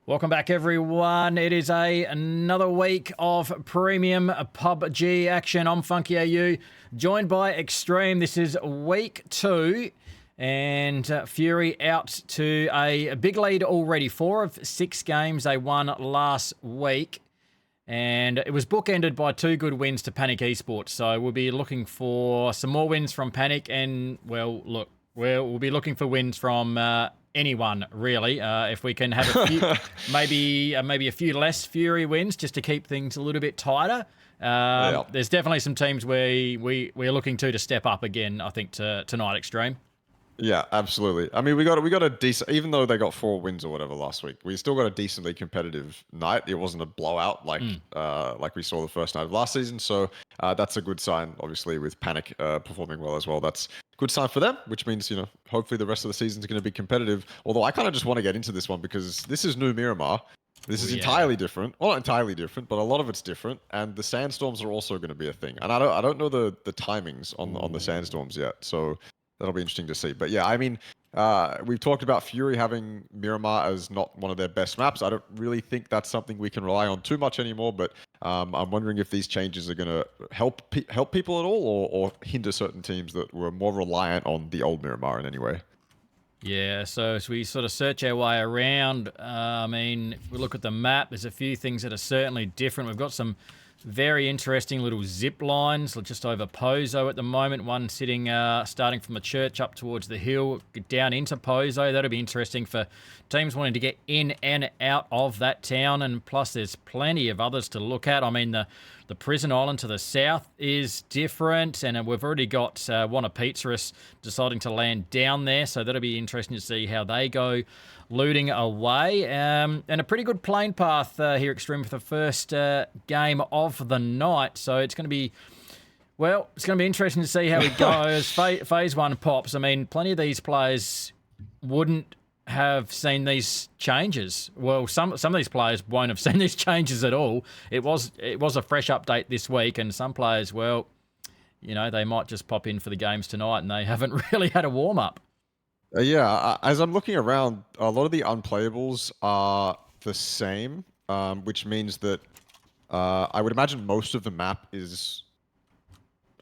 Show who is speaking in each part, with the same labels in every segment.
Speaker 1: Welcome back, everyone. It is another week of premium PUBG action. I'm Funky AU, joined by Extreme. This is week 2, and Fury out to a big lead already. 4 of 6 games they won last week, and it was bookended by 2 good wins to Panic Esports. So we'll be looking for some more wins from Panic, and we'll be looking for wins from anyone, really. If we can have a few, maybe a few less Fury wins, just to keep things a little bit tighter. There's definitely some teams we're looking to step up again, I think, tonight, Extreme.
Speaker 2: Yeah, absolutely. I mean, we got a decent, even though they got 4 wins or whatever last week, we still got a decently competitive night. It wasn't a blowout like we saw the first night of last season. So that's a good sign, obviously, with Panic performing well as well. That's a good sign for them, which means, hopefully the rest of the season is going to be competitive. Although I kind of just want to get into this one because this is new Miramar. This is entirely different. Well, not entirely different, but a lot of it's different. And the sandstorms are also going to be a thing. And I don't know the timings on the sandstorms yet. So that'll be interesting to see. But yeah, I mean, we've talked about Fury having Miramar as not one of their best maps. I don't really think that's something we can rely on too much anymore. But I'm wondering if these changes are going to help people at all, or hinder certain teams that were more reliant on the old Miramar in any way.
Speaker 1: Yeah, so as we sort of search our way around, I mean, if we look at the map, there's a few things that are certainly different. We've got some very interesting little zip lines just over Pozo at the moment. One sitting, starting from the church up towards the hill, down into Pozo. That'll be interesting for teams wanting to get in and out of that town. And plus, there's plenty of others to look at. I mean, the prison island to the south is different, and we've already got Wanna Pizzaris deciding to land down there. So that'll be interesting to see how they go looting away. And a pretty good plane path here, Extreme, for the first game of the night. So it's going to be, well, it's going to be interesting to see how it goes. Phase 1 pops. I mean, plenty of these players wouldn't have seen these changes. Well, some of these players won't have seen these changes at all. It was a fresh update this week, and some players, well, they might just pop in for the games tonight, and they haven't really had a warm-up.
Speaker 2: Yeah, as I'm looking around, a lot of the unplayables are the same, which means that I would imagine most of the map is...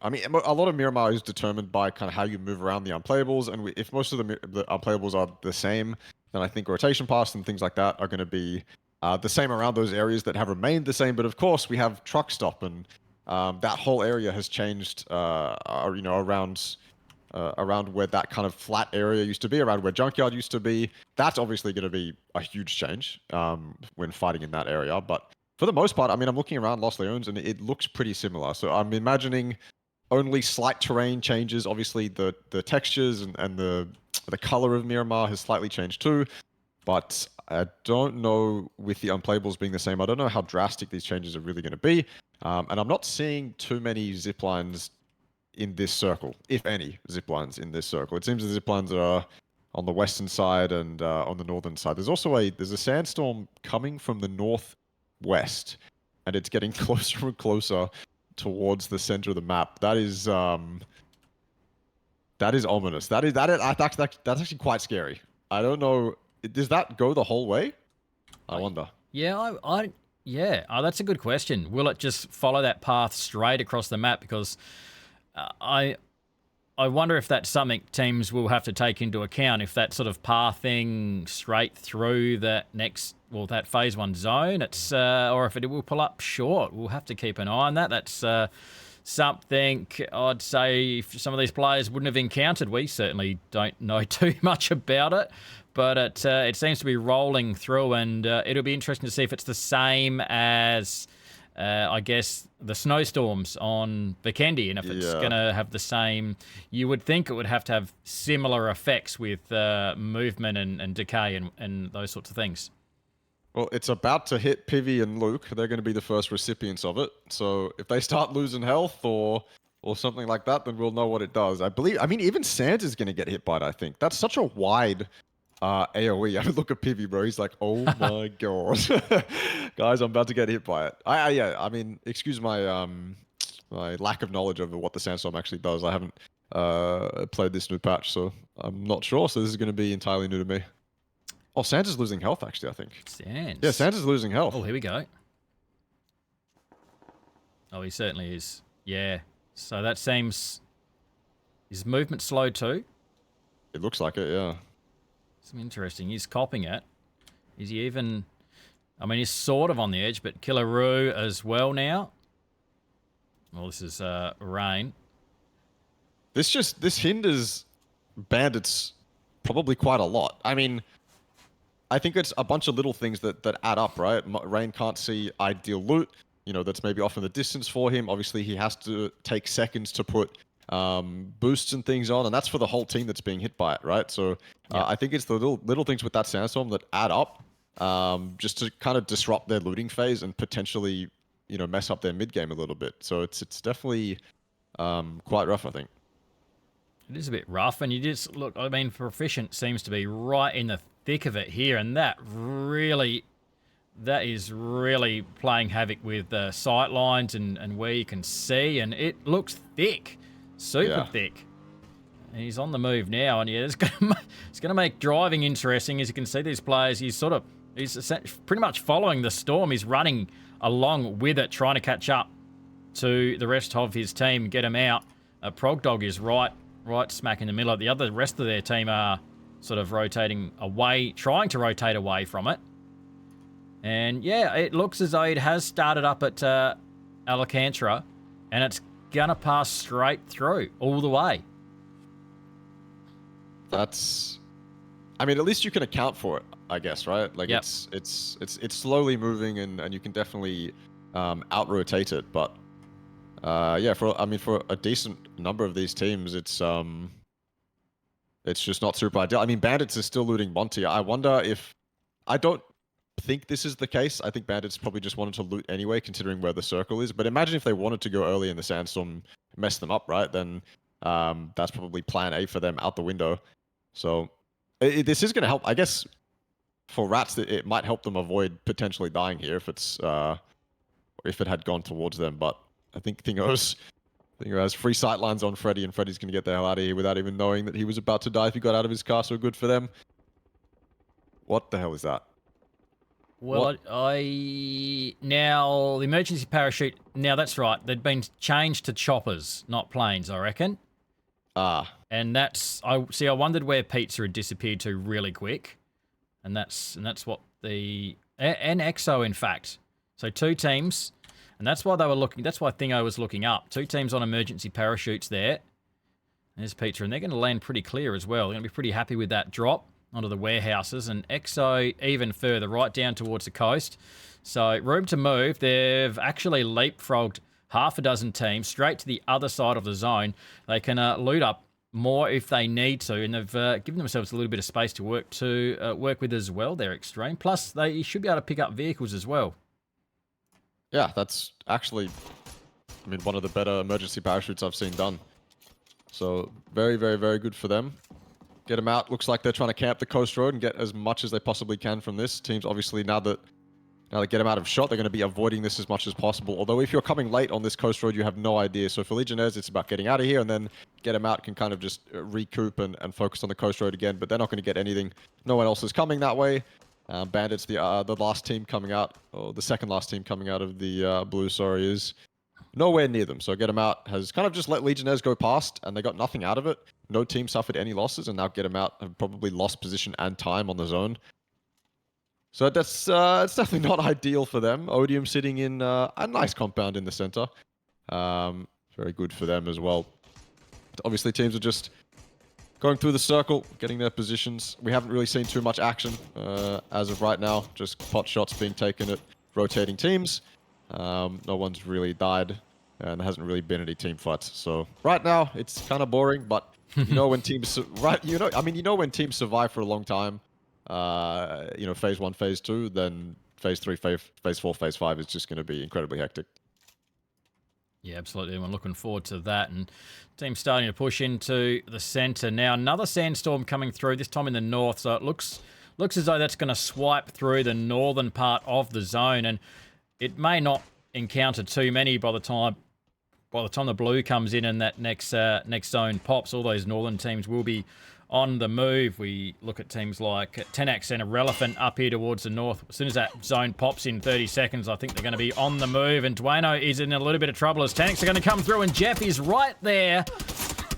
Speaker 2: I mean, a lot of Miramar is determined by kind of how you move around the unplayables, and if most of the unplayables are the same, then I think rotation paths and things like that are going to be the same around those areas that have remained the same. But of course, we have truck stop, and that whole area has changed, around where that kind of flat area used to be, around where Junkyard used to be. That's obviously going to be a huge change when fighting in that area. But for the most part, I mean, I'm looking around Los Leones, and it looks pretty similar. So I'm imagining only slight terrain changes. Obviously, the textures and the color of Miramar has slightly changed too. But I don't know, with the unplayables being the same, I don't know how drastic these changes are really going to be. And I'm not seeing too many zip lines in this circle, if any zip lines in this circle. It seems the zip lines are on the western side and on the northern side. There's also there's a sandstorm coming from the northwest, and it's getting closer and closer towards the center of the map. That is ominous. That's actually quite scary. I don't know. Does that go the whole way? I wonder.
Speaker 1: Yeah, that's a good question. Will it just follow that path straight across the map? Because I wonder if that's something teams will have to take into account, if that sort of pathing straight through that that phase 1 zone, it's or if it will pull up short. We'll have to keep an eye on that. That's something I'd say some of these players wouldn't have encountered. We certainly don't know too much about it, but it seems to be rolling through, and it'll be interesting to see if it's the same as I guess the snowstorms on Vikendi, and if it's going to have the same. You would think it would have to have similar effects with movement and decay and those sorts of things.
Speaker 2: Well, it's about to hit Pivy and Luke. They're going to be the first recipients of it. So if they start losing health or something like that, then we'll know what it does. I mean, even Sans is going to get hit by it, I think. That's such a wide AoE. I mean, look at Pivy, bro. He's like, oh my god. Guys, I'm about to get hit by it. I mean, excuse my my lack of knowledge over what the Sandstorm actually does. I haven't played this new patch, so I'm not sure. So this is going to be entirely new to me. Oh, Santa's losing health, actually, I think.
Speaker 1: Sands.
Speaker 2: Yeah, Santa's losing health.
Speaker 1: Oh, here we go. Oh, he certainly is. Yeah. So that seems... His movement slow too?
Speaker 2: It looks like it, yeah.
Speaker 1: Some interesting. He's copping it. Is he even... I mean, he's sort of on the edge, but Killaroo as well now. Well, this is Rain.
Speaker 2: This hinders Bandits probably quite a lot. I mean, I think it's a bunch of little things that add up, right? Rain can't see ideal loot, you know, that's maybe off in the distance for him. Obviously, he has to take seconds to put boosts and things on, and that's for the whole team that's being hit by it, right? So I think it's the little things with that Sandstorm that add up, just to kind of disrupt their looting phase and potentially, you know, mess up their mid game a little bit. So it's definitely quite rough, I think.
Speaker 1: It is a bit rough, and you just look. I mean, Proficient seems to be right in the thick of it here, and that is really playing havoc with the sight lines and where you can see, and it looks thick, super thick. And he's on the move now, and yeah, it's gonna make driving interesting. As you can see, these players, he's pretty much following the storm. He's running along with it, trying to catch up to the rest of his team, get him out. Pubg is right smack in the middle of the rest of their team are sort of rotating away, trying to rotate away from it. And yeah, it looks as though it has started up at Alcantara, and it's gonna pass straight through all the way.
Speaker 2: That's, I mean, at least you can account for it, I guess, right? Like it's slowly moving, and you can definitely out rotate it, but yeah, for a decent number of these teams, it's just not super ideal. I mean, Bandits is still looting Monty. I wonder if... I don't think this is the case. I think Bandits probably just wanted to loot anyway, considering where the circle is. But imagine if they wanted to go early in the Sandstorm, mess them up, right? Then that's probably plan A for them out the window. So this is going to help. I guess for Rats, it might help them avoid potentially dying here if it had gone towards them. But I think Thingo has free sightlines on Freddy, and Freddy's going to get the hell out of here without even knowing that he was about to die if he got out of his car, so good for them. What the hell is that?
Speaker 1: Well, now, the emergency parachute, now that's right, they'd been changed to choppers, not planes, I reckon.
Speaker 2: Ah.
Speaker 1: And I wondered where Pizza had disappeared to really quick. And that's what and EXO, in fact. So 2 teams... And that's why Thingo was looking up. 2 teams on emergency parachutes there. There's Peter, and they're going to land pretty clear as well. They're going to be pretty happy with that drop onto the warehouses. And EXO even further, right down towards the coast. So room to move. They've actually leapfrogged half a dozen teams straight to the other side of the zone. They can loot up more if they need to, and they've given themselves a little bit of space to work with as well. They're Extreme. Plus, they should be able to pick up vehicles as well.
Speaker 2: Yeah, that's actually, I mean, one of the better emergency parachutes I've seen done. So very, very, very good for them. Get them out. Looks like they're trying to camp the coast road and get as much as they possibly can from this. Teams obviously now that get them out of shot, they're going to be avoiding this as much as possible. Although if you're coming late on this coast road, you have no idea. So for Legionnaires, it's about getting out of here, and then get them out can kind of just recoup and focus on the coast road again. But they're not going to get anything. No one else is coming that way. Bandits, the last team coming out, or the second last team coming out of the blue, sorry, is nowhere near them. So get them out has kind of just let Legionnaires go past, and they got nothing out of it. No team suffered any losses, and now get them out have probably lost position and time on the zone. So that's it's definitely not ideal for them. Odium sitting in a nice compound in the center. Very good for them as well. Obviously, teams are just going through the circle, getting their positions. We haven't really seen too much action as of right now. Just pot shots being taken at rotating teams. No one's really died, and there hasn't really been any team fights. So right now, it's kind of boring. But you know when teams when teams survive for a long time, phase 1, phase 2, then phase 3, phase 4, phase 5 is just going to be incredibly hectic.
Speaker 1: Yeah, absolutely. We're looking forward to that. And team starting to push into the centre. Now, another sandstorm coming through, this time in the north. So it looks as though that's going to swipe through the northern part of the zone. And it may not encounter too many by the time the blue comes in and that next zone pops. All those northern teams will be on the move. We look at teams like 10X and Irrelevant up here towards the north. As soon as that zone pops in 30 seconds, I think they're going to be on the move. And Duano is in a little bit of trouble as 10X are going to come through. And Jeff is right there,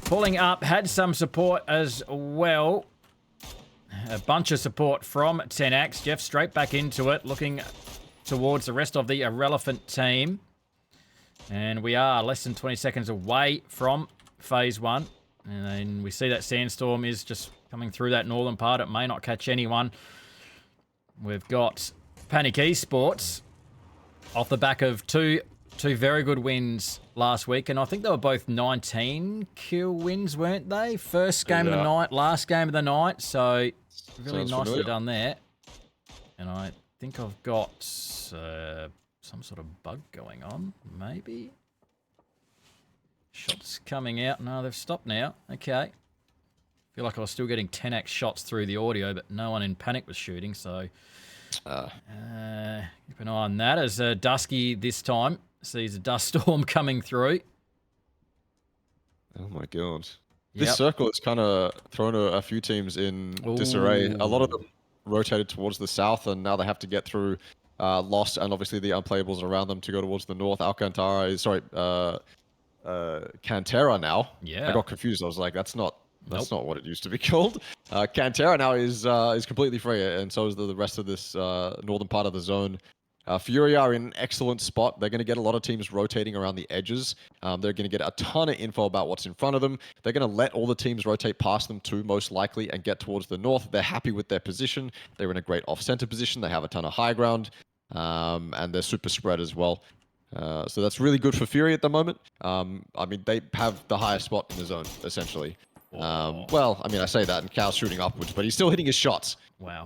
Speaker 1: pulling up. Had some support as well. A bunch of support from 10X. Jeff straight back into it, looking towards the rest of the Irrelevant team. And we are less than 20 seconds away from phase 1. And then we see that sandstorm is just coming through that northern part. It may not catch anyone. We've got Panic Esports off the back of two very good wins last week. And I think they were both 19 kill wins, weren't they? First game of the night, last game of the night. So really nicely done there. And I think I've got some sort of bug going on, maybe. Shots coming out. No, they've stopped now. Okay. Feel like I was still getting 10x shots through the audio, but no one in Panic was shooting, so keep an eye on that as Dusky this time sees a dust storm coming through.
Speaker 2: Oh my god. This circle has kind of thrown a few teams in disarray. A lot of them rotated towards the south, and now they have to get through Lost and obviously the unplayables around them to go towards the north. Cantera now. Yeah. I got confused. I was like, that's not what it used to be called. Cantera now is completely free, and so is the rest of this northern part of the zone. Fury are in an excellent spot. They're going to get a lot of teams rotating around the edges. They're going to get a ton of info about what's in front of them. They're going to let all the teams rotate past them too, most likely, and get towards the north. They're happy with their position. They're in a great off-center position. They have a ton of high ground, and they're super spread as well. So that's really good for Fury at the moment. I mean, they have the highest spot in the zone, essentially. Well, I mean, I say that, and Cal's shooting upwards, but he's still hitting his shots.
Speaker 1: Wow.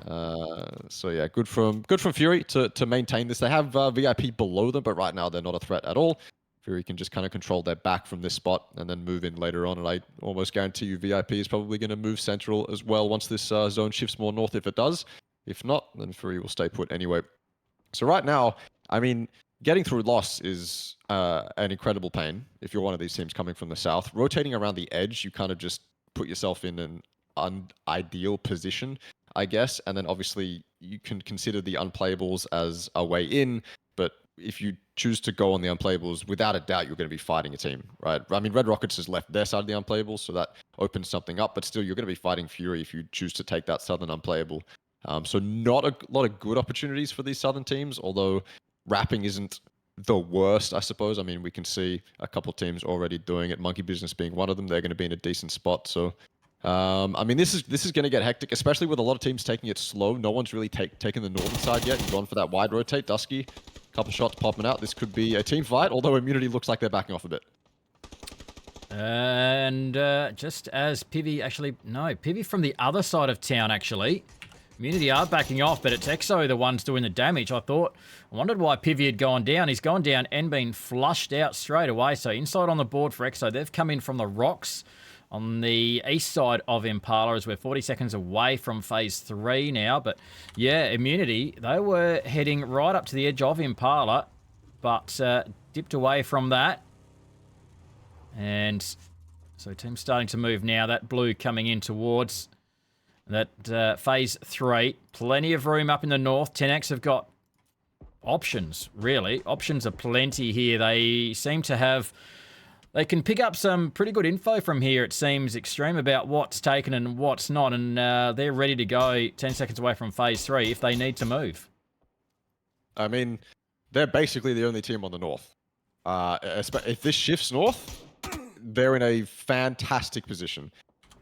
Speaker 2: So yeah, good from Fury to maintain this. They have VIP below them, but right now they're not a threat at all. Fury can just kind of control their back from this spot and then move in later on. And I almost guarantee you VIP is probably going to move central as well once this zone shifts more north, if it does. If not, then Fury will stay put anyway. So right now, I mean, getting through Lost is an incredible pain if you're one of these teams coming from the south. Rotating around the edge, you kind of just put yourself in an unideal position, I guess. And then obviously you can consider the unplayables as a way in, but if you choose to go on the unplayables, without a doubt, you're going to be fighting a team, right? I mean, Red Rockets has left their side of the unplayables, so that opens something up, but still you're going to be fighting Fury if you choose to take that southern unplayable. So not a lot of good opportunities for these southern teams, although wrapping isn't the worst, I suppose. I mean, we can see a couple teams already doing it. Monkey Business being one of them. They're going to be in a decent spot. So, I mean, this is going to get hectic, especially with a lot of teams taking it slow. No one's really taken the northern side yet and gone for that wide rotate. Dusky, couple shots popping out. This could be a team fight, although Immunity looks like they're backing off a bit.
Speaker 1: And just as Pivy from the other side of town, actually. Immunity are backing off, but it's Exo the ones doing the damage. I wondered why Pivy had gone down. He's gone down and been flushed out straight away. So inside on the board for Exo. They've come in from the rocks on the east side of Impala as we're 40 seconds away from phase 3 now. But yeah, Immunity, they were heading right up to the edge of Impala, but dipped away from that. And so team's starting to move now. That blue coming in towards that phase 3. Plenty of room up in the north. 10X have got options, really. Options are plenty here. They seem to have... They can pick up some pretty good info from here, it seems, Extreme, about what's taken and what's not. And they're ready to go 10 seconds away from phase 3 if they need to move.
Speaker 2: I mean, they're basically the only team on the north. If this shifts north, they're in a fantastic position.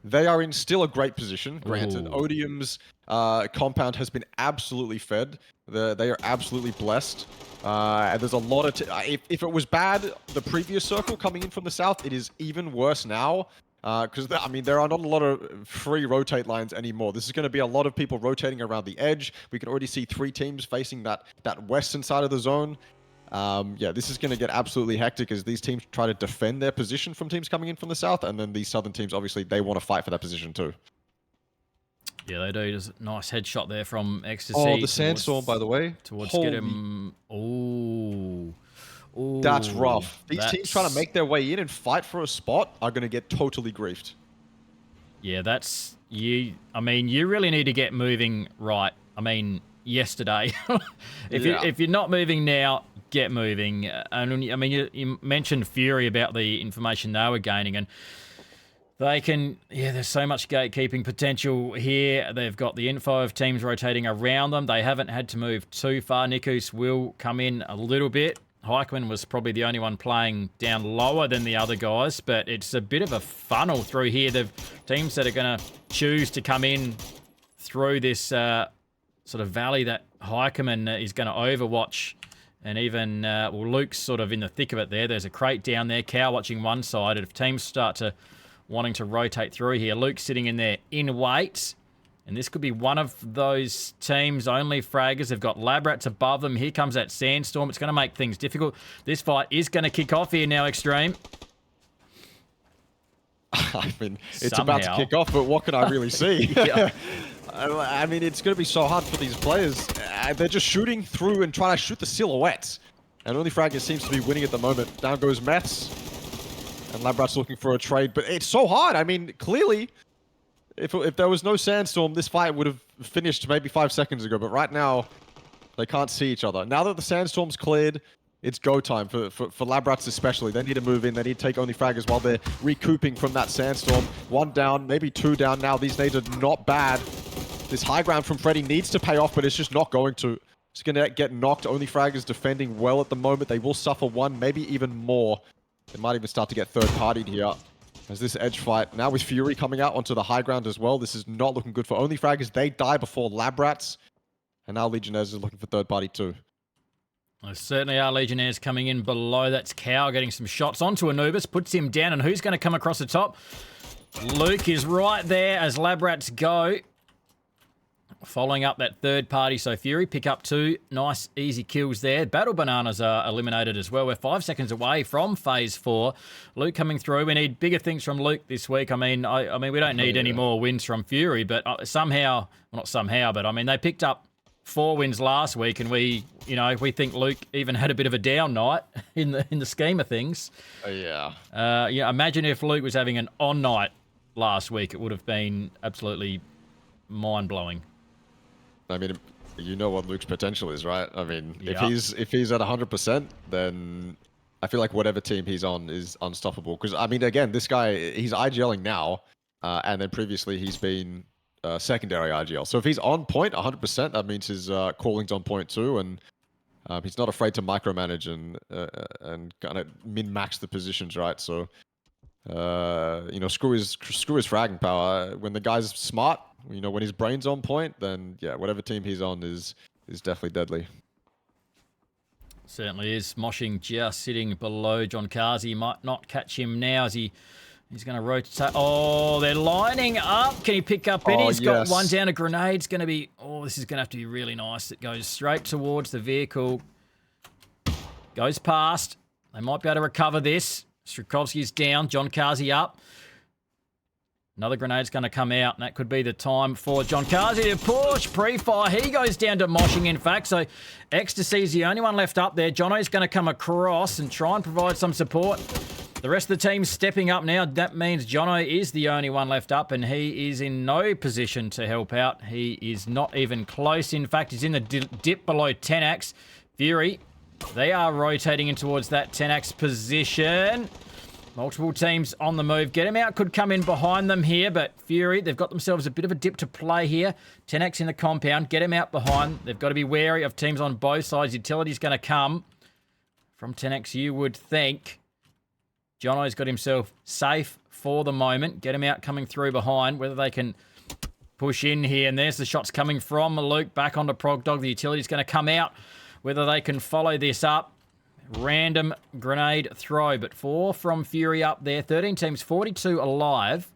Speaker 2: They are in still a great position, granted. Ooh. Odium's compound has been absolutely fed. They are absolutely blessed. And there's a lot of... if it was bad, the previous circle coming in from the south, it is even worse now. Because, I mean, there are not a lot of free rotate lines anymore. This is going to be a lot of people rotating around the edge. We can already see 3 teams facing that western side of the zone. Yeah, this is going to get absolutely hectic as these teams try to defend their position from teams coming in from the south, and then these southern teams, obviously, they want to fight for that position too. Yeah,
Speaker 1: they do. There's a nice headshot there from Ecstasy.
Speaker 2: Oh, the sandstorm, by the way.
Speaker 1: Towards get him... Ooh.
Speaker 2: That's rough. These teams trying to make their way in and fight for a spot are going to get totally griefed.
Speaker 1: Yeah, that's I mean, you really need to get moving right. I mean, yesterday. If you're not moving now, get moving. And I mean, you mentioned Fury about the information they were gaining, and they can, there's so much gatekeeping potential here. They've got the info of teams rotating around them. They haven't had to move too far. Nikus will come in a little bit. Heikman was probably the only one playing down lower than the other guys, but it's a bit of a funnel through here. The teams that are going to choose to come in through this sort of valley that Heikman is going to overwatch. And even, Luke's sort of in the thick of it there. There's a crate down there. Cow watching one side. And if teams start to wanting to rotate through here, Luke's sitting in there in wait. And this could be one of those teams, only fraggers. They've got lab rats above them. Here comes that sandstorm. It's going to make things difficult. This fight is going to kick off here now, Extreme.
Speaker 2: I mean, it's about to kick off, but what can I really see? I mean, it's going to be so hard for these players. They're just shooting through and trying to shoot the silhouettes. And only fragger seems to be winning at the moment. Down goes Mets. And Labrat's looking for a trade, but it's so hard. I mean, clearly, if there was no sandstorm, this fight would have finished maybe 5 seconds ago. But right now, they can't see each other. Now that the sandstorm's cleared, it's go time for Labrats especially. They need to move in. They need to take only fraggers while they're recouping from that sandstorm. 1 down, maybe 2 down now. These nades are not bad. This high ground from Freddy needs to pay off, but it's just not going to. It's going to get knocked. Only fraggers defending well at the moment. They will suffer 1, maybe even more. They might even start to get third-partied here. As this edge fight, now with Fury coming out onto the high ground as well, this is not looking good for only fraggers. They die before Labrats. And now Legionnaires is looking for third party too.
Speaker 1: There certainly are Legionnaires coming in below. That's Cow getting some shots onto Anubis, puts him down, and who's going to come across the top? Luke is right there as Labrats go. Following up that third party, so Fury pick up 2 nice easy kills there. Battle Bananas are eliminated as well. We're 5 seconds away from phase 4. Luke coming through. We need bigger things from Luke this week. I mean, we don't need any more wins from Fury, but somehow, well, not somehow, but I mean, they picked up 4 wins last week, and we think Luke even had a bit of a down night in the scheme of things. Imagine if Luke was having an on night last week. It would have been absolutely mind blowing.
Speaker 2: I mean, you know what Luke's potential is, right? I mean, if he's at 100%, then I feel like whatever team he's on is unstoppable. Because I mean, again, this guy, he's IGLing now, and then previously he's been secondary IGL. So if he's on point 100%, that means his calling's on point too, and he's not afraid to micromanage and kind of min-max the positions, right? So screw his fragging power. When the guy's smart, when his brain's on point, then yeah, whatever team he's on is definitely deadly.
Speaker 1: Certainly is. Moshing just sitting below John Kazi. Might not catch him now as he's going to rotate. Oh, they're lining up. Can he pick up any? He's got 1 down. A grenade's going to be... Oh, this is going to have to be really nice. It goes straight towards the vehicle. Goes past. They might be able to recover this. Strukovski's down. John Kazi up. Another grenade's going to come out, and that could be the time for John Kazi to push. Pre-fire. He goes down to Moshing, in fact. So Ecstasy's the only one left up there. Jono's going to come across and try and provide some support. The rest of the team's stepping up now. That means Jono is the only one left up, and he is in no position to help out. He is not even close. In fact, he's in the dip below 10x. Fury, they are rotating in towards that 10x position. Multiple teams on the move. Get him out could come in behind them here, but Fury, they've got themselves a bit of a dip to play here. 10x in the compound. Get him out behind. They've got to be wary of teams on both sides. Utility's going to come from 10x, you would think. Jono's got himself safe for the moment. Get him out coming through behind. Whether they can push in here. And there's the shots coming from Luke back onto Progdog. The utility's going to come out. Whether they can follow this up. Random grenade throw. But 4 from Fury up there. 13 teams, 42 alive.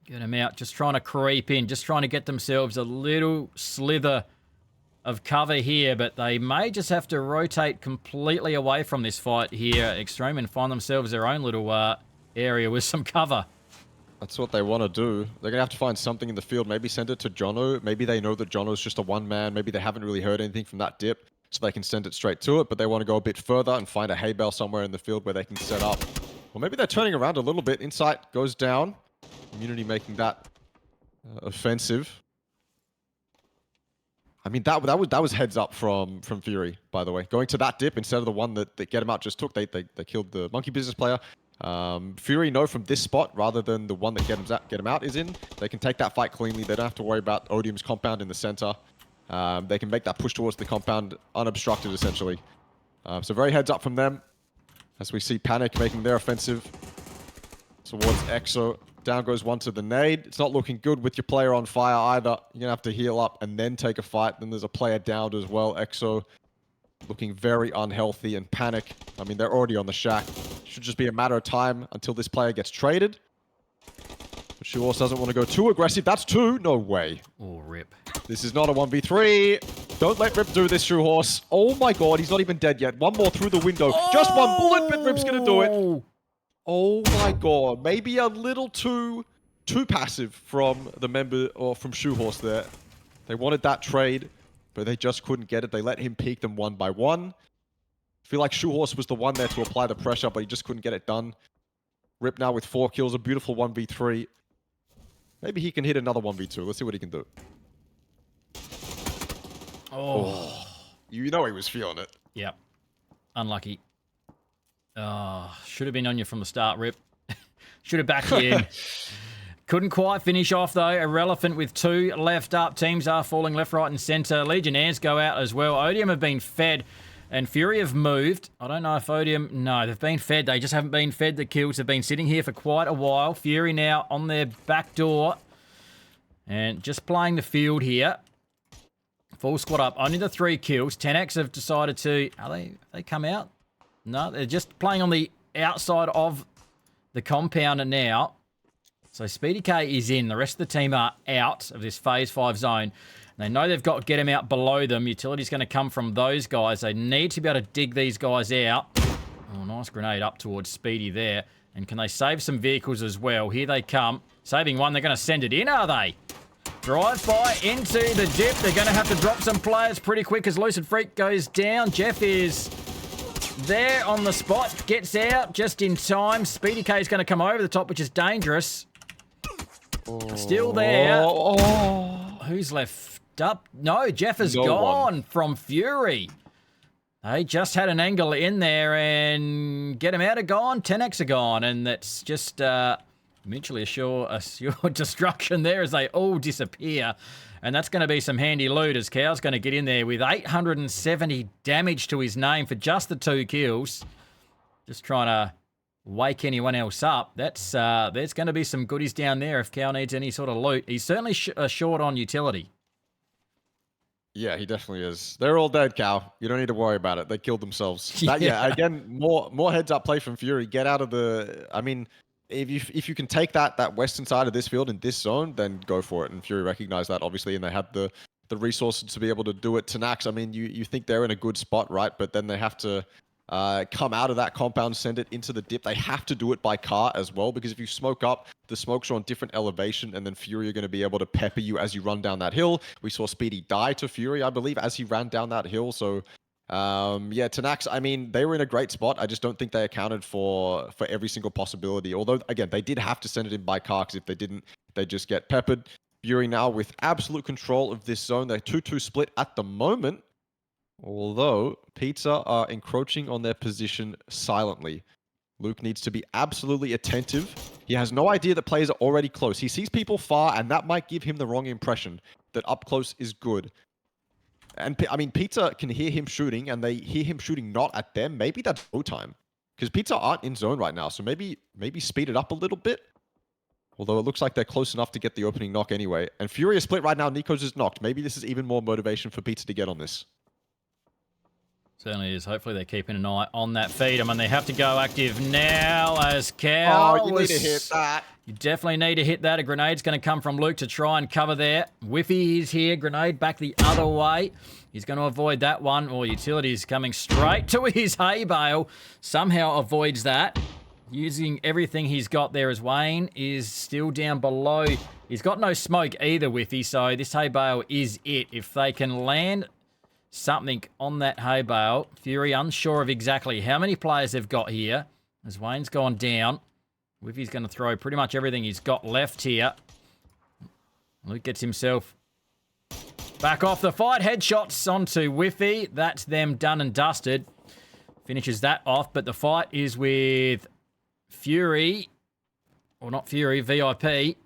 Speaker 1: Get them out. Just trying to creep in. Just trying to get themselves a little slither of cover here, but they may just have to rotate completely away from this fight here, Extreme, and find themselves their own little area with some cover.
Speaker 2: That's what they want to do. They're going to have to find something in the field, maybe send it to Jono. Maybe they know that Jono's just a one-man. Maybe they haven't really heard anything from that dip, so they can send it straight to it, but they want to go a bit further and find a hay bale somewhere in the field where they can set up. Or maybe they're turning around a little bit. Insight goes down. Immunity making that offensive. I mean, that was heads up from Fury, by the way. Going to that dip instead of the one that Get Him Out just took. They killed the Monkey Business player. Fury know from this spot, rather than the one that Get Him Out is in, they can take that fight cleanly. They don't have to worry about Odium's compound in the center. They can make that push towards the compound unobstructed, essentially. So very heads up from them. As we see Panic making their offensive towards Exo. Down goes one to the nade. It's not looking good with your player on fire either. You're going to have to heal up and then take a fight. Then there's a player downed as well. Exo looking very unhealthy, and Panic, I mean, they're already on the shack. Should just be a matter of time until this player gets traded. But she also doesn't want to go too aggressive. That's two. No way.
Speaker 1: Oh, Rip.
Speaker 2: This is not a 1v3. Don't let Rip do this, Shoe Horse. Oh my god, he's not even dead yet. One more through the window.
Speaker 1: Oh!
Speaker 2: Just one bullet, but Rip's going to do it. Oh my god, maybe a little too passive from the member, or from Shoe Horse there. They wanted that trade, but they just couldn't get it. They let him peek them one by one. I feel like Shoe Horse was the one there to apply the pressure, but he just couldn't get it done. Rip now with 4 kills, a beautiful 1v3. Maybe he can hit another 1v2. Let's see what he can do.
Speaker 1: Oh.
Speaker 2: You know he was feeling it.
Speaker 1: Yep. Unlucky. Oh, should have been on you from the start, Rip. Should have backed you in. Couldn't quite finish off, though. Irrelevant with 2 left up. Teams are falling left, right, and centre. Legionnaires go out as well. Odium have been fed, and Fury have moved. I don't know if Odium... No, they've been fed. They just haven't been fed the kills. They've been sitting here for quite a while. Fury now on their back door. And just playing the field here. Full squad up. Only the 3 kills. 10X have decided to... They come out? No, they're just playing on the outside of the compound now. So Speedy K is in. The rest of the team are out of this Phase 5 zone. They know they've got to get him out below them. Utility's going to come from those guys. They need to be able to dig these guys out. Oh, nice grenade up towards Speedy there. And can they save some vehicles as well? Here they come. Saving one. They're going to send it in, are they? Drive-by into the dip. They're going to have to drop some players pretty quick as Lucid Freak goes down. Jeff is... there on the spot, gets out just in time. Speedy K is going to come over the top, which is dangerous. Still there. Who's left up? No, Jeff is gone from Fury. They just had an angle in there and Get Him Out are gone. 10X are gone, and that's just mutually assured destruction there as they all disappear. And that's going to be some handy loot as Cow's going to get in there with 870 damage to his name for just the 2 kills. Just trying to wake anyone else up. There's going to be some goodies down there if Cow needs any sort of loot. He's certainly short on utility.
Speaker 2: Yeah, he definitely is. They're all dead, Cow. You don't need to worry about it. They killed themselves.
Speaker 1: Yeah.
Speaker 2: Again, more heads up play from Fury. Get out of the... I mean... If you can take that western side of this field in this zone, then go for it. And Fury recognized that, obviously, and they had the resources to be able to do it. Tanax, I mean, you think they're in a good spot, right? But then they have to come out of that compound, send it into the dip. They have to do it by car as well, because if you smoke up, the smokes are on different elevation, and then Fury are going to be able to pepper you as you run down that hill. We saw Speedy die to Fury, I believe, as he ran down that hill. So... yeah, Tanax, I mean, they were in a great spot. I just don't think they accounted for every single possibility. Although, again, they did have to send it in by car, because if they didn't, they'd just get peppered. Fury now with absolute control of this zone. They're 2-2 split at the moment. Although, Pizza are encroaching on their position silently. Luke needs to be absolutely attentive. He has no idea that players are already close. He sees people far, and that might give him the wrong impression that up close is good. And, I mean, Pizza can hear him shooting, and they hear him shooting not at them. Maybe that's no time. Because Pizza aren't in zone right now, so maybe speed it up a little bit. Although it looks like they're close enough to get the opening knock anyway. And Fury is split right now. Nikos is knocked. Maybe this is even more motivation for Pizza to get on this.
Speaker 1: Certainly is. Hopefully they're keeping an eye on that feed. I mean, they have to go active now as Cow.
Speaker 2: Oh, you need to hit that.
Speaker 1: You definitely need to hit that. A grenade's going to come from Luke to try and cover there. Whiffy is here. Grenade back the other way. He's going to avoid that one. Or Utility's coming straight to his hay bale. Somehow avoids that. Using everything he's got there as Wayne is still down below. He's got no smoke either, Whiffy. So this hay bale is it. If they can land something on that hay bale. Fury unsure of exactly how many players they've got here. As Wayne's gone down. Whiffy's going to throw pretty much everything he's got left here. Luke gets himself back off the fight. Headshots onto Whiffy. That's them done and dusted. Finishes that off, but the fight is with Fury. Or not Fury, VIP.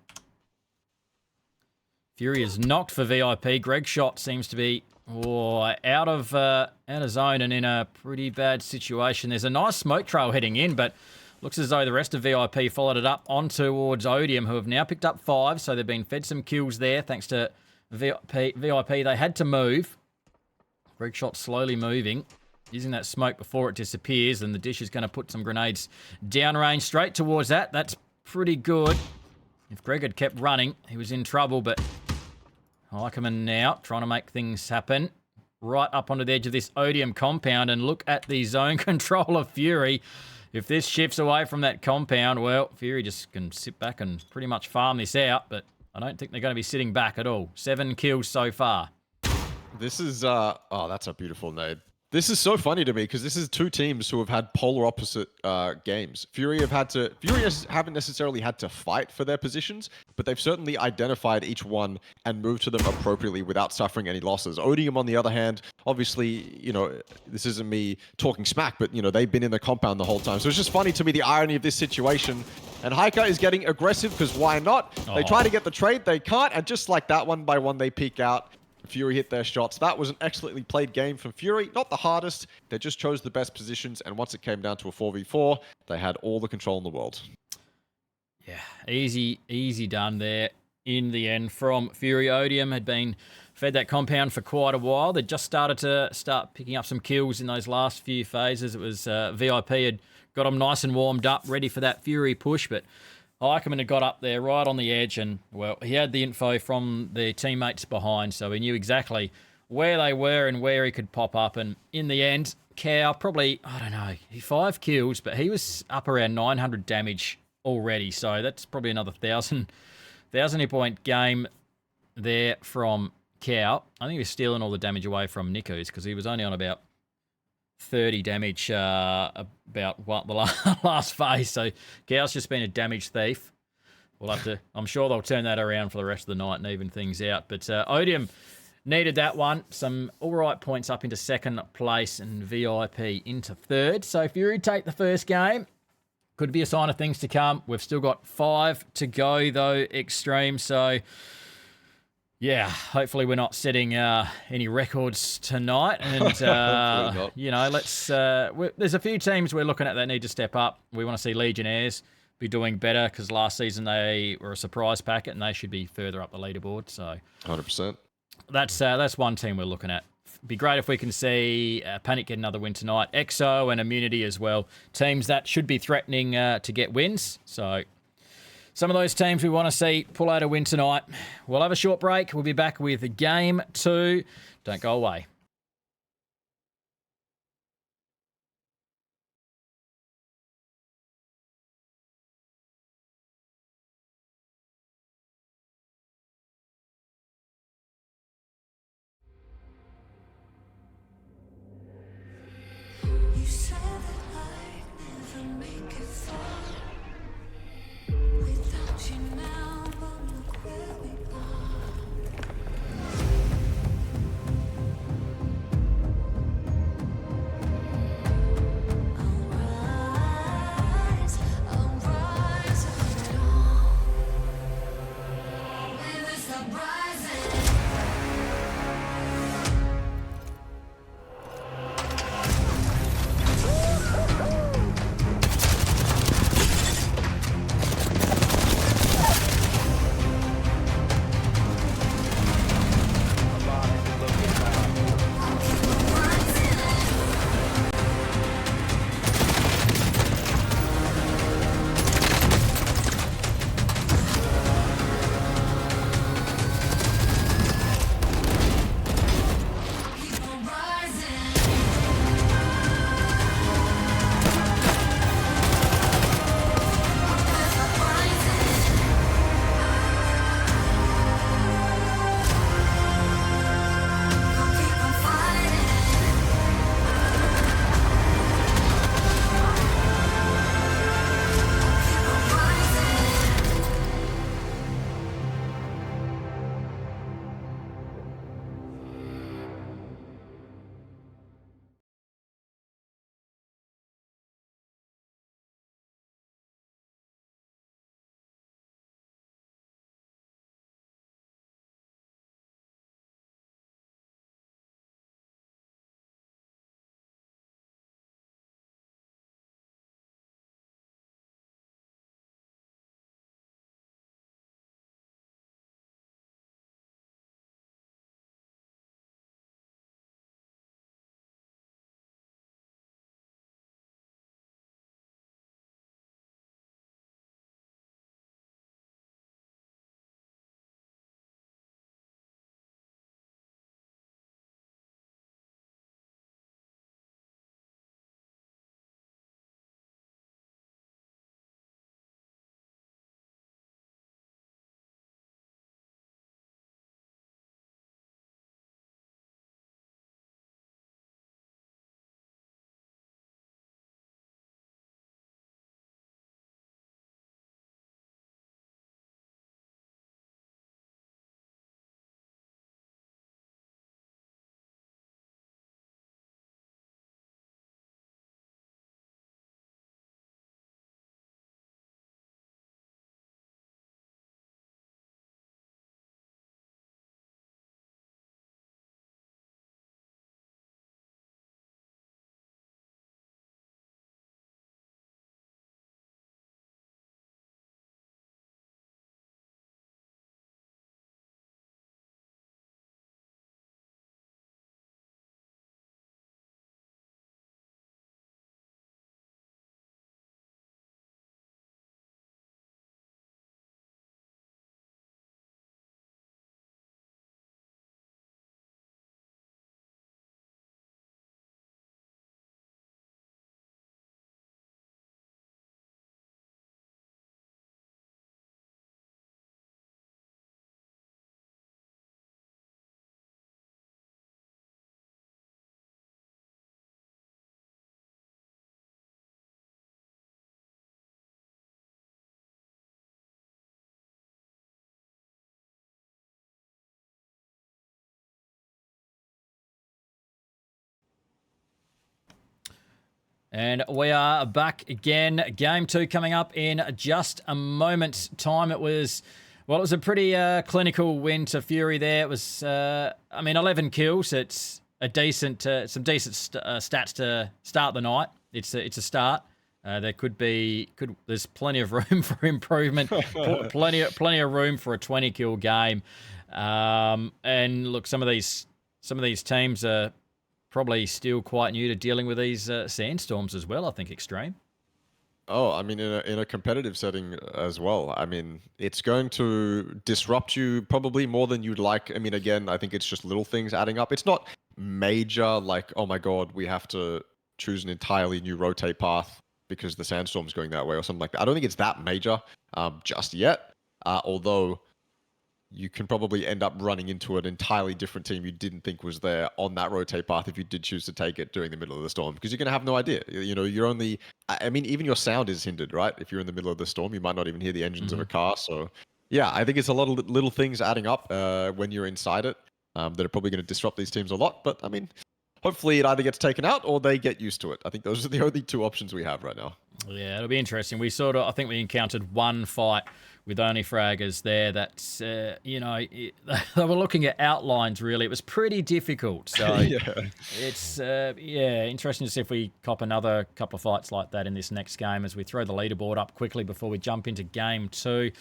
Speaker 1: Fury is knocked for VIP. Greg Shot seems to be out of zone and in a pretty bad situation. There's a nice smoke trail heading in, but looks as though the rest of VIP followed it up on towards Odium, who have now picked up 5, so they've been fed some kills there thanks to VIP. They had to move. Greg Shot slowly moving, using that smoke before it disappears, and the Dish is going to put some grenades downrange straight towards that. That's pretty good. If Greg had kept running, he was in trouble, but Heikeman now trying to make things happen. Right up onto the edge of this Odium compound, and look at the zone control of Fury. If this shifts away from that compound, well, Fury just can sit back and pretty much farm this out, but I don't think they're going to be sitting back at all. 7 kills so far.
Speaker 2: This is, oh, that's a beautiful nade. This is so funny to me because this is 2 teams who have had polar opposite games. Fury haven't necessarily had to fight for their positions, but they've certainly identified each one and moved to them appropriately without suffering any losses. Odium, on the other hand, obviously, you know, this isn't me talking smack, but, you know, they've been in the compound the whole time. So it's just funny to me, the irony of this situation. And Haika is getting aggressive because why not? They try to get the trade, they can't, and just like that, one by one, they peek out. Fury hit their shots. That was an excellently played game from Fury. Not the hardest. They just chose the best positions. And once it came down to a 4v4, they had all the control in the world.
Speaker 1: Yeah, easy done there in the end from Fury. Odium had been fed that compound for quite a while. They just started picking up some kills in those last few phases. It was VIP had got them nice and warmed up, ready for that Fury push, but Heikeman had got up there right on the edge and, well, he had the info from their teammates behind, so he knew exactly where they were and where he could pop up. And in the end, Cow probably, I don't know, 5 kills, but he was up around 900 damage already, so that's probably another 1,000 hit point game there from Cow. I think he was stealing all the damage away from Niku's because he was only on about 30 damage about the last phase. So Cow's just been a damage thief. We'll have to, I'm sure they'll turn that around for the rest of the night and even things out. But Odium needed that one. Some all right points up into 2nd place and VIP into 3rd. So Fury take the first game. Could be a sign of things to come. We've still got 5 to go though, Extreme. So yeah, hopefully we're not setting any records tonight. And, you know, there's a few teams we're looking at that need to step up. We want to see Legionnaires be doing better because last season they were a surprise packet and they should be further up the leaderboard. So
Speaker 2: 100%.
Speaker 1: That's one team we're looking at. Be great if we can see Panic get another win tonight. EXO and Immunity as well. Teams that should be threatening to get wins. So some of those teams we want to see pull out a win tonight. We'll have a short break. We'll be back with Game 2. Don't go away. And we are back again. Game 2 coming up in just a moment's time. It was a pretty clinical win to Fury there. It was, 11 kills. It's a decent, some decent stats to start the night. It's a start. There's plenty of room for improvement. plenty of room for a 20 kill game. And look, some of these teams are probably still quite new to dealing with these sandstorms as well, I think, Extreme.
Speaker 2: Oh, I mean, in a competitive setting as well. I mean, it's going to disrupt you probably more than you'd like. I mean, again, I think it's just little things adding up. It's not major, like, oh my God, we have to choose an entirely new rotate path because the sandstorm's going that way or something like that. I don't think it's that major just yet. Although you can probably end up running into an entirely different team you didn't think was there on that rotate path if you did choose to take it during the middle of the storm, because you're going to have no idea. You know, you're only, I mean, even your sound is hindered, right? If you're in the middle of the storm, you might not even hear the engines of a car. So yeah, I think it's a lot of little things adding up when you're inside it that are probably going to disrupt these teams a lot. But I mean, hopefully it either gets taken out or they get used to it. I think those are the only two options we have right now.
Speaker 1: Yeah, it'll be interesting. I think we encountered one fight with only fraggers there that's, they were looking at outlines, really. It was pretty difficult. So it's, interesting to see if we cop another couple of fights like that in this next game as we throw the leaderboard up quickly before we jump into game 2.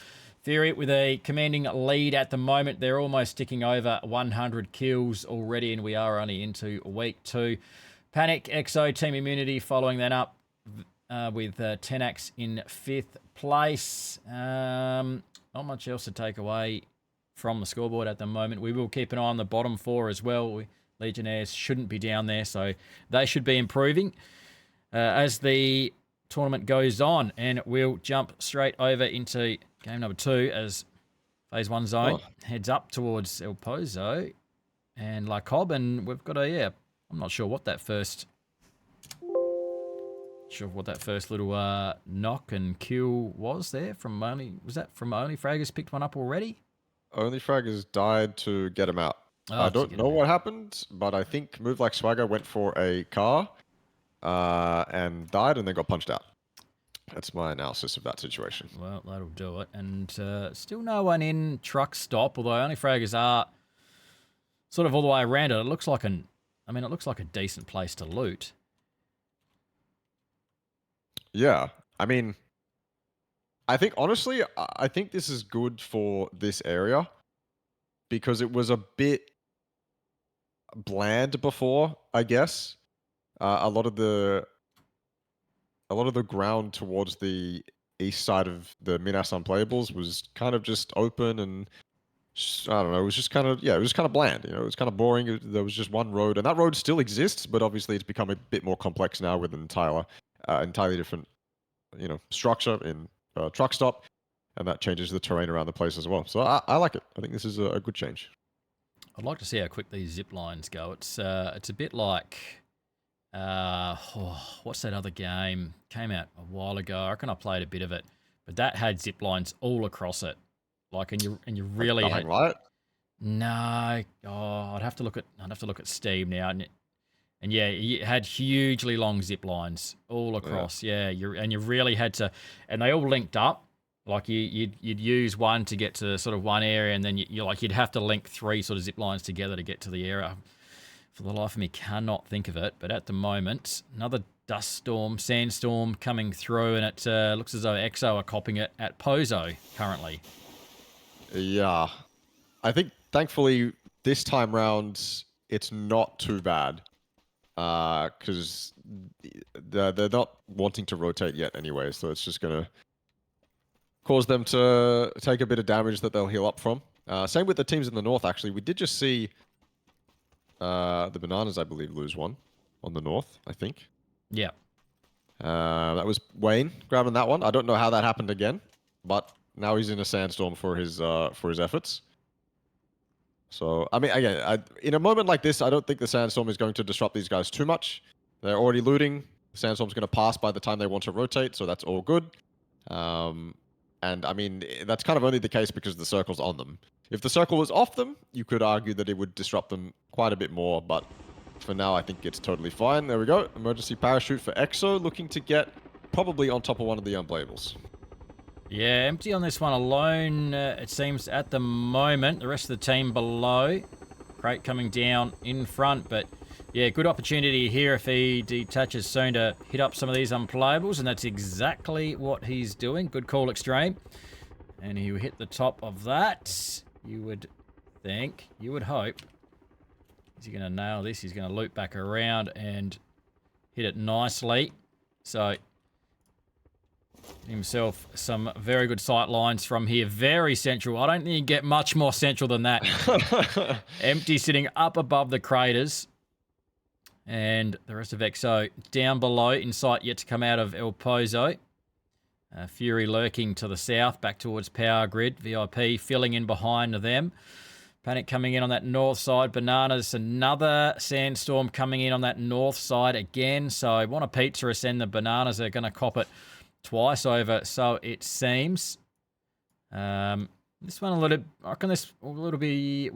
Speaker 1: Fury with a commanding lead at the moment. They're almost ticking over 100 kills already, and we are only into week 2. Panic, EXO, Team Immunity following that up with Tenax in 5th place. Not much else to take away from the scoreboard at the moment. We will keep an eye on the bottom 4 as well. Legionnaires shouldn't be down there, so they should be improving as the tournament goes on. And we'll jump straight over into game number 2 as Phase 1 zone heads up towards El Pozo and La Cob. And we've got I'm not sure what that first little knock and kill was there from Only. Was that from Only Fraggers picked one up already?
Speaker 2: Only Fraggers died to get him out. I don't know what happened, but I think Move Like Swagger went for a car and died and then got punched out. That's my analysis of that situation.
Speaker 1: Well, that'll do it. And still no one in truck stop, although Only Fraggers are sort of all the way around it. It looks like a decent place to loot.
Speaker 2: Yeah, I mean, I think honestly, I think this is good for this area because it was a bit bland before, I guess. A lot of the ground towards the east side of the Minas Unplayables was kind of just open and I don't know. It was just kind of bland. You know, it was kind of boring. There was just one road, and that road still exists, but obviously it's become a bit more complex now with an entirely different, structure in truck stop, and that changes the terrain around the place as well. So I like it. I think this is a good change.
Speaker 1: I'd like to see how quick these zip lines go. It's a bit like what's that other game? Came out a while ago. I reckon I played a bit of it, but that had zip lines all across it. Like, and you really
Speaker 2: like Dying Light?
Speaker 1: No. Oh, I'd have to look at Steam now, and yeah, you had hugely long zip lines all across. Yeah, you really had to, and they all linked up. Like you'd use one to get to sort of one area, and then you'd have to link 3 sort of zip lines together to get to the area. For the life of me, cannot think of it. But at the moment, another dust storm, sandstorm coming through, and it looks as though EXO are copping it at Pozo currently.
Speaker 2: Yeah, I think thankfully this time round it's not too bad because they're not wanting to rotate yet anyway, so it's just gonna cause them to take a bit of damage that they'll heal up from. Same with the teams in the north. Actually, we did just see the Bananas, I believe, lose one on the north. I think.
Speaker 1: Yeah.
Speaker 2: That was Wayne grabbing that one. I don't know how that happened again, but now he's in a sandstorm for his efforts. So, I mean, again, in a moment like this, I don't think the sandstorm is going to disrupt these guys too much. They're already looting. The sandstorm's going to pass by the time they want to rotate, so that's all good. And, I mean, that's kind of only the case because the circle's on them. If the circle was off them, you could argue that it would disrupt them quite a bit more, but for now, I think it's totally fine. There we go. Emergency parachute for EXO, looking to get probably on top of one of the unplayables.
Speaker 1: Yeah, empty on this one alone, it seems, at the moment. The rest of the team below. Crate coming down in front, but yeah, good opportunity here if he detaches soon to hit up some of these unplayables, and that's exactly what he's doing. Good call, Extreme. And he hit the top of that. You would think, you would hope. Is he going to nail this? He's going to loop back around and hit it nicely. So, himself some very good sight lines from here. Very central. I don't think you can get much more central than that. Empty sitting up above the craters. And the rest of EXO down below. In sight yet to come out of El Pozo. Fury lurking to the south, back towards Power Grid. VIP filling in behind them. Panic coming in on that north side. Bananas, another sandstorm coming in on that north side again. So I want a pizza and the Bananas are going to cop it twice over, so it seems. This one I reckon this it'll be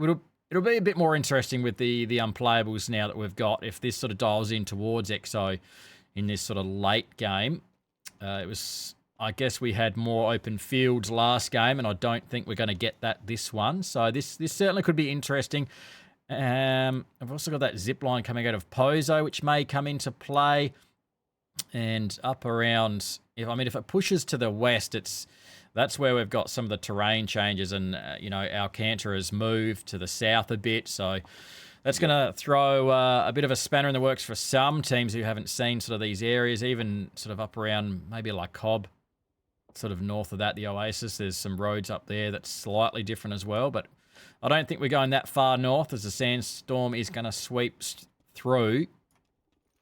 Speaker 1: a bit more interesting with the unplayables now that we've got. If this sort of dials in towards EXO in this sort of late game, I guess we had more open fields last game, and I don't think we're going to get that this one. So this certainly could be interesting. I've also got that zip line coming out of Pozo, which may come into play. And up around, if it pushes to the west, that's where we've got some of the terrain changes, and our canter has moved to the south a bit, so that's going to throw a bit of a spanner in the works for some teams who haven't seen sort of these areas, even sort of up around maybe like Cobb, sort of north of that, the Oasis. There's some roads up there that's slightly different as well, but I don't think we're going that far north as the sandstorm is going to sweep through,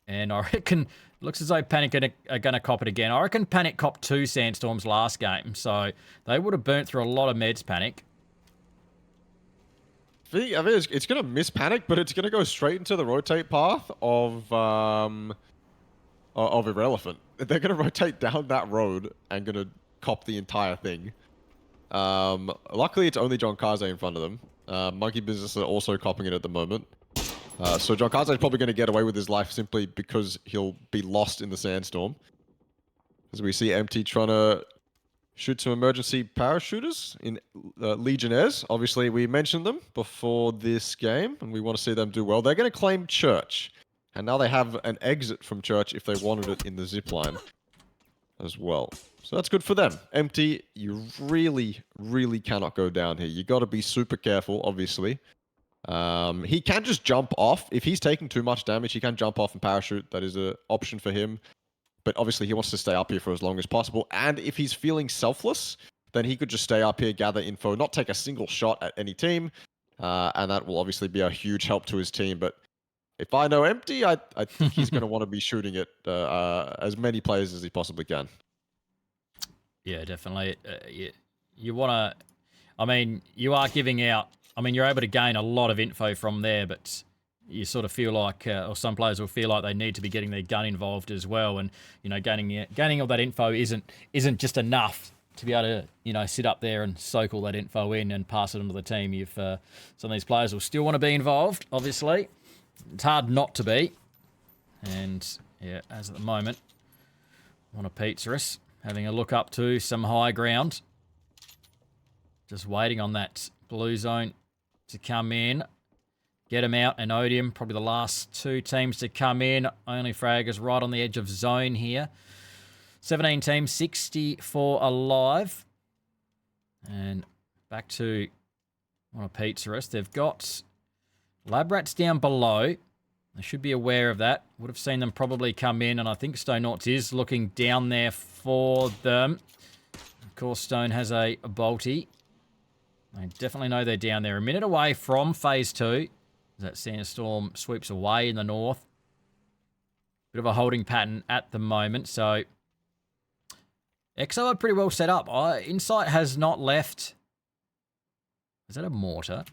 Speaker 1: and I reckon. Looks as though Panic are going to cop it again. I reckon Panic copped 2 sandstorms last game, so they would have burnt through a lot of meds, Panic.
Speaker 2: I mean, it's going to miss Panic, but it's going to go straight into the rotate path of Irrelevant. They're going to rotate down that road and going to cop the entire thing. Luckily, it's only John Kaze in front of them. Monkey Business are also copping it at the moment. So John Kaze is probably going to get away with his life simply because he'll be lost in the sandstorm. As we see Empty trying to shoot some emergency parachuters in Legionnaires. Obviously, we mentioned them before this game, and we want to see them do well. They're going to claim Church, and now they have an exit from Church if they wanted it in the zipline as well. So that's good for them. Empty, you really, really cannot go down here. You got to be super careful, obviously. He can just jump off. If he's taking too much damage, he can jump off and parachute. That is an option for him. But obviously, he wants to stay up here for as long as possible. And if he's feeling selfless, then he could just stay up here, gather info, not take a single shot at any team. And that will obviously be a huge help to his team. But if I know Empty, I think he's going to want to be shooting at as many players as he possibly can.
Speaker 1: Yeah, definitely. You want to... I mean, you are giving out... I mean, you're able to gain a lot of info from there, but you sort of feel like, or some players will feel like they need to be getting their gun involved as well. And, gaining all that info isn't just enough to be able to, sit up there and soak all that info in and pass it on to the team. If some of these players will still want to be involved, obviously. It's hard not to be. And, yeah, as at the moment, on a Pizzaris, having a look up to some high ground. Just waiting on that blue zone to come in. Get him out, and Odium, probably the last 2 teams to come in. Only Fraggers right on the edge of zone here. 17 teams, 64 alive. And back to on a Pizzaris. They've got Lab Rats down below. They should be aware of that. Would have seen them probably come in, and I think Stone Noughts is looking down there for them. Of course, Stone has a bolty. I definitely know they're down there. A minute away from Phase 2. That sandstorm sweeps away in the north. Bit of a holding pattern at the moment. So, EXO are pretty well set up. Insight has not left. Is that a mortar?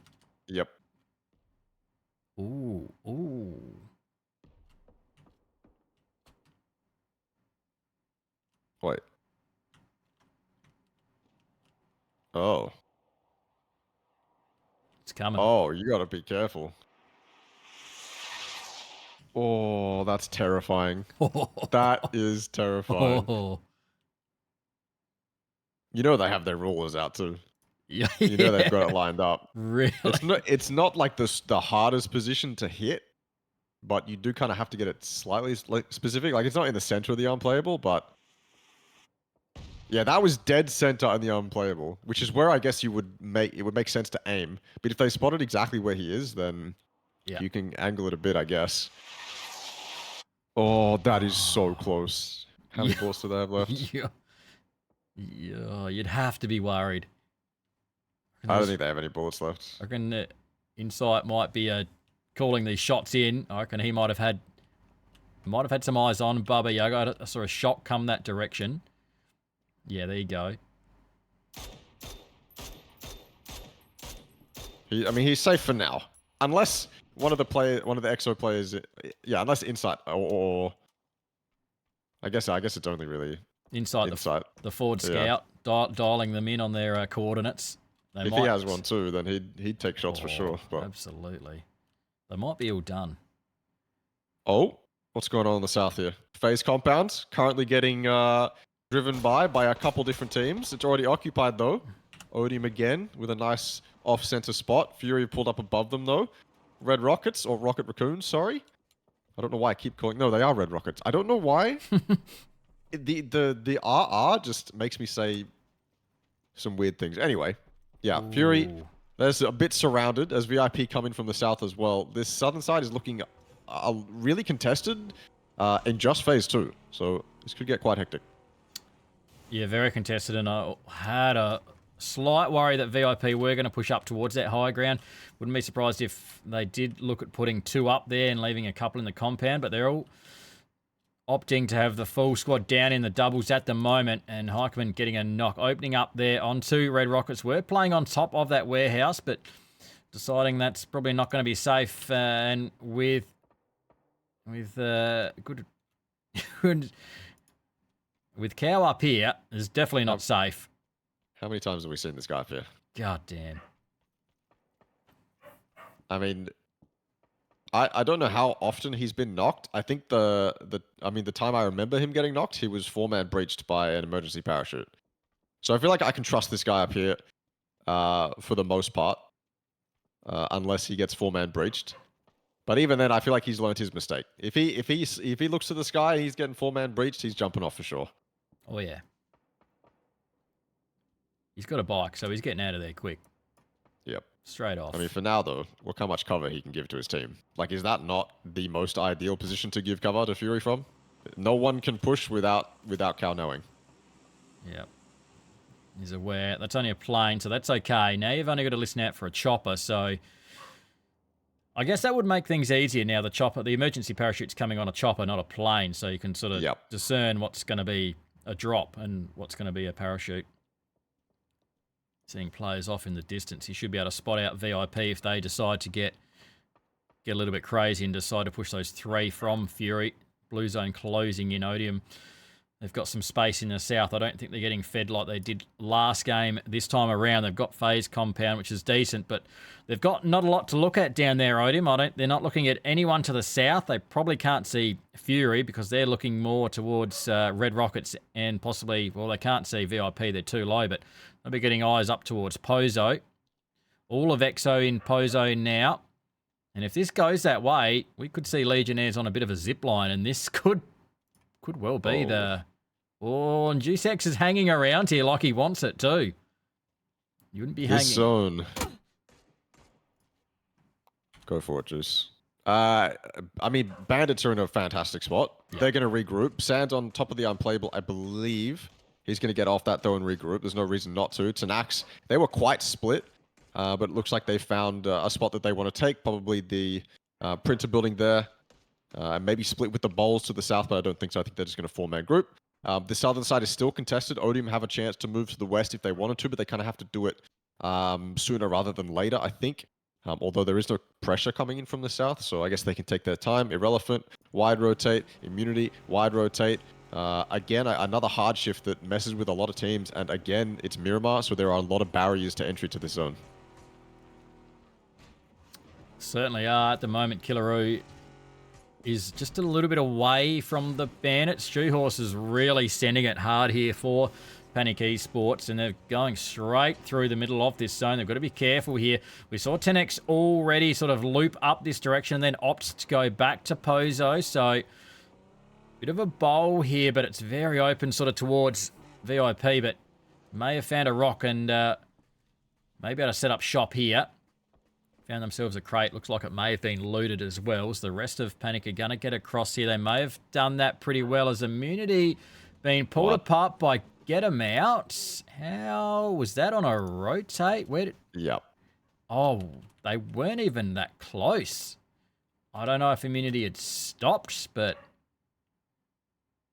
Speaker 2: Yep.
Speaker 1: Ooh.
Speaker 2: Wait. Oh.
Speaker 1: It's coming.
Speaker 2: Oh, you gotta be careful. Oh, that's terrifying. That is terrifying.
Speaker 1: Oh,
Speaker 2: You know they have their rulers out too.
Speaker 1: yeah,
Speaker 2: You know they've got
Speaker 1: yeah.
Speaker 2: it lined up.
Speaker 1: Really?
Speaker 2: It's not like the hardest position to hit, but you do kind of have to get it slightly like specific. Like it's not in the center of the unplayable, but yeah, that was dead center in the unplayable, which is where I guess it would make sense to aim. But if they spotted exactly where he is, then
Speaker 1: Yeah.
Speaker 2: you can angle it a bit, I guess. Oh, that is so close. How many
Speaker 1: Yeah.
Speaker 2: bullets do they have left?
Speaker 1: Yeah. Yeah, you'd have to be worried.
Speaker 2: I don't think they have any bullets left.
Speaker 1: I reckon Insight might be calling these shots in. I reckon he might have had some eyes on Bubba Yaga. I saw a shot come that direction. Yeah, there you go.
Speaker 2: He's safe for now, unless one of the EXO players, yeah, unless Insight or I guess it's only really
Speaker 1: Insight. The forward scout dialing them in on their coordinates.
Speaker 2: If he has one too, then he'd take shots for sure. But
Speaker 1: absolutely, they might be all done.
Speaker 2: Oh, what's going on in the south here? FaZe compound currently getting driven by a couple different teams. It's already occupied though. Odium again with a nice off-center spot. Fury pulled up above them though. Red Rockets, or Rocket Raccoons, sorry. I don't know why I keep calling... No, they are Red Rockets. I don't know why. the RR just makes me say some weird things. Anyway, yeah,
Speaker 1: Ooh.
Speaker 2: Fury, there's a bit surrounded as VIP coming from the south as well. This southern side is looking really contested in just phase 2. So this could get quite hectic.
Speaker 1: Yeah, very contested, and I had a slight worry that VIP were going to push up towards that high ground. Wouldn't be surprised if they did look at putting 2 up there and leaving a couple in the compound, but they're all opting to have the full squad down in the doubles at the moment, and Heikman getting a knock, opening up there onto Red Rockets. We're playing on top of that warehouse, but deciding that's probably not going to be safe, and with good with Cow up here, is definitely not safe.
Speaker 2: How many times have we seen this guy up here?
Speaker 1: God damn.
Speaker 2: I mean, I don't know how often he's been knocked. I think the time I remember him getting knocked, he was 4-man breached by an emergency parachute. So I feel like I can trust this guy up here for the most part, unless he gets 4-man breached. But even then, I feel like he's learned his mistake. If he looks to the sky, he's getting 4-man breached. He's jumping off for sure.
Speaker 1: Oh yeah. He's got a bike, so he's getting out of there quick.
Speaker 2: Yep.
Speaker 1: Straight off.
Speaker 2: I mean, for now, though, look how much cover he can give to his team. Like, is that not the most ideal position to give cover to Fury from? No one can push without Cal knowing.
Speaker 1: Yep. He's aware. That's only a plane, so that's okay. Now you've only got to listen out for a chopper, so I guess that would make things easier now. The emergency parachute's coming on a chopper, not a plane, so you can sort of discern what's going to be a drop and what's going to be a parachute. Seeing players off in the distance, you should be able to spot out VIP if they decide to get a little bit crazy and decide to push those 3 from Fury. Blue zone closing in Odium. They've got some space in the south. I don't think they're getting fed like they did last game. This time around, they've got phase compound, which is decent, but they've got not a lot to look at down there, Odium. They're not looking at anyone to the south. They probably can't see Fury because they're looking more towards Red Rockets and possibly, well, they can't see VIP. They're too low, but they'll be getting eyes up towards Pozo. All of EXO in Pozo now. And if this goes that way, we could see Legionnaires on a bit of a zip line, and this could well be the... Oh, and Juicex is hanging around here like he wants it too. You wouldn't be hanging...
Speaker 2: This zone. Go for it, Juice. Bandits are in a fantastic spot. Yep. They're going to regroup. Sand's on top of the unplayable, I believe. He's going to get off that, though, and regroup. There's no reason not to. Tanax, they were quite split, but it looks like they found a spot that they want to take, probably the printer building there, maybe split with the bowls to the south, but I don't think so. I think they're just going to 4-man group. The southern side is still contested. Odium have a chance to move to the west if they wanted to, but they kind of have to do it sooner rather than later, I think. Although there is no pressure coming in from the south, so I guess they can take their time. Irrelevant, wide rotate, immunity, wide rotate. Again, another hard shift that messes with a lot of teams, and again, it's Miramar, so there are a lot of barriers to entry to this zone.
Speaker 1: Certainly are. At the moment, Killaroo is just a little bit away from the Bandit. Stew Horse is really sending it hard here for Panic Esports, and they're going straight through the middle of this zone. They've got to be careful here. We saw 10X already sort of loop up this direction and then opts to go back to Pozo, so bit of a bowl here, but it's very open sort of towards VIP, but may have found a rock and maybe able to set up shop here. Found themselves a crate. Looks like it may have been looted as well. So the rest of Panic are going to get across here. They may have done that pretty well as Immunity being pulled apart by Get 'em Out. How was that on a rotate? Where did...
Speaker 2: Yep.
Speaker 1: Oh, they weren't even that close. I don't know if Immunity had stopped, but...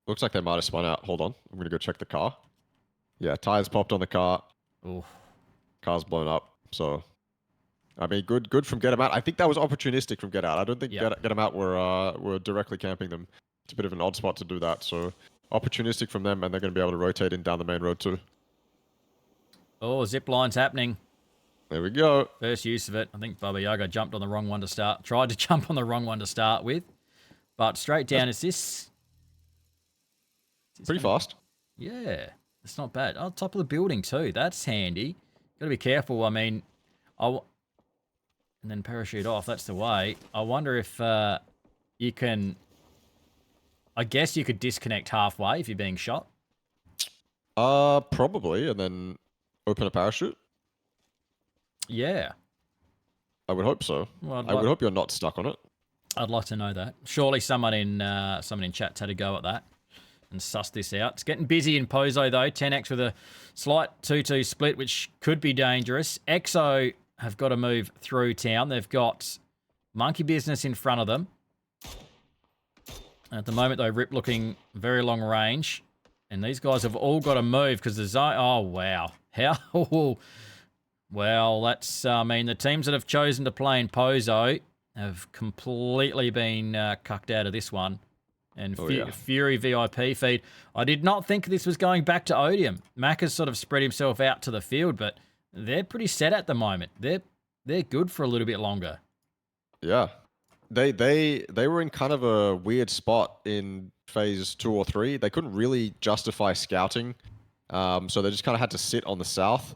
Speaker 2: Looks like they might have spun out. Hold on. I'm going to go check the car. Yeah, tires popped on the car.
Speaker 1: Ooh.
Speaker 2: Car's blown up. So, I mean, good from Get 'em Out. I think that was opportunistic from Get Out. I don't think Get 'em Out were directly camping them. It's a bit of an odd spot to do that. So, opportunistic from them, and they're going to be able to rotate in down the main road too.
Speaker 1: Oh, zip line's happening.
Speaker 2: There we go.
Speaker 1: First use of it. I think Baba Yaga jumped on the wrong one to start. Tried to jump on the wrong one to start with. But straight down is this.
Speaker 2: Pretty fast.
Speaker 1: Yeah, it's not bad. Oh, top of the building too. That's handy. Got to be careful. I mean, and then parachute off. That's the way. I wonder if you can... I guess you could disconnect halfway if you're being shot.
Speaker 2: Probably, and then open a parachute.
Speaker 1: Yeah.
Speaker 2: I would hope so.
Speaker 1: Well,
Speaker 2: I would hope you're not stuck on it.
Speaker 1: I'd like to know that. Surely someone in chat's had a go at that and suss this out. It's getting busy in Pozo though. 10X with a slight 2-2 split, which could be dangerous. EXO have got to move through town. They've got Monkey Business in front of them. At the moment, though, Rip looking very long range. And these guys have all got to move because the zone... Oh, wow. How... Well, that's... I mean, the teams that have chosen to play in Pozo have completely been cucked out of this one. And Fury VIP feed. I did not think this was going back to Odium. Mac has sort of spread himself out to the field, but they're pretty set at the moment. They're good for a little bit longer.
Speaker 2: Yeah. They were in kind of a weird spot in phase 2 or 3. They couldn't really justify scouting, so they just kind of had to sit on the south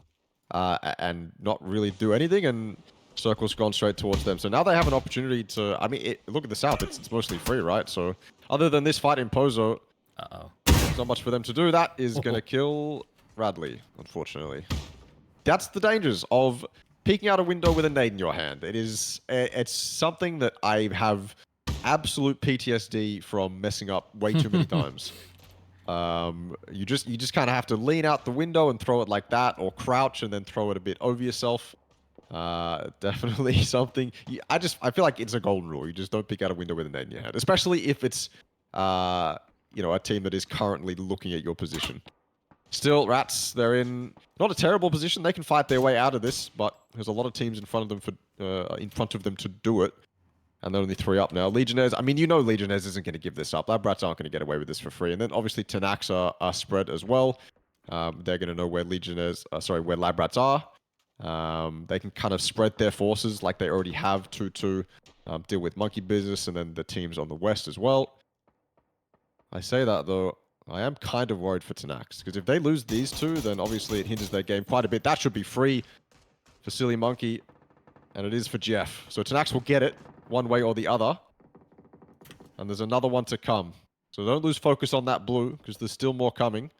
Speaker 2: and not really do anything, and Circle's gone straight towards them. So now they have an opportunity to... I mean, look at the south. It's mostly free, right? So other than this fight in Pozo, there's not much for them to do. That is going to kill Radley, unfortunately. That's the dangers of... peeking out a window with a nade in your hand. It's something that I have absolute PTSD from messing up way too many times. You just kind of have to lean out the window and throw it like that, or crouch and then throw it a bit over yourself. Definitely something. I feel like it's a golden rule. You just don't pick out a window with a nade in your hand, especially if it's a team that is currently looking at your position. Still, Rats, they're in not a terrible position. They can fight their way out of this, but there's a lot of teams in front of them to do it. And they're only 3 up now. Legionnaires, I mean, Legionnaires isn't going to give this up. Lab Rats aren't going to get away with this for free. And then obviously Tenax are spread as well. They're going to know where where Lab Rats are. They can kind of spread their forces like they already have to deal with Monkey Business and then the teams on the west as well. I say that though, I am kind of worried for Tenax, because if they lose these two, then obviously it hinders their game quite a bit. That should be free for Silly Monkey, and it is for Jeff. So Tenax will get it one way or the other. And there's another one to come. So don't lose focus on that blue, because there's still more coming.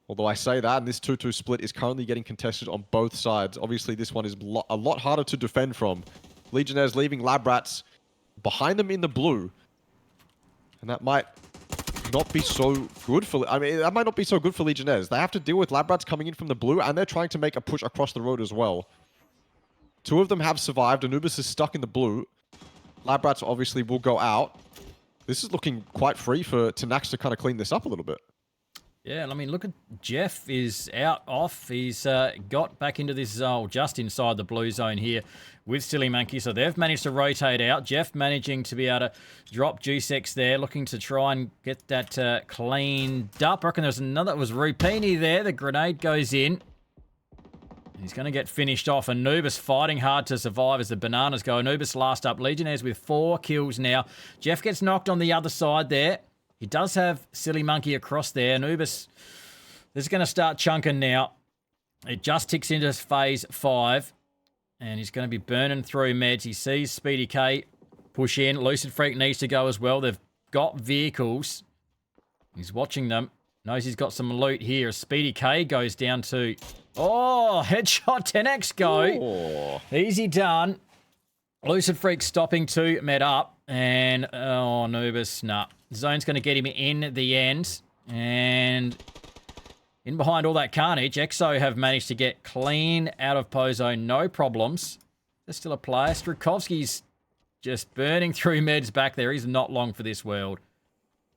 Speaker 2: Although I say that, and this 2-2 split is currently getting contested on both sides. Obviously, this one is a lot harder to defend from. Legionnaires leaving Lab Rats behind them in the blue. And that might not be so good for... I mean, that might not be so good for Legionnaires. They have to deal with Lab Rats coming in from the blue, and they're trying to make a push across the road as well. 2 of them have survived. Anubis is stuck in the blue. Lab Rats obviously will go out. This is looking quite free for Tenax to kind of clean this up a little bit.
Speaker 1: Yeah, I mean, look at Jeff is off. He's got back into this zone, just inside the blue zone here with Silly Monkey. So they've managed to rotate out. Jeff managing to be able to drop Juicex there, looking to try and get that cleaned up. I reckon there's another, it was Rupini there. The grenade goes in. He's going to get finished off. Anubis fighting hard to survive as the bananas go. Anubis last up. Legionnaires with 4 kills now. Jeff gets knocked on the other side there. He does have Silly Monkey across there. Anubis, this is going to start chunking now. It just ticks into phase 5. And he's going to be burning through meds. He sees Speedy K push in. Lucid Freak needs to go as well. They've got vehicles. He's watching them. Knows he's got some loot here. Speedy K goes down to... Oh, headshot 10x go.
Speaker 2: Oh.
Speaker 1: Easy done. Lucid Freak stopping to med up. And, oh, Anubis, nah. Zone's going to get him in the end. And in behind all that carnage, Exo have managed to get clean out of Pozo. No problems. There's still a player. Strukovski's just burning through meds back there. He's not long for this world.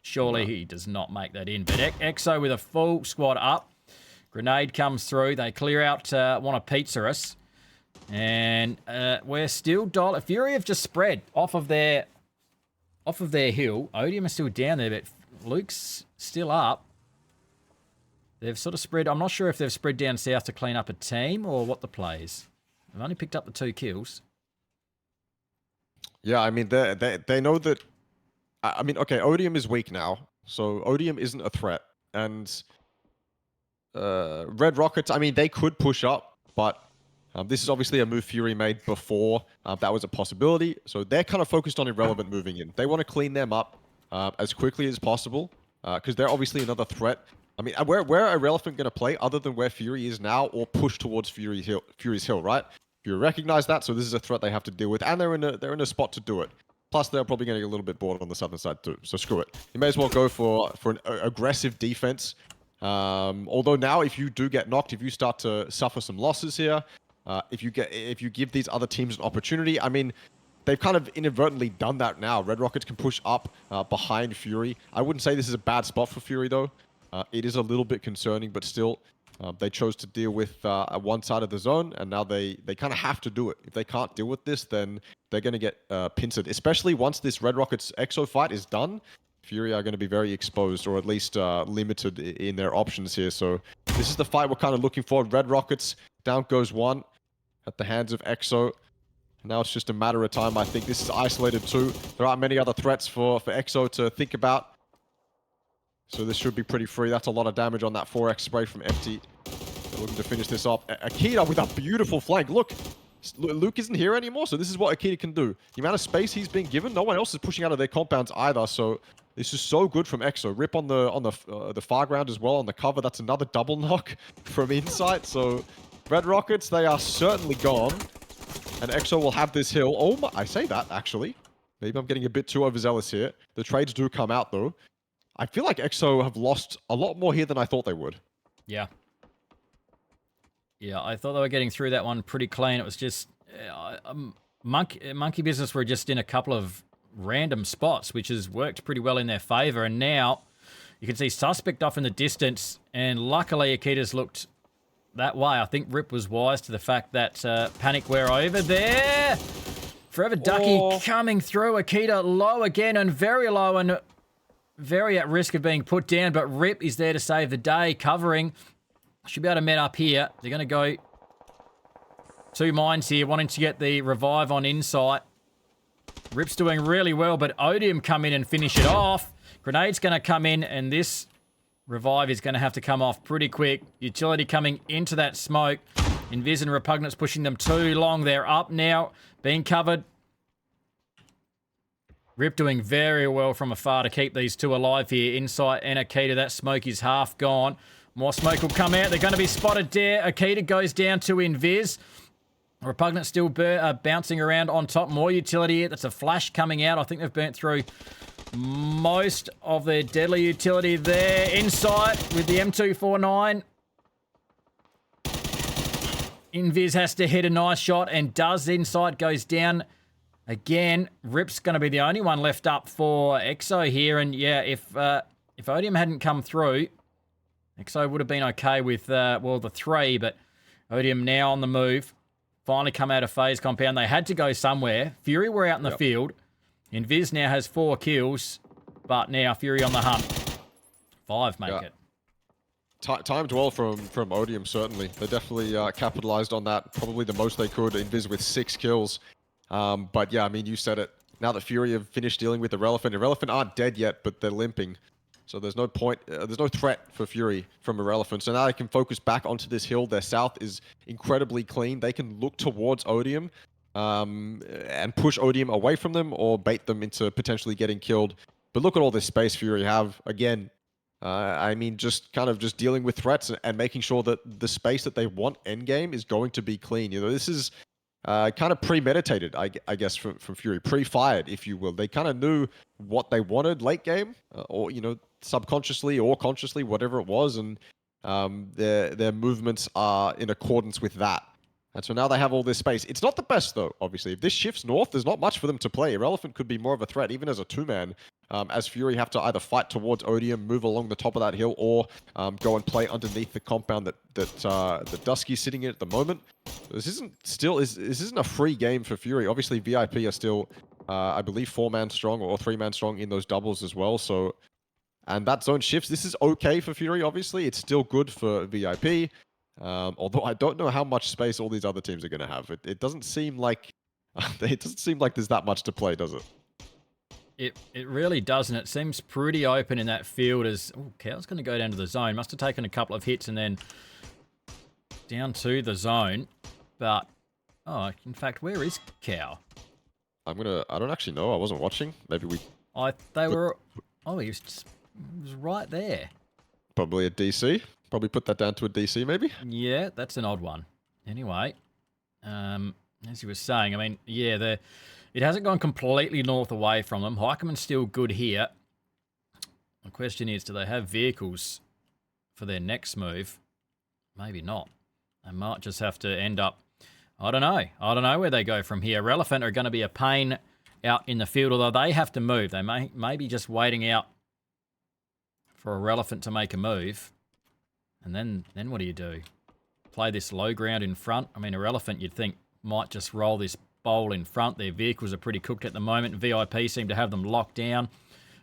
Speaker 1: Surely he does not make that in. But Exo with a full squad up. Grenade comes through. They clear out one of Pizza us. And we're still... Fury have just spread off of their hill. Odium is still down there, but Luke's still up. They've sort of spread... I'm not sure if they've spread down south to clean up a team or what the play is. They've only picked up the 2 kills.
Speaker 2: Yeah, I mean, they know that... I mean, okay, Odium is weak now. So Odium isn't a threat. And... Red Rockets, I mean, they could push up, but this is obviously a move Fury made before that was a possibility. So they're kind of focused on Irrelevant moving in. They want to clean them up as quickly as possible because they're obviously another threat. I mean, where are Irrelevant going to play other than where Fury is now or push towards Fury's Hill, right? Fury recognize that, so this is a threat they have to deal with, and they're in a spot to do it. Plus, they're probably going to get a little bit bored on the southern side too, so screw it. You may as well go for an aggressive defense. Although now, if you do get knocked, if you start to suffer some losses here, if you give these other teams an opportunity, I mean, they've kind of inadvertently done that now. Red Rockets can push up behind Fury. I wouldn't say this is a bad spot for Fury though. It is a little bit concerning, but still, they chose to deal with one side of the zone, and now they kind of have to do it. If they can't deal with this, then they're going to get pincered, especially once this Red Rockets EXO fight is done. Fury are going to be very exposed, or at least limited in their options here. So this is the fight we're kind of looking for. Red Rockets, down goes 1 at the hands of EXO. Now it's just a matter of time. I think this is isolated 2. There aren't many other threats for EXO to think about. So this should be pretty free. That's a lot of damage on that 4x spray from Empty. They're looking to finish this off. Akita with a beautiful flank. Look, Luke isn't here anymore, so this is what Akita can do. The amount of space he's been given, no one else is pushing out of their compounds either, so this is so good from EXO. Rip on the far ground as well, on the cover. That's another double knock from Insight, so Red Rockets, they are certainly gone. And EXO will have this hill. Oh my, I say that, actually. Maybe I'm getting a bit too overzealous here. The trades do come out, though. I feel like EXO have lost a lot more here than I thought they would.
Speaker 1: Yeah. Yeah, I thought they were getting through that one pretty clean. It was just... Monkey Business were just in a couple of random spots, which has worked pretty well in their favor. And now you can see Suspect off in the distance. And luckily, Akita's looked that way. I think Rip was wise to the fact that Panic were over there. Forever Ducky coming through. Akita low again and very low and very at risk of being put down. But Rip is there to save the day, covering. Should be able to met up here. They're going to go 2 mines here, wanting to get the revive on Insight. Rip's doing really well, but Odium come in and finish it off. Grenade's going to come in, and this revive is going to have to come off pretty quick. Utility coming into that smoke. Invis and Repugnance pushing them too long. They're up now, being covered. Rip doing very well from afar to keep these 2 alive here. Insight and Akita, that smoke is half gone. More smoke will come out. They're going to be spotted there. Akita goes down to Invis. Repugnant still bouncing around on top. More utility here. That's a flash coming out. I think they've burnt through most of their deadly utility there. Insight with the M249. Invis has to hit a nice shot and does. Insight goes down again. Rip's going to be the only one left up for EXO here. And yeah, if Odium hadn't come through, EXO would have been okay with, well, the 3, but Odium now on the move. Finally come out of phase compound. They had to go somewhere. Fury were out in the field. Invis now has 4 kills, but now Fury on the hunt. 5 make it.
Speaker 2: timed well from Odium, certainly. They definitely capitalized on that, probably the most they could. Invis with 6 kills. But yeah, I mean, you said it. Now that Fury have finished dealing with Irrelevant aren't dead yet, but they're limping. So there's no point, there's no threat for Fury from Irrelevant. So now they can focus back onto this hill. Their south is incredibly clean. They can look towards Odium and push Odium away from them or bait them into potentially getting killed. But look at all this space Fury have. Again, I mean, just dealing with threats and making sure that the space that they want endgame is going to be clean. You know, this is kind of premeditated, I guess, from Fury, pre-fired, if you will. They kind of knew what they wanted late game, or you know, subconsciously or consciously, whatever it was, and their movements are in accordance with that. And so now they have all this space. It's not the best, though, obviously. If this shifts north, there's not much for them to play. Irrelevant could be more of a threat, even as a two-man, as Fury have to either fight towards Odium, move along the top of that hill, or go and play underneath the compound that Dusky's sitting in at the moment. This isn't a free game for Fury. Obviously, VIP are still, I believe, 4-man strong or 3-man strong in those doubles as well. So, and that zone shifts. This is okay for Fury, obviously. It's still good for VIP. Although I don't know how much space all these other teams are going to have. It doesn't seem like there's that much to play, does it?
Speaker 1: It really doesn't. It seems pretty open in that field as... Oh, Cow's going to go down to the zone. Must have taken a couple of hits and then down to the zone. But, oh, in fact, where is Cow?
Speaker 2: I don't actually know. I wasn't watching. Maybe we...
Speaker 1: Oh, he was right there.
Speaker 2: Probably a DC. Probably put that down to a DC, maybe?
Speaker 1: Yeah, that's an odd one. Anyway, as you were saying, I mean, yeah, it hasn't gone completely north away from them. Heikeman's still good here. The question is, do they have vehicles for their next move? Maybe not. They might just have to end up... I don't know. I don't know where they go from here. Relevant are going to be a pain out in the field, although they have to move. They may be just waiting out for Irrelevant to make a move. And then what do you do? Play this low ground in front? I mean, Irrelevant, you'd think, might just roll this bowl in front. Their vehicles are pretty cooked at the moment. VIP seem to have them locked down.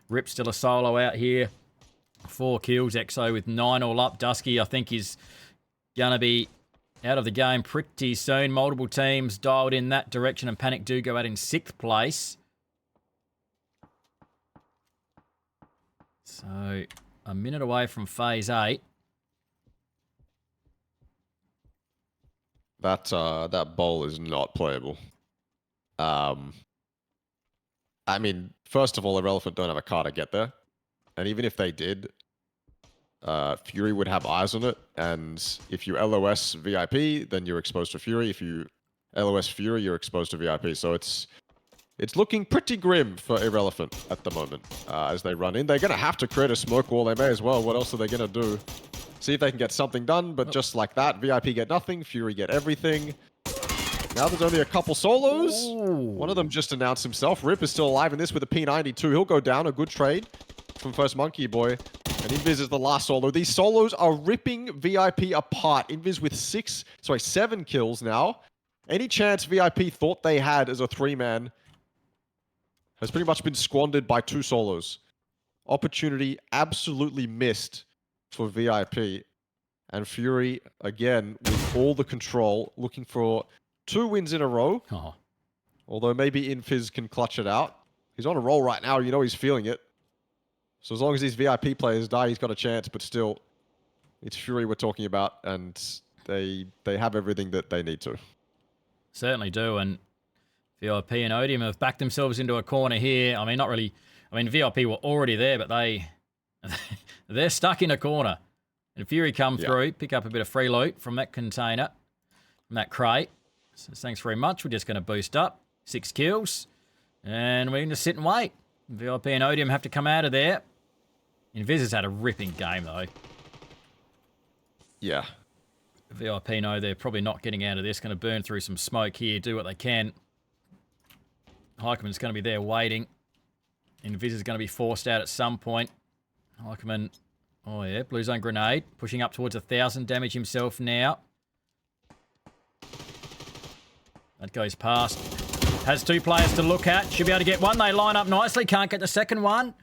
Speaker 1: Rip still a solo out here. 4 kills. Exo with 9 all up. Dusky, I think, is going to be out of the game pretty soon. Multiple teams dialed in that direction, and Panic do go out in 6th place. So, a minute away from Phase 8.
Speaker 2: That bowl is not playable. I mean, first of all, Irrelevant don't have a car to get there. And even if they did, Fury would have eyes on it. And if you LOS VIP, then you're exposed to Fury. If you LOS Fury, you're exposed to VIP. So it's looking pretty grim for Irrelevant at the moment as they run in. They're going to have to create a smoke wall. They may as well. What else are they going to do? See if they can get something done, but just like that, VIP get nothing, Fury get everything. Now there's only a couple solos.
Speaker 1: Ooh.
Speaker 2: One of them just announced himself. Rip is still alive in this with a P92. He'll go down. A good trade from First Monkey Boy. And Invis is the last solo. These solos are ripping VIP apart. Invis with 7 kills now. Any chance VIP thought they had as a 3-man has pretty much been squandered by 2 solos. Opportunity absolutely missed for VIP. And Fury, again, with all the control, looking for 2 wins in a row.
Speaker 1: Oh.
Speaker 2: Although maybe Infiz can clutch it out. He's on a roll right now. You know he's feeling it. So as long as these VIP players die, he's got a chance. But still, it's Fury we're talking about. And they have everything that they need to.
Speaker 1: Certainly do. And VIP and Odium have backed themselves into a corner here. I mean, not really. I mean, VIP were already there, but they're stuck in a corner. And Fury come through, pick up a bit of free loot from that container, from that crate. So thanks very much. We're just going to boost up. 6 kills. And we're going to sit and wait. VIP and Odium have to come out of there. Invis has had a ripping game, though.
Speaker 2: Yeah.
Speaker 1: VIP know they're probably not getting out of this. Going to burn through some smoke here, do what they can. Heikeman's going to be there waiting. Invis is going to be forced out at some point. Heikeman, oh yeah, blue zone grenade. Pushing up towards 1,000 damage himself now. That goes past. Has 2 players to look at. Should be able to get one. They line up nicely. Can't get the second one.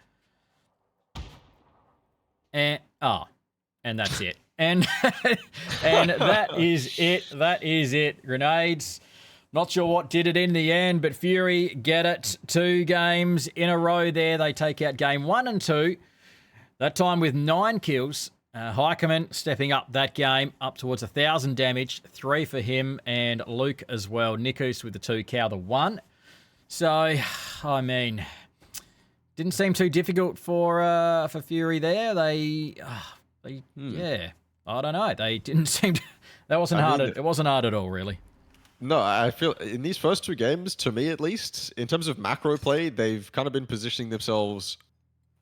Speaker 1: And, And that's it. And and that is it. That is it. Grenades. Not sure what did it in the end, but Fury get it. 2 games in a row there. They take out game 1 and 2. That time with 9 kills. Heikeman stepping up that game, up towards 1,000 damage. 3 for him and Luke as well. Nikus with the 2, Cow the 1. So, I mean, didn't seem too difficult for Fury there. Yeah, I don't know. They didn't seem to, that wasn't hard. It wasn't hard at all, really.
Speaker 2: No, I feel in these first 2 games, to me at least, in terms of macro play, they've kind of been positioning themselves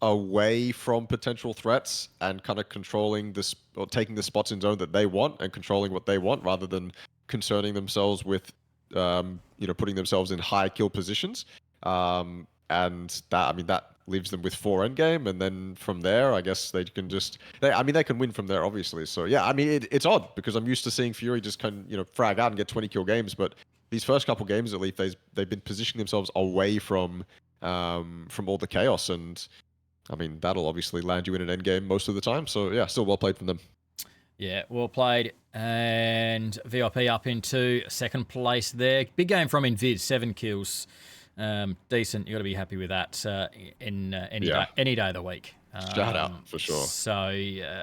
Speaker 2: away from potential threats and kind of controlling this or taking the spots in zone that they want and controlling what they want rather than concerning themselves with, putting themselves in high kill positions. And that, I mean, that leaves them with 4 endgame, and then from there, I guess they can just, they can win from there, obviously. So yeah, I mean, it's odd because I'm used to seeing Fury just frag out and get 20 kill games, but these first couple games at least, they've been positioning themselves away from all the chaos, and I mean, that'll obviously land you in an endgame most of the time. So yeah, still well played from them.
Speaker 1: Yeah, well played. And VIP up into 2nd place there. Big game from Invis, 7 kills. Decent. You got to be happy with that any day of the week.
Speaker 2: Shout out for sure.
Speaker 1: So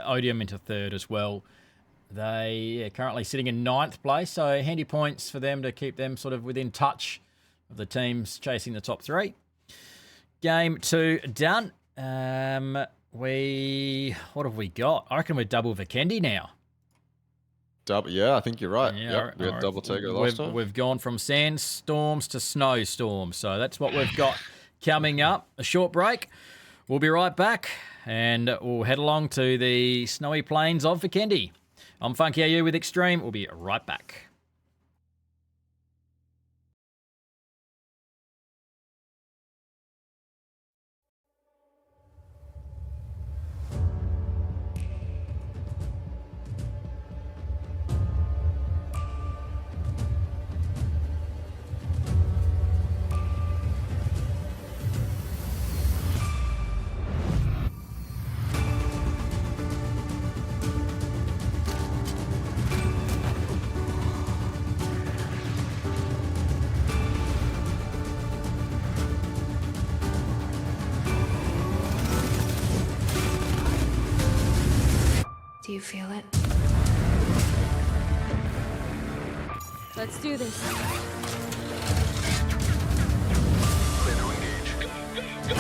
Speaker 1: Odium into 3rd as well. They are currently sitting in 9th place, so handy points for them to keep them sort of within touch of the teams chasing the top 3. Game 2 done. What have we got? I reckon we're double Vikendi now.
Speaker 2: Yeah, I think you're right.
Speaker 1: Yeah,
Speaker 2: we had double Tego last time.
Speaker 1: We've gone from sandstorms to snowstorms. So that's what we've got coming up. A short break. We'll be right back, and we'll head along to the snowy plains of Vikendi. I'm Funky AU with Extreme. We'll be right back.
Speaker 3: Do you feel it?
Speaker 4: Let's do this.
Speaker 5: Clear to engage. Go.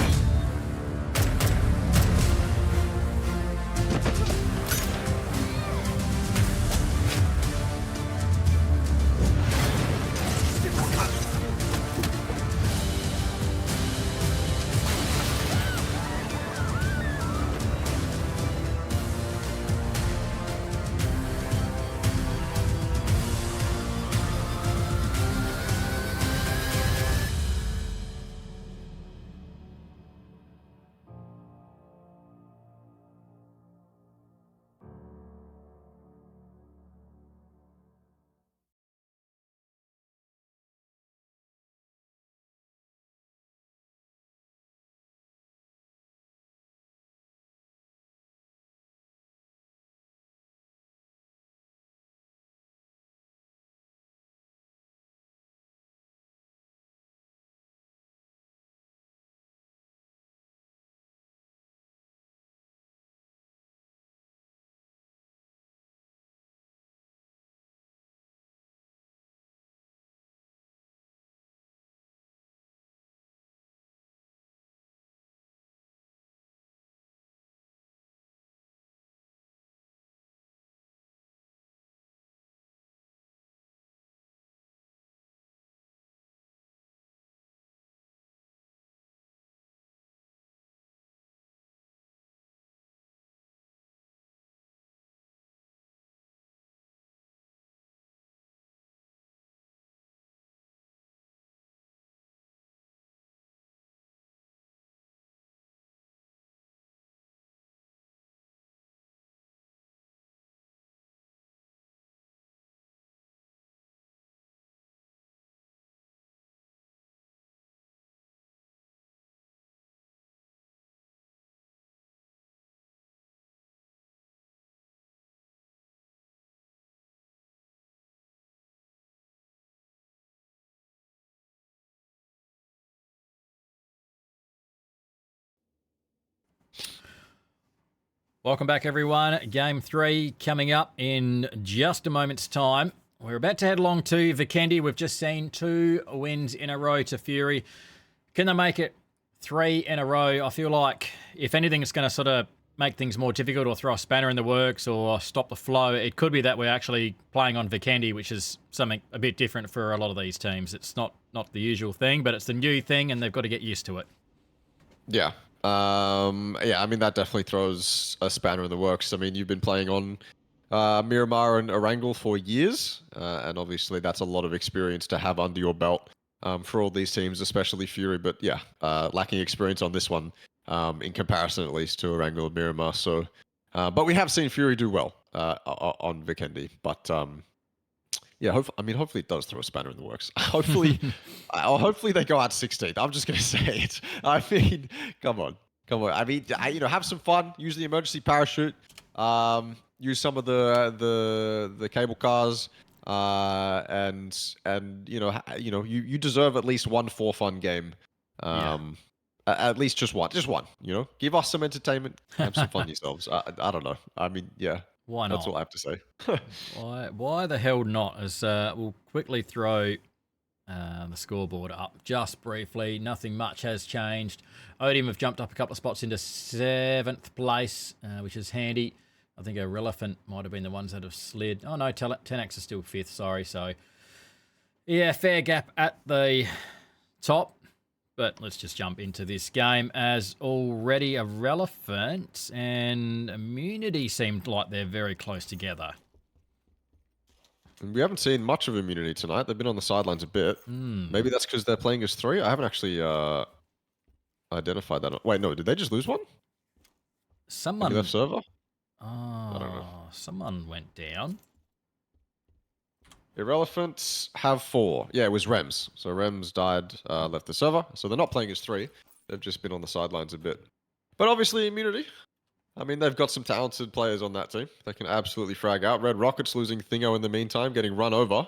Speaker 1: Welcome back, everyone. Game 3 coming up in just a moment's time. We're about to head along to Vikendi. We've just seen 2 wins in a row to Fury. Can they make it 3 in a row? I feel like if anything, it's going to sort of make things more difficult or throw a spanner in the works or stop the flow. It could be that we're actually playing on Vikendi, which is something a bit different for a lot of these teams. It's not the usual thing, but it's the new thing, and they've got to get used to it.
Speaker 2: Yeah. Yeah, I mean, that definitely throws a spanner in the works. I mean, you've been playing on Miramar and Erangel for years, and obviously that's a lot of experience to have under your belt for all these teams, especially Fury. But yeah, lacking experience on this one in comparison, at least, to Erangel and Miramar. So, but we have seen Fury do well on Vikendi. But yeah, hopefully it does throw a spanner in the works. Hopefully, hopefully they go out 16th. I'm just gonna say it. I mean, come on. I mean, have some fun. Use the emergency parachute. Use some of the cable cars. And you deserve at least one for fun game. At least just one. Give us some entertainment. Have some fun yourselves. I don't know. I mean, yeah.
Speaker 1: Why not?
Speaker 2: That's all I have to say.
Speaker 1: Why the hell not? As we'll quickly throw the scoreboard up just briefly. Nothing much has changed. Odium have jumped up a couple of spots into 7th place, which is handy. I think Irrelevant might have been the ones that have slid. Oh no, 10X is still 5th, sorry. So, yeah, fair gap at the top. But let's just jump into this game, as already Irrelevant and Immunity seemed like they're very close together.
Speaker 2: We haven't seen much of Immunity tonight. They've been on the sidelines a bit. Maybe that's because they're playing as 3. I haven't actually identified that. Wait, no, did they just lose one?
Speaker 1: Someone
Speaker 2: left server?
Speaker 1: I don't know. Someone went down.
Speaker 2: Irrelevant have 4. Yeah, it was Rems. So Rems died, left the server. So they're not playing as 3. They've just been on the sidelines a bit. But obviously, Immunity. I mean, they've got some talented players on that team. They can absolutely frag out. Red Rockets losing Thingo in the meantime, getting run over.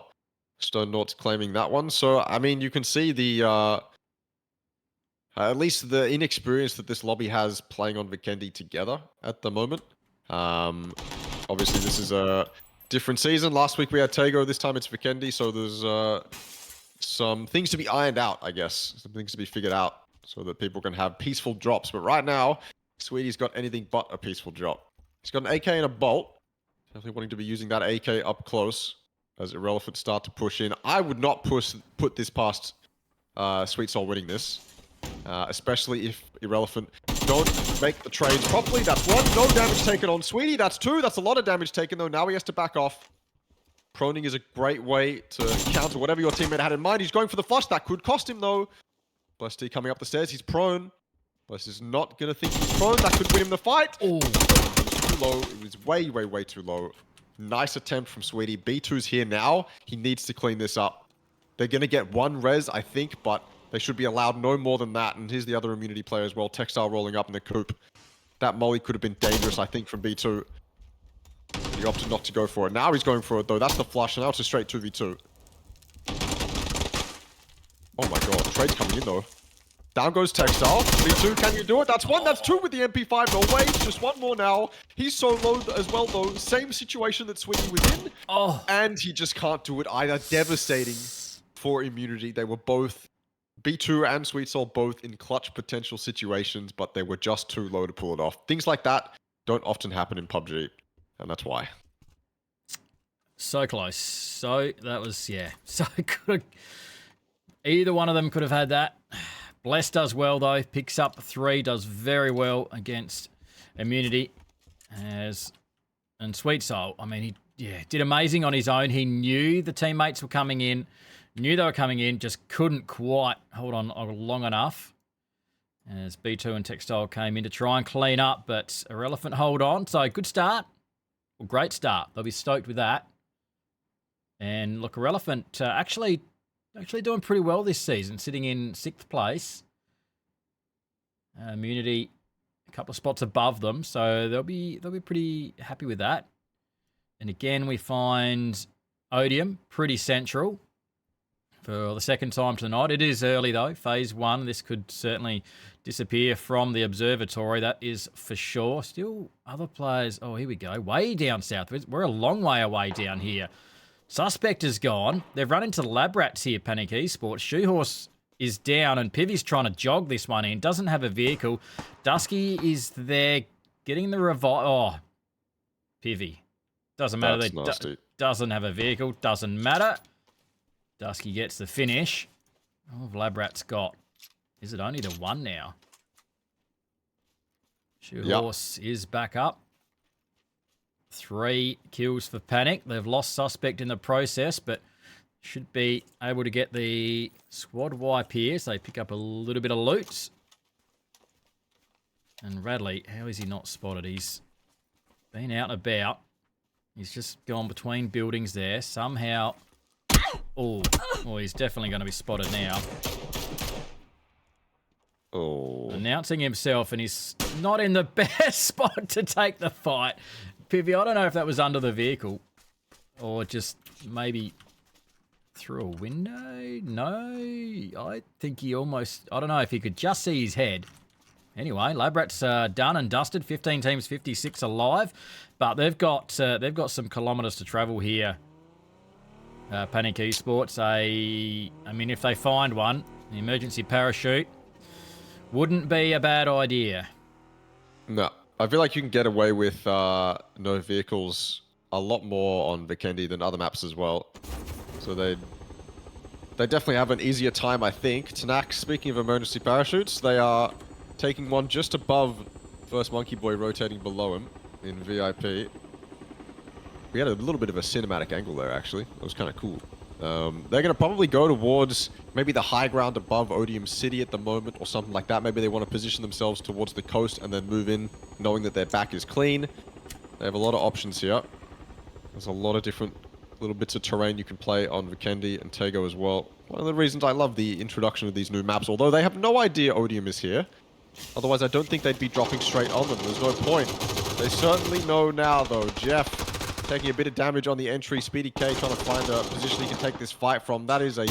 Speaker 2: Stone Nort's claiming that one. So, I mean, you can see the... at least the inexperience that this lobby has playing on Vikendi together at the moment. Obviously, this is a different season. Last week we had Tego. This time it's Vikendi. So there's some things to be ironed out, I guess. Some things to be figured out so that people can have peaceful drops. But right now, Sweetie's got anything but a peaceful drop. He's got an AK and a bolt. Definitely wanting to be using that AK up close as Irrelevant start to push in. I would not put this past Sweet Soul winning this. Especially if Irrelevant don't make the trades properly. That's 1. No damage taken on Sweetie. That's 2. That's a lot of damage taken, though. Now he has to back off. Proning is a great way to counter whatever your teammate had in mind. He's going for the flush. That could cost him, though. Blesty coming up the stairs. He's prone. Bless is not going to think he's prone. That could win him the fight. Oh, it was too low. It was way, way, way too low. Nice attempt from Sweetie. B2's here now. He needs to clean this up. They're going to get 1 res, I think, but... they should be allowed no more than that. And here's the other Immunity player as well. Textile rolling up in the coop. That molly could have been dangerous, I think, from B2. He opted not to go for it. Now he's going for it, though. That's the flush. And now it's a straight 2v2. Oh, my God. Trade's coming in, though. Down goes Textile. B2, can you do it? That's 1. That's 2 with the MP5. No way. It's just 1 more now. He's so low as well, though. Same situation that Sweetie was in.
Speaker 1: Oh. And
Speaker 2: he just can't do it either. Devastating for Immunity. They were both... B2 and Sweet Soul both in clutch potential situations, but they were just too low to pull it off. Things like that don't often happen in Pubg, and that's why.
Speaker 1: So close. So that was, yeah. So either one of them could have had that. Bless does well, though. Picks up 3, does very well against Immunity. And Sweet Soul, I mean, he did amazing on his own. He knew the teammates were coming in. Knew they were coming in, just couldn't quite hold on long enough. As B2 and Textile came in to try and clean up, but Irrelevant hold on. So good start. Well, great start. They'll be stoked with that. And look, Irrelevant actually doing pretty well this season, sitting in 6th place. Immunity a couple of spots above them, so they'll be pretty happy with that. And again, we find Odium pretty central. for the second time tonight. It is early, though. Phase 1. This could certainly disappear from the observatory. That is for sure. Still other players. Oh, here we go. Way down south. We're a long way away down here. Suspect is gone. They've run into lab rats here, Panic Esports. Shoehorse is down, and Pivvy's trying to jog this one in. Doesn't have a vehicle. Dusky is there getting the revive. Oh, Pivvy. Doesn't matter.
Speaker 2: That's nasty.
Speaker 1: Doesn't have a vehicle. Doesn't matter. Dusky gets the finish. Oh, lab rat's got. Is it only the one now? Shoehorse is back up. 3 kills for Panic. They've lost suspect in the process, but should be able to get the squad wipe here, so they pick up a little bit of loot. And Radley, how is he not spotted? He's been out and about. He's just gone between buildings there. Somehow... Oh, well, he's definitely going to be spotted now.
Speaker 2: Oh.
Speaker 1: Announcing himself, and he's not in the best spot to take the fight. Pivy, I don't know if that was under the vehicle or just maybe through a window. No, I think he almost... I don't know if he could just see his head. Anyway, Labrat's done and dusted. 15 teams, 56 alive, but they've got some kilometres to travel here. Panic Esports. I mean, if they find one, the emergency parachute wouldn't be a bad idea.
Speaker 2: No, I feel like you can get away with no vehicles a lot more on Vikendi than other maps as well. So they definitely have an easier time, I think. Tanak, speaking of emergency parachutes, they are taking one just above First Monkey Boy, rotating below him in VIP. We had a little bit of a cinematic angle there, actually. It was kind of cool. They're going to probably go towards maybe the high ground above Odium City at the moment or something like that. Maybe they want to position themselves towards the coast and then move in, knowing that their back is clean. They have a lot of options here. There's a lot of different little bits of terrain you can play on Vikendi and Tego as well. One of the reasons I love the introduction of these new maps, although they have no idea Odium is here. Otherwise, I don't think they'd be dropping straight on them. There's no point. They certainly know now, though. Jeff taking a bit of damage on the entry. Speedy K trying to find a position he can take this fight from. That is a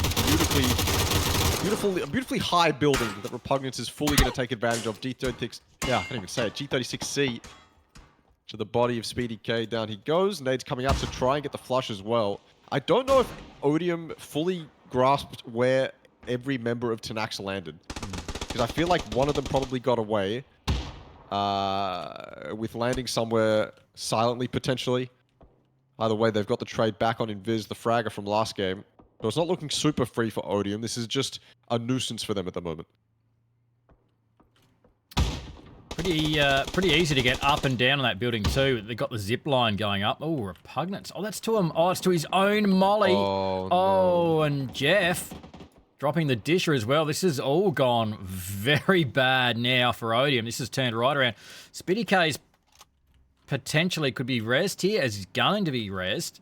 Speaker 2: beautifully high building that Repugnance is fully going to take advantage of. G36, yeah, I can't even say it. G36C to the body of Speedy K. Down he goes. Nade's coming up to try and get the flush as well. I don't know if Odium fully grasped where every member of Tanax landed. Because I feel like one of them probably got away with landing somewhere silently, potentially. Either way, they've got the trade back on Invis, the fragger from last game. So it's not looking super free for Odium. This is just a nuisance for them at the moment.
Speaker 1: Pretty easy to get up and down on that building too. They've got the zip line going up. Oh, Repugnance. Oh, that's to him. Oh, it's to his own Molly.
Speaker 2: Oh,
Speaker 1: no. And Jeff dropping the disher as well. This has all gone very bad now for Odium. This has turned right around. Spitty K's potentially could be rezzed here, as he's going to be rezzed.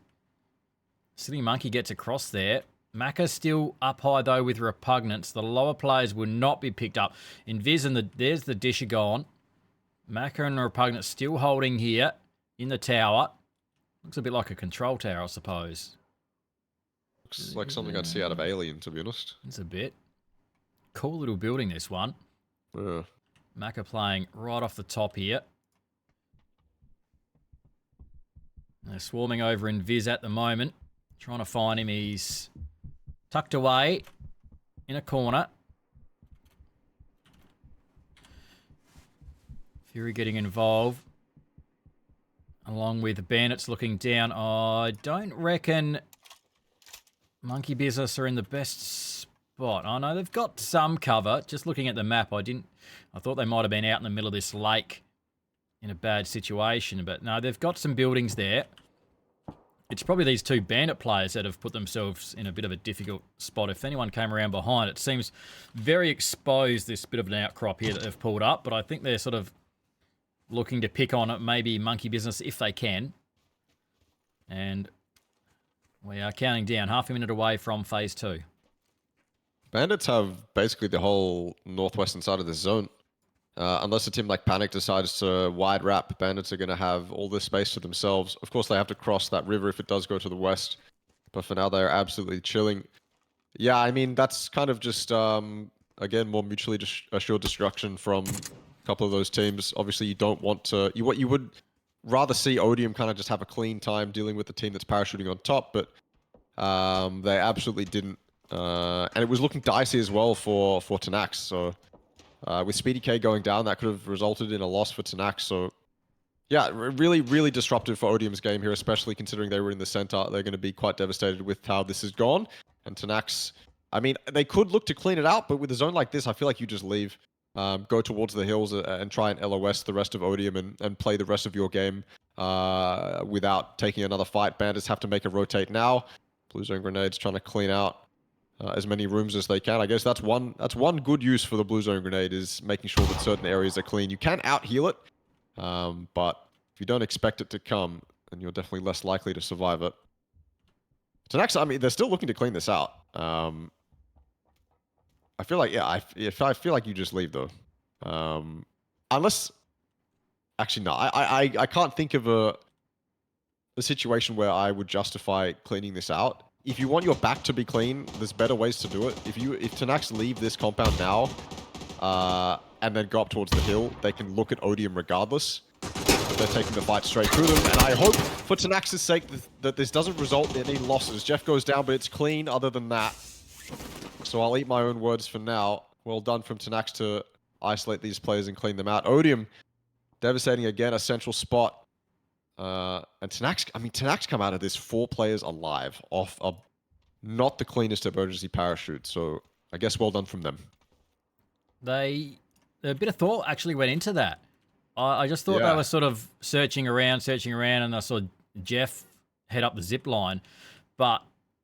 Speaker 1: Silly Monkey gets across there. Macca's still up high, though, with Repugnance. The lower players will not be picked up. Invis and there's the disher gone. Macca and Repugnance still holding here in the tower. Looks a bit like a control tower, I suppose.
Speaker 2: Looks like something I'd see out of Alien, to be honest.
Speaker 1: It's a bit. Cool little building, this one.
Speaker 2: Yeah.
Speaker 1: Macca playing right off the top here. They're swarming over in Viz at the moment. Trying to find him. He's tucked away in a corner. Fury getting involved. Along with the Bandits looking down. I don't reckon Monkey Business are in the best spot. Oh no, they've got some cover. Just looking at the map, I thought they might have been out in the middle of this lake in a bad situation, but no, they've got some buildings there. It's probably these two Bandit players that have put themselves in a bit of a difficult spot. If anyone came around behind, it seems very exposed, this bit of an outcrop here that they've pulled up, but I think they're sort of looking to pick on it, maybe Monkey Business if they can. And we are counting down, half a minute away from phase 2.
Speaker 2: Bandits have basically the whole northwestern side of the zone. Unless a team like Panic decides to wide wrap, Bandits are going to have all this space to themselves. Of course, they have to cross that river if it does go to the west. But for now, they're absolutely chilling. Yeah, I mean, that's kind of just, again, more mutually assured destruction from a couple of those teams. Obviously, you don't want to... You would rather see Odium kind of just have a clean time dealing with the team that's parachuting on top, but they absolutely didn't. And it was looking dicey as well for Tanax, so with Speedy K going down, that could have resulted in a loss for Tanax, so... Yeah, really, really disruptive for Odium's game here, especially considering they were in the center. They're going to be quite devastated with how this has gone. And Tanax, I mean, they could look to clean it out, but with a zone like this, I feel like you just leave, go towards the hills and try and LOS the rest of Odium and play the rest of your game without taking another fight. Bandits have to make a rotate now. Blue Zone Grenades trying to clean out as many rooms as they can. I guess that's one good use for the Blue Zone Grenade, is making sure that certain areas are clean. You can out-heal it, but if you don't expect it to come, then you're definitely less likely to survive it. Tanax, I mean, they're still looking to clean this out. I feel like, yeah, I feel like you just leave though. Unless, actually, no, I can't think of a situation where I would justify cleaning this out. If you want your back to be clean, there's better ways to do it. If Tanax leave this compound now, and then go up towards the hill, they can look at Odium regardless. They're taking the fight straight through them, and I hope for Tanax's sake that this doesn't result in any losses. Jeff goes down, but it's clean other than that. So I'll eat my own words for now. Well done from Tanax to isolate these players and clean them out. Odium, devastating again, a central spot. And Tanax come out of this 4 players alive off a not the cleanest emergency parachute. So I guess well done from them.
Speaker 1: A bit of thought actually went into that. I just thought they were sort of searching around, and I saw Jeff head up the zip line, but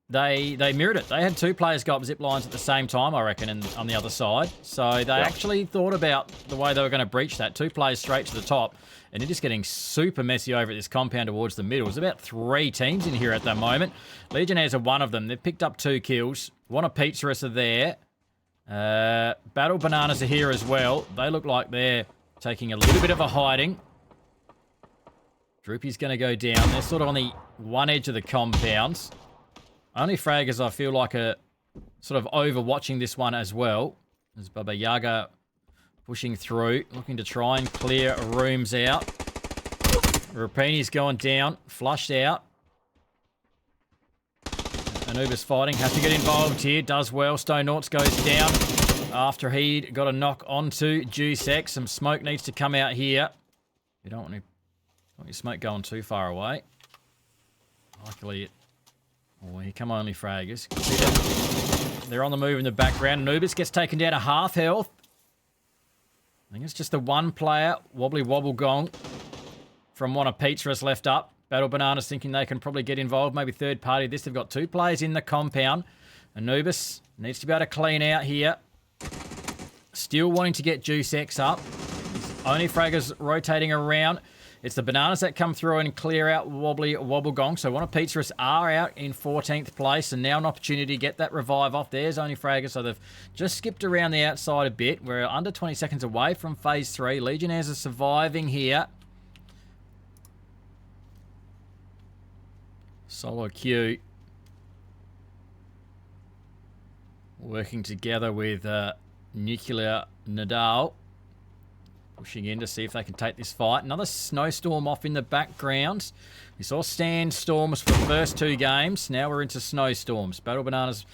Speaker 1: they mirrored it. They had 2 players go up zip lines at the same time, I reckon, and on the other side. So they actually thought about the way they were going to breach that. 2 players straight to the top, and it is getting super messy over at this compound towards the middle. There's about 3 teams in here at the moment. Legionnaires are one of them. They've picked up 2 kills. One of Pizzaris are there. Battle Bananas are here as well. They look like they're taking a little bit of a hiding. Droopy's going to go down. They're sort of on the one edge of the compounds. Only Fraggers, I feel like, are sort of overwatching this one as well. There's Baba Yaga pushing through, looking to try and clear rooms out. Rapini's going down, flushed out. Anubis fighting, has to get involved here, does well. Stone Noughts goes down after he'd got a knock onto Juicex. Some smoke needs to come out here. You don't want your smoke going too far away. Luckily, here come only Fraggers. They're on the move in the background. Anubis gets taken down to half health. I think it's just the one player, Wobbly Wobble Gong, from one of Pizza's left up. Battle Bananas thinking they can probably get involved, maybe third party this. They've got 2 players in the compound. Anubis needs to be able to clean out here. Still wanting to get Juicex up. Only Fraggers rotating around. It's the Bananas that come through and clear out Wobbly Wobble Gong. So one of Pizzaris are out in 14th place, and now an opportunity to get that revive off. There's only Fraggers, so they've just skipped around the outside a bit. We're under 20 seconds away from phase 3. Legionnaires are surviving here. Solo Q working together with Nuclear Nadal, pushing in to see if they can take this fight. Another snowstorm off in the background. We saw sandstorms for the first 2 games. Now we're into snowstorms. Battle Bananas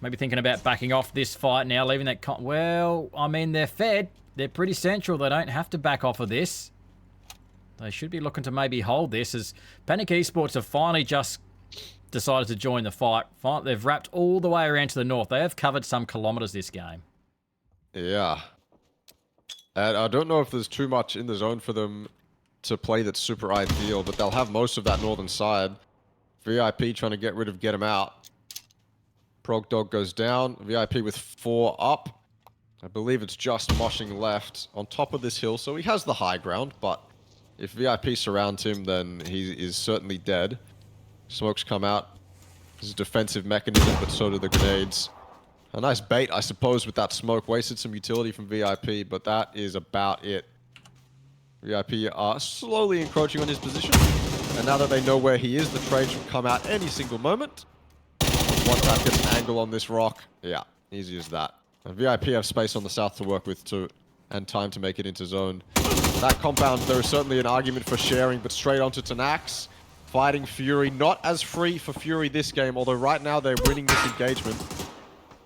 Speaker 1: maybe thinking about backing off this fight now, leaving that... Well, I mean, they're fed. They're pretty central. They don't have to back off of this. They should be looking to maybe hold this, as Panic Esports have finally just decided to join the fight. They've wrapped all the way around to the north. They have covered some kilometers this game.
Speaker 2: Yeah. And I don't know if there's too much in the zone for them to play that's super ideal, but they'll have most of that northern side. VIP trying to get him out. Prog Dog goes down. VIP with 4 up. I believe it's just moshing left on top of this hill, so he has the high ground, but if VIP surrounds him, then he is certainly dead. Smokes come out. This is a defensive mechanism, but so do the grenades. A nice bait, I suppose, with that smoke. Wasted some utility from VIP, but that is about it. VIP are slowly encroaching on his position. And now that they know where he is, the trade should come out any single moment. One tap gets an angle on this rock. Yeah, easy as that. And VIP have space on the south to work with too, and time to make it into zone. That compound, there is certainly an argument for sharing, but straight onto Tanax. Fighting Fury, not as free for Fury this game, although right now they're winning this engagement.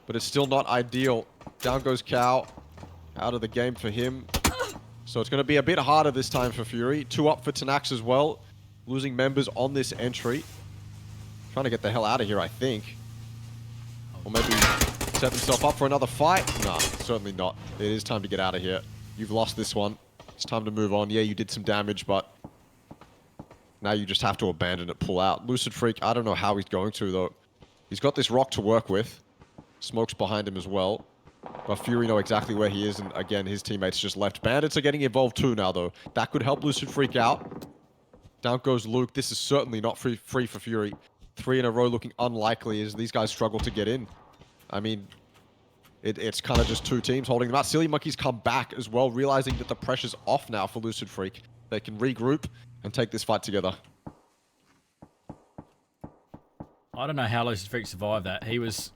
Speaker 2: But it's still not ideal. Down goes Cow. Out of the game for him. So it's going to be a bit harder this time for Fury. 2 up for Tanax as well. Losing members on this entry. Trying to get the hell out of here, I think. Or maybe set himself up for another fight. Nah, certainly not. It is time to get out of here. You've lost this one. It's time to move on. Yeah, you did some damage, but now you just have to abandon it, pull out. Lucid Freak, I don't know how he's going to, though. He's got this rock to work with. Smoke's behind him as well. But Fury know exactly where he is, and again, his teammates just left. Bandits are getting involved too now, though. That could help Lucid Freak out. Down goes Luke. This is certainly not free for Fury. 3 in a row looking unlikely as these guys struggle to get in. I mean, it's kind of just 2 teams holding them out. Silly Monkeys come back as well, realizing that the pressure's off now for Lucid Freak. They can regroup and take this fight together.
Speaker 1: I don't know how Lucid Freak survived that. He was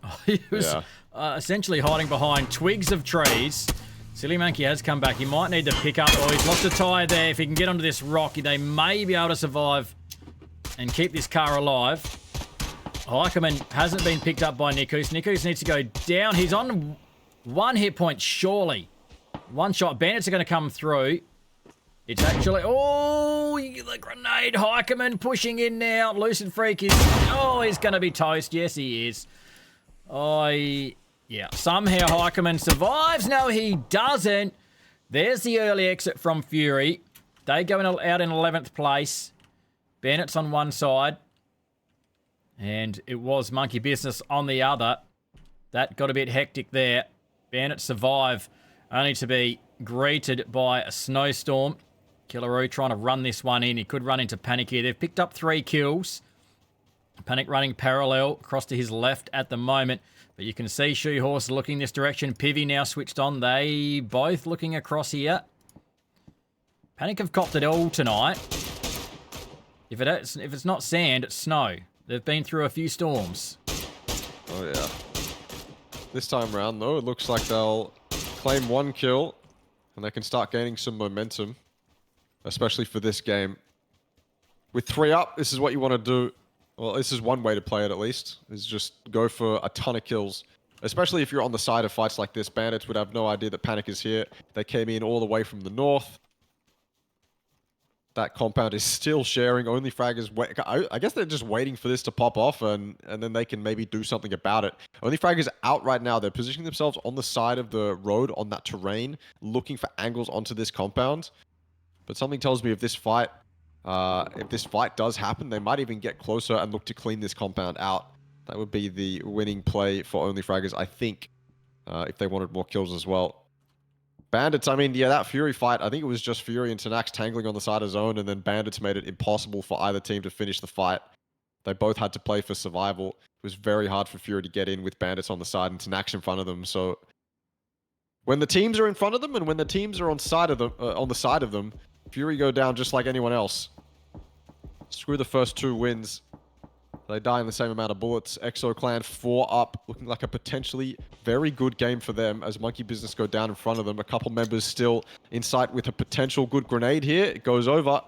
Speaker 1: essentially hiding behind twigs of trees. Silly Monkey has come back. He might need to pick up, or he's lost a tyre there. If he can get onto this rock, they may be able to survive and keep this car alive. Heikeman hasn't been picked up by Nikus. Nikus needs to go down. He's on 1 hit point, surely. 1 shot. Bandits are going to come through. It's actually... Oh, the grenade. Heikeman pushing in now. Lucid Freak is... Oh, he's going to be toast. Yes, he is. Yeah, somehow Heikeman survives. No, he doesn't. There's the early exit from Fury. They go out in 11th place. Bandits on one side. And it was Monkey Business on the other. That got a bit hectic there. Bandits survive, only to be greeted by a snowstorm. Killaroo trying to run this one in. He could run into Panic here. They've picked up 3 kills. Panic running parallel across to his left at the moment. But you can see Shoehorse looking this direction. Pivy now switched on. They both looking across here. Panic have copped it all tonight. If it's not sand, it's snow. They've been through a few storms.
Speaker 2: Oh, yeah. This time around, though, it looks like they'll claim 1 kill. And they can start gaining some momentum. Especially for this game. With 3 up, this is what you want to do. Well, this is one way to play it, at least. Is just go for a ton of kills. Especially if you're on the side of fights like this. Bandits would have no idea that Panic is here. They came in all the way from the north. That compound is still sharing. Only Frag is... I guess they're just waiting for this to pop off, and then they can maybe do something about it. Only Frag is out right now. They're positioning themselves on the side of the road, on that terrain, looking for angles onto this compound. But something tells me if this fight does happen, they might even get closer and look to clean this compound out. That would be the winning play for Only Fraggers, I think, if they wanted more kills as well. Bandits, I mean, yeah, that Fury fight, I think it was just Fury and Tanax tangling on the side of zone, and then Bandits made it impossible for either team to finish the fight. They both had to play for survival. It was very hard for Fury to get in with Bandits on the side and Tanax in front of them, so... When the teams are in front of them and when the teams are on the side of them, Fury go down just like anyone else. Screw the first 2 wins. They die in the same amount of bullets. Exo Clan 4 up, looking like a potentially very good game for them as Monkey Business go down in front of them. A couple members still in sight with a potential good grenade here. It goes over.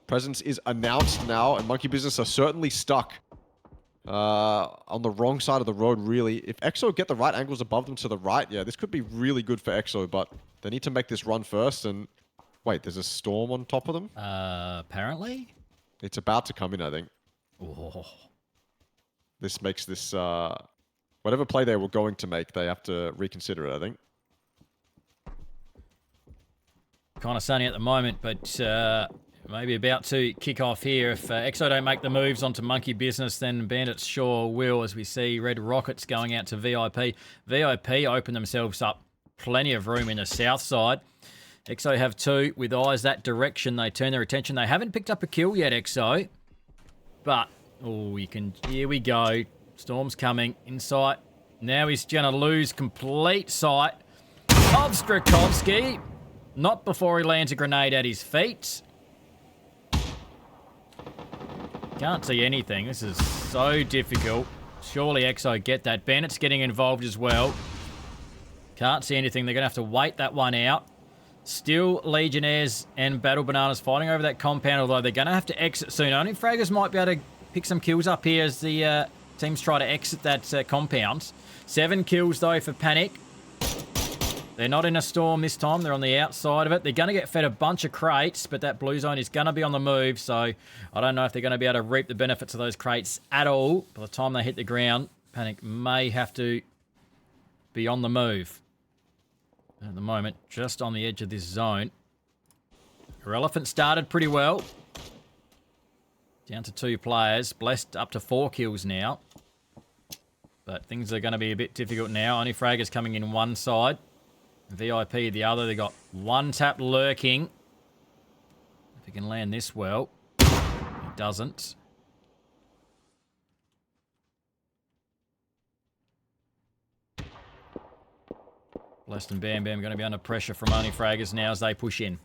Speaker 2: Presence is announced now, and Monkey Business are certainly stuck on the wrong side of the road, really. If Exo get the right angles above them to the right, yeah, this could be really good for Exo, but they need to make this run first, and... Wait, there's a storm on top of them?
Speaker 1: Apparently?
Speaker 2: It's about to come in, I think.
Speaker 1: Oh.
Speaker 2: This makes this... whatever play they were going to make, they have to reconsider it, I think.
Speaker 1: Kind of sunny at the moment, but maybe about to kick off here. If Exo don't make the moves onto Monkey Business, then Bandits sure will, as we see Red Rockets going out to VIP. VIP open themselves up plenty of room in the south side. Exo have 2 with eyes that direction. They turn their attention. They haven't picked up a kill yet, Exo. But, oh, you can... Here we go. Storm's coming. In sight. Now he's going to lose complete sight of Strakovski. Not before he lands a grenade at his feet. Can't see anything. This is so difficult. Surely Exo get that. Bandits getting involved as well. Can't see anything. They're going to have to wait that one out. Still Legionnaires and Battle Bananas fighting over that compound, although they're going to have to exit soon. Only Fraggers might be able to pick some kills up here as the teams try to exit that compound. 7 kills, though, for Panic. They're not in a storm this time. They're on the outside of it. They're going to get fed a bunch of crates, but that blue zone is going to be on the move, so I don't know if they're going to be able to reap the benefits of those crates at all. By the time they hit the ground, Panic may have to be on the move. At the moment, just on the edge of this zone. Irrelevant started pretty well. Down to 2 players. Blessed up to 4 kills now. But things are going to be a bit difficult now. Only Fraggers coming in one side. VIP the other. They got 1 tap lurking. If he can land this well. He doesn't. Blessed and Bam Bam going to be under pressure from Only Fraggers now as they push in.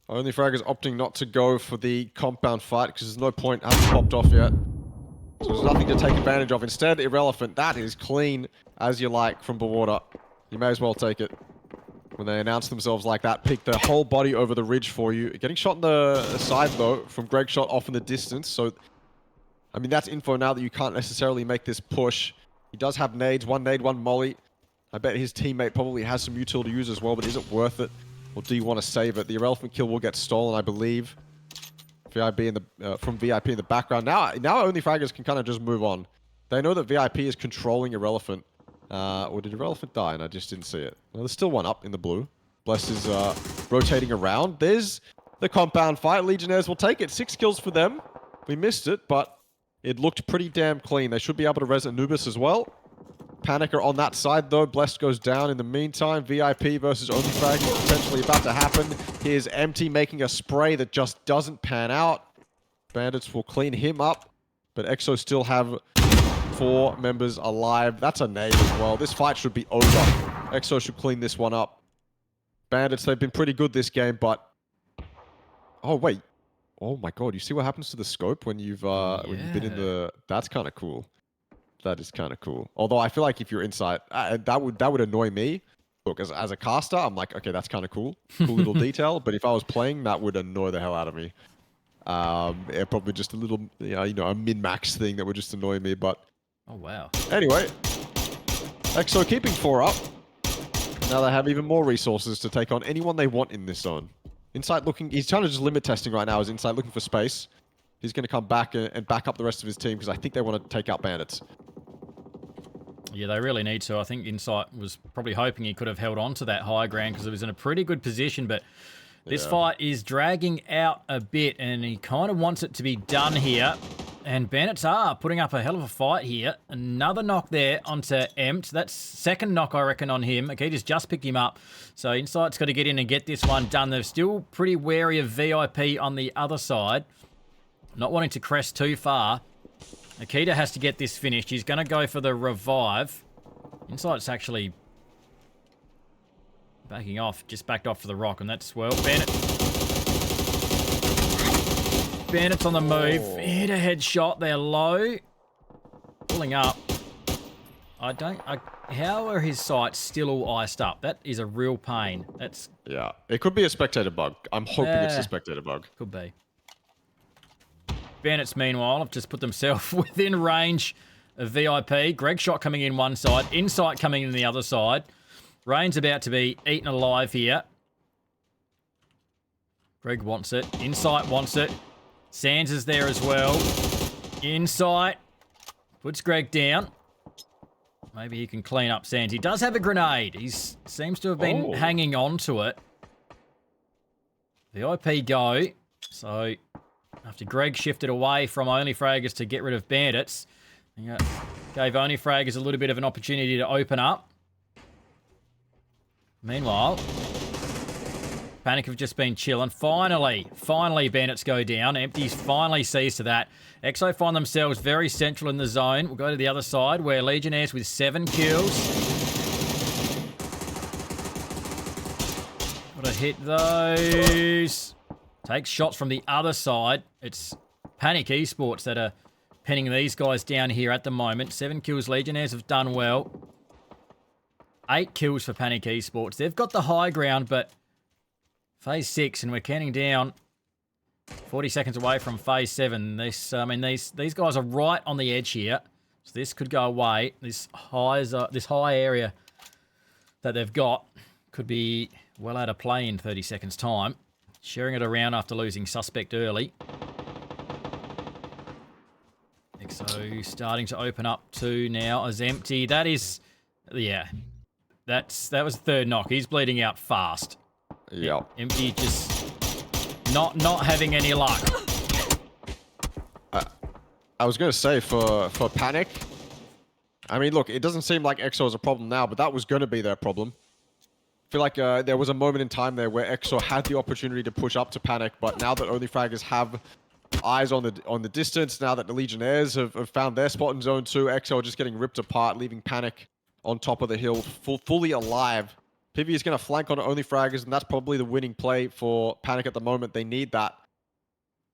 Speaker 2: Only Fraggers opting not to go for the compound fight because there's no point. Hasn't popped off yet. So there's nothing to take advantage of. Instead, Irrelevant. That is clean as you like from Bawater. You may as well take it. When they announce themselves like that, pick the whole body over the ridge for you. Getting shot in the side, though, from Greg shot off in the distance. So, I mean, that's info now that you can't necessarily make this push. He does have nades. 1 nade, 1 molly. I bet his teammate probably has some util to use as well, but is it worth it? Or do you want to save it? The Irrelevant kill will get stolen, I believe. VIP in the from VIP in the background. Now Only Fraggers can kind of just move on. They know that VIP is controlling Irrelevant. Or did Irrelevant die and I just didn't see it? Well, there's still one up in the blue. Blessed is rotating around. There's the compound fight. Legionnaires will take it. 6 kills for them. We missed it, but it looked pretty damn clean. They should be able to res Anubis as well. Panic are on that side, though. Blessed goes down in the meantime. VIP versus Only Fraggers potentially about to happen. Here's Empty making a spray that just doesn't pan out. Bandits will clean him up, but Exo still have 4 members alive. That's a nade as well. This fight should be over. Exo should clean this one up. Bandits, they've been pretty good this game, but... Oh, wait. Oh my god, you see what happens to the scope when you've been in the... That's kind of cool. That is kind of cool. Although I feel like if you're inside, that would annoy me. Look, as a caster, I'm like, okay, that's kind of cool. Cool little detail. But if I was playing, that would annoy the hell out of me. Yeah, probably just a little, you know, a min-max thing that would just annoy me, but...
Speaker 1: Oh, wow.
Speaker 2: Anyway. Exo keeping 4 up. Now they have even more resources to take on anyone they want in this zone. Insight looking... He's trying to just limit testing right now. Is Insight looking for space. He's going to come back and back up the rest of his team because I think they want to take out Bandits.
Speaker 1: Yeah, they really need to. I think Insight was probably hoping he could have held on to that high ground because it was in a pretty good position, but this fight is dragging out a bit and he kind of wants it to be done here. And Bandits are putting up a hell of a fight here. Another knock there onto Empt. That's 2nd knock, I reckon, on him. Akita's just picked him up. So Insight's got to get in and get this one done. They're still pretty wary of VIP on the other side. Not wanting to crest too far. Akita has to get this finished. He's going to go for the revive. Insight's actually backing off. Just backed off for the rock, and that's, well, Bandits on the move. Hit a headshot. They're low. Pulling up. How are his sights still all iced up? That is a real pain. That's...
Speaker 2: Yeah. It could be a spectator bug. I'm hoping it's a spectator bug.
Speaker 1: Could be. Bandits, meanwhile, have just put themselves within range of VIP. Greg shot coming in one side. Insight coming in the other side. Rain's about to be eaten alive here. Greg wants it. Insight wants it. Sands is there as well. Insight puts Greg down. Maybe he can clean up Sands. He does have a grenade. He seems to have been hanging on to it. VIP go. So... After Greg shifted away from Only Fraggers to get rid of Bandits, gave Only Fraggers a little bit of an opportunity to open up. Meanwhile, Panic have just been chilling. Finally, Bandits go down. Empties finally sees to that. Exo find themselves very central in the zone. We'll go to the other side where Legionnaires with 7 kills. Gotta hit those. Takes shots from the other side. It's Panic Esports that are pinning these guys down here at the moment. 7 kills. Legionnaires have done well. 8 kills for Panic Esports. They've got the high ground, but phase 6, and we're counting down 40 seconds away from phase 7. These guys are right on the edge here, so this could go away. This high area that they've got could be well out of play in 30 seconds' time. Sharing it around after losing suspect early. XO starting to open up too now as empty. That is, yeah, that was the third knock. He's bleeding out fast.
Speaker 2: Yeah.
Speaker 1: Empty just not having any luck.
Speaker 2: I was going to say for Panic, I mean, look, it doesn't seem like EXO is a problem now, but that was going to be their problem. I feel like there was a moment in time there where EXO had the opportunity to push up to Panic, but now that Only Fraggers have eyes on the distance, now that the Legionnaires have found their spot in Zone 2, EXO are just getting ripped apart, leaving Panic on top of the hill, fully alive. Pubg is going to flank on Only Fraggers, and that's probably the winning play for Panic at the moment. They need that.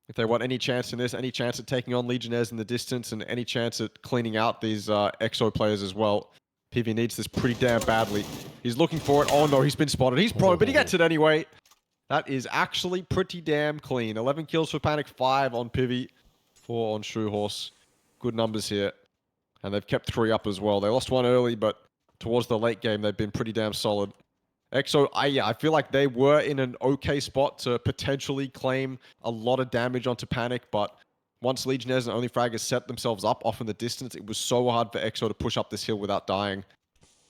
Speaker 2: If they want any chance in this, any chance at taking on Legionnaires in the distance, and any chance at cleaning out these EXO players as well, Pubg needs this pretty damn badly. He's looking for it. Oh no, he's been spotted. He's prone, but he gets it anyway. That is actually pretty damn clean. 11 kills for Panic, 5 on Pubg, 4 on Shoehorse. Good numbers here. And they've kept 3 up as well. They lost 1 early, but towards the late game, they've been pretty damn solid. EXO, I feel like they were in an okay spot to potentially claim a lot of damage onto Panic, but once Legionnaires and Only Fraggers set themselves up off in the distance, it was so hard for EXO to push up this hill without dying.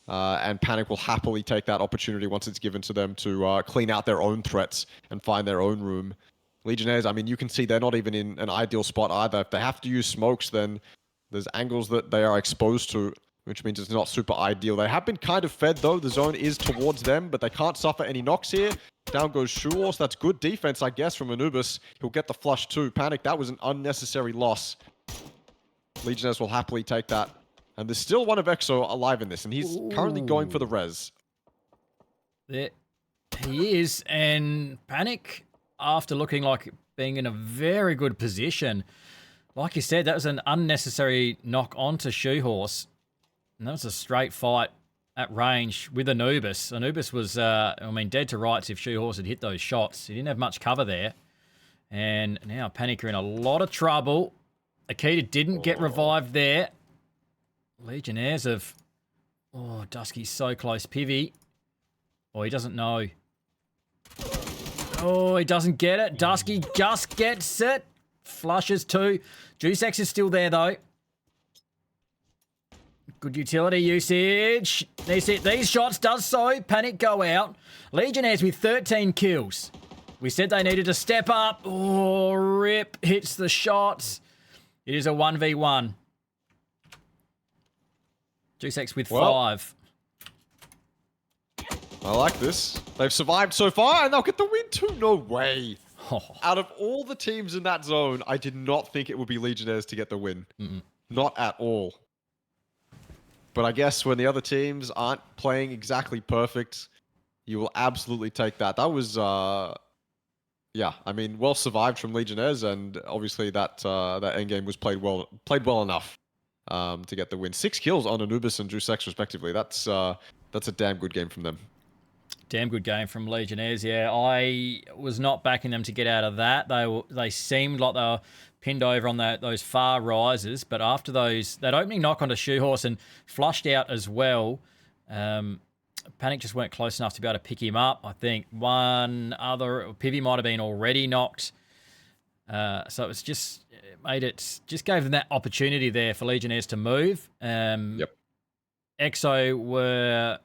Speaker 2: And Panic will happily take that opportunity once it's given to them to clean out their own threats and find their own room. Legionnaires, I mean, you can see they're not even in an ideal spot either. If they have to use smokes, then there's angles that they are exposed to, which means it's not super ideal. They have been kind of fed, though. The zone is towards them, but they can't suffer any knocks here. Down goes Shoehorse. That's good defense, I guess, from Anubis. He'll get the flush, too. Panic, that was an unnecessary loss. Legionnaires will happily take that. And there's still one of EXO alive in this, and he's currently going for the res.
Speaker 1: There he is, and Panic, after looking like being in a very good position, like you said, that was an unnecessary knock onto Shoehorse. And that was a straight fight at range with Anubis. Anubis was, dead to rights if Shoehorse had hit those shots. He didn't have much cover there. And now Panic are in a lot of trouble. Akita didn't get revived there. Legionnaires have... Oh, Dusky's so close. Pivy. Oh, he doesn't know. Oh, he doesn't get it. Dusky just gets it. Flushes too. Juicex is still there, though. Good utility usage. These shots does so. Panic go out. Legionnaires with 13 kills. We said they needed to step up. Oh, rip. Hits the shots. It is a 1v1. Juicex with 5.
Speaker 2: I like this. They've survived so far, and they'll get the win too. No way.
Speaker 1: Oh.
Speaker 2: Out of all the teams in that zone, I did not think it would be Legionnaires to get the win. Not at all. But I guess when the other teams aren't playing exactly perfect, you will absolutely take that. That was, yeah, I mean, well survived from Legionnaires, and obviously that endgame was played well enough to get the win. 6 kills on Anubis and Juicex respectively. That's a damn good game from them.
Speaker 1: Damn good game from Legionnaires, yeah. I was not backing them to get out of that. They seemed like they were pinned over on those far rises, but after that opening knock onto Shoehorse and flushed out as well, Panic just weren't close enough to be able to pick him up. I think one other, Pivy might have been already knocked. So it was just gave them that opportunity there for Legionnaires to move.
Speaker 2: Yep.
Speaker 1: EXO were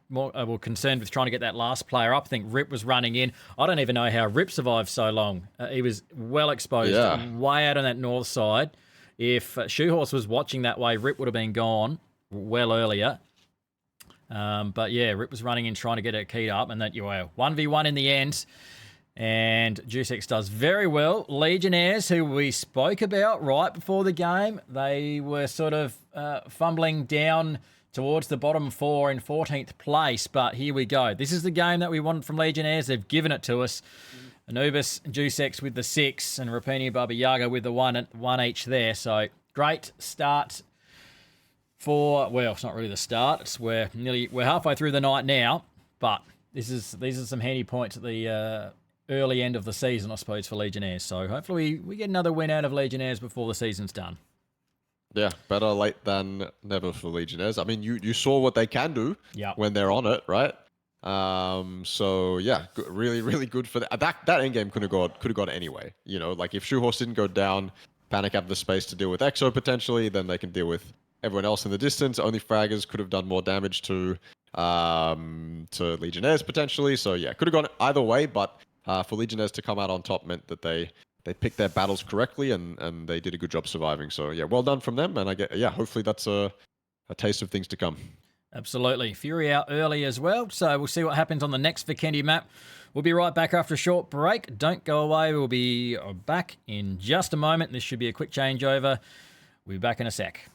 Speaker 1: more concerned with trying to get that last player up. I think Rip was running in. I don't even know how Rip survived so long. He was well exposed, way out on that north side. If Shoehorse was watching that way, Rip would have been gone well earlier. But yeah, Rip was running in trying to get a key up, and that 1v1 in the end. And Juicex does very well. Legionnaires, who we spoke about right before the game, they were sort of fumbling down towards the bottom 4 in 14th place. But here we go. This is the game that we wanted from Legionnaires. They've given it to us. Anubis and Juicex with the 6, and Rapini and Baba Yaga with the 1 each there. So great start for, well, it's not really the start. We're halfway through the night now, but these are some handy points at the early end of the season, I suppose, for Legionnaires. So hopefully we get another win out of Legionnaires before the season's done.
Speaker 2: Yeah, better late than never for Legionnaires. I mean, you saw what they can do when they're on it, right? So yeah, really, really good for that. That end game could have gone anyway. You know, like if Shoehorse didn't go down, Panic have the space to deal with Exo potentially, then they can deal with everyone else in the distance. Only Fraggers could have done more damage to Legionnaires potentially. So yeah, could have gone either way, but for Legionnaires to come out on top meant that they picked their battles correctly and they did a good job surviving. So yeah, well done from them. And hopefully that's a taste of things to come.
Speaker 1: Absolutely. Fury out early as well. So we'll see what happens on the next Vikendi map. We'll be right back after a short break. Don't go away. We'll be back in just a moment. This should be a quick changeover. We'll be back in a sec.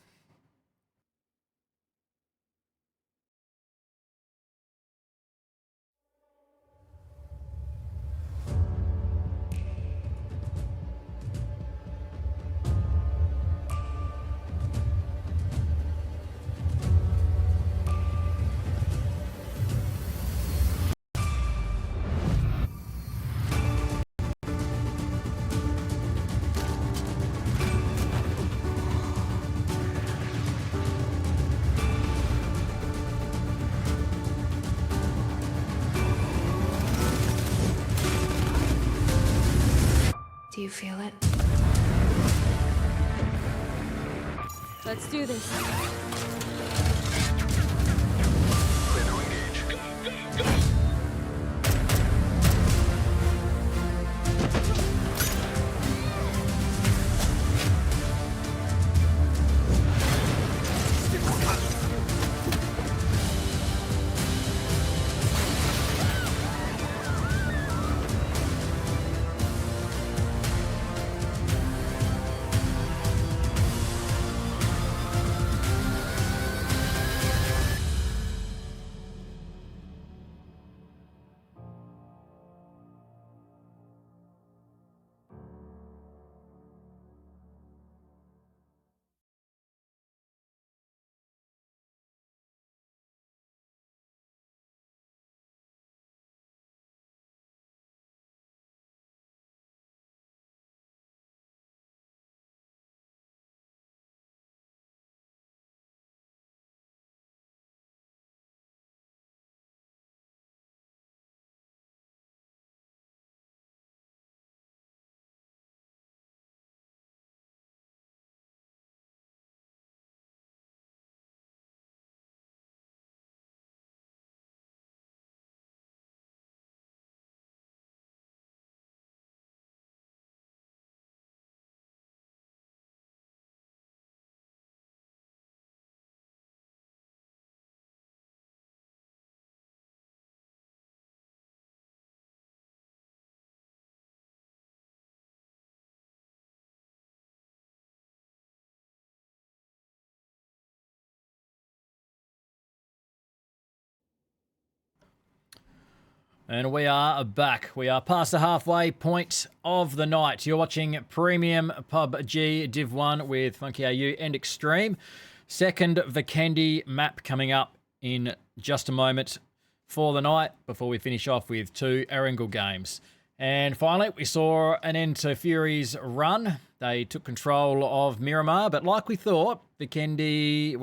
Speaker 3: Do you feel it?
Speaker 4: Let's do this.
Speaker 5: Clear to engage. Go, go, go.
Speaker 1: And we are back. We are past the halfway point of the night. You're watching Premium PUBG Div 1 with Funky AU and Extreme. Second Vikendi map coming up in just a moment for the night before we finish off with 2 Erangel games. And finally, we saw an end to Fury's run. They took control of Miramar, but like we thought, Vikendi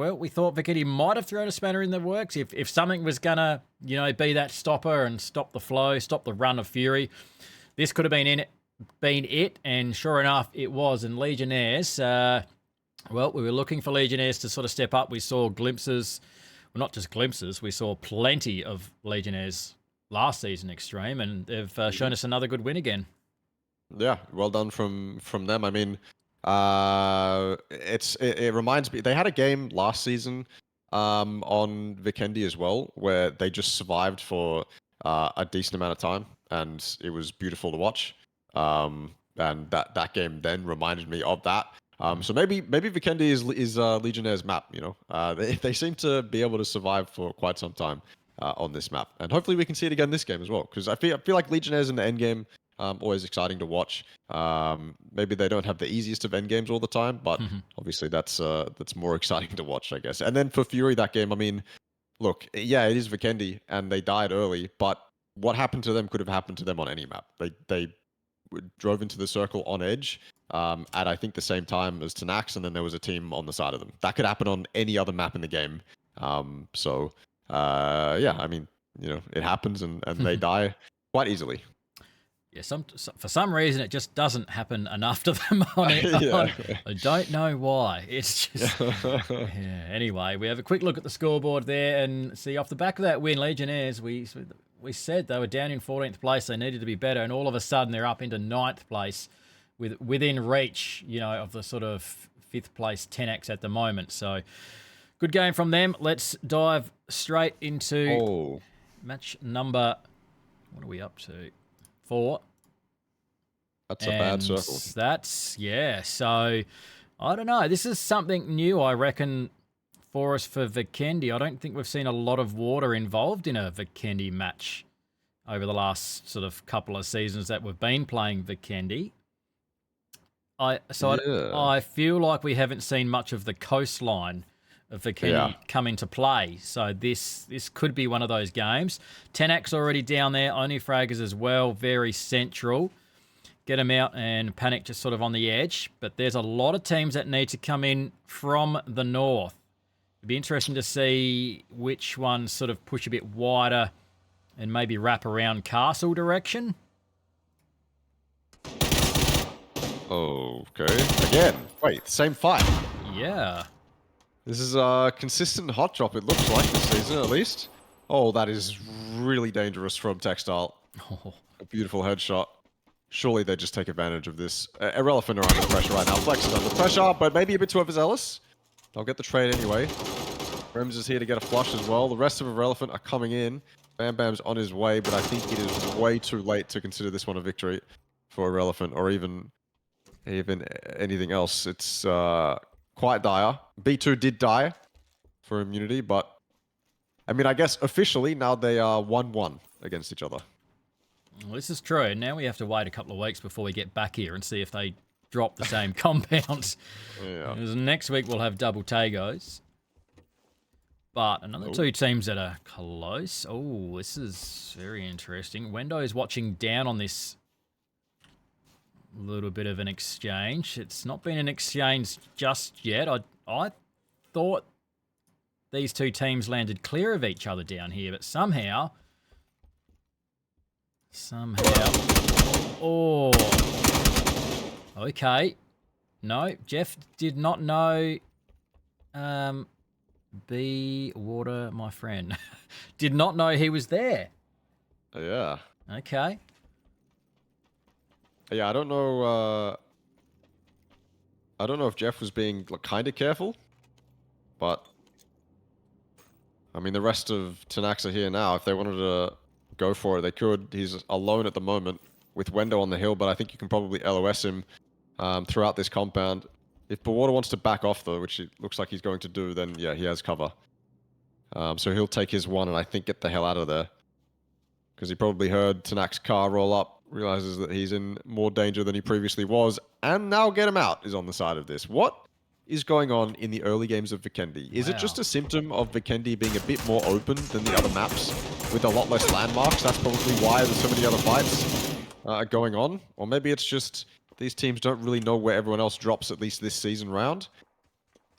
Speaker 1: might have thrown a spanner in the works. If something was going to, be that stopper and stop the flow, stop the run of Fury, this could have been it. And sure enough, it was. And Legionnaires, we were looking for Legionnaires to sort of step up. We saw glimpses, well, not just glimpses, we saw plenty of Legionnaires last season Extreme, and they've shown us another good win again.
Speaker 2: Yeah, well done from them. I mean, it reminds me, they had a game last season on Vikendi as well, where they just survived for a decent amount of time, and it was beautiful to watch. And that game then reminded me of that. So maybe Vikendi is Legionnaire's map. They seem to be able to survive for quite some time on this map, and hopefully we can see it again this game as well. Because I feel like Legionnaires in the end game Always exciting to watch. Maybe they don't have the easiest of end games all the time, but obviously that's more exciting to watch, I guess. And then for Fury, that game, I mean, look, yeah, it is Vikendi, and they died early, but what happened to them could have happened to them on any map. They drove into the circle on edge at I think the same time as Tanax, and then there was a team on the side of them. That could happen on any other map in the game. Yeah, I mean, it happens, and they die quite easily.
Speaker 1: Yeah, for some reason it just doesn't happen enough to them on it.
Speaker 2: Yeah.
Speaker 1: I don't know why. It's just yeah. Anyway, we have a quick look at the scoreboard there and see off the back of that win, Legionnaires. We said they were down in 14th place. They needed to be better, and all of a sudden they're up into 9th place, within reach, of the sort of 5th place 10x at the moment. So good game from them. Let's dive straight into match number. What are we up to? 4.
Speaker 2: That's a bad circle.
Speaker 1: Yeah. So I don't know. This is something new, I reckon, for us for Vikendi. I don't think we've seen a lot of water involved in a Vikendi match over the last sort of couple of seasons that we've been playing Vikendi. I feel like we haven't seen much of the coastline of Vikendi come into play. So this could be one of those games. 10x already down there, only fraggers as well, very central. Get them out, and Panic just sort of on the edge. But there's a lot of teams that need to come in from the north. It'd be interesting to see which ones sort of push a bit wider and maybe wrap around castle direction.
Speaker 2: Okay. Again. Wait, same fight.
Speaker 1: Yeah.
Speaker 2: This is a consistent hot drop, it looks like, this season at least. Oh, that is really dangerous from Textile. A beautiful headshot. Surely they just take advantage of this. Irrelevant are under pressure right now. Flex is under pressure, but maybe a bit too overzealous. They'll get the trade anyway. Rems is here to get a flush as well. The rest of Irrelevant are coming in. Bam Bam's on his way, but I think it is way too late to consider this one a victory for Irrelevant, or even anything else. It's quite dire. B2 did die for immunity, but I mean, I guess officially now they are 1-1 against each other.
Speaker 1: Well, this is true. Now we have to wait a couple of weeks before we get back here and see if they drop the same compounds.
Speaker 2: Yeah.
Speaker 1: Because next week we'll have double Tagos. But another two teams that are close. Oh, this is very interesting. Wendo is watching down on this little bit of an exchange. It's not been an exchange just yet. I thought these two teams landed clear of each other down here, but somehow... Oh. Okay. No, Jeff did not know... B Water, my friend. Did not know he was there.
Speaker 2: Yeah.
Speaker 1: Okay.
Speaker 2: Yeah, I don't know if Jeff was being kind of careful, but I mean, the rest of Tanax are here now. If they wanted to go for it, they could. He's alone at the moment with Wendo on the hill, but I think you can probably LOS him throughout this compound. If Bawater wants to back off, though, which it looks like he's going to do, then yeah, he has cover. So he'll take his one and I think get the hell out of there. Because he probably heard Tanax's car roll up, realizes that he's in more danger than he previously was, and now get him out is on the side of this. What is going on in the early games of Vikendi? Is it just a symptom of Vikendi being a bit more open than the other maps with a lot less landmarks? That's probably why there's so many other fights going on. Or maybe it's just these teams don't really know where everyone else drops, at least this season round.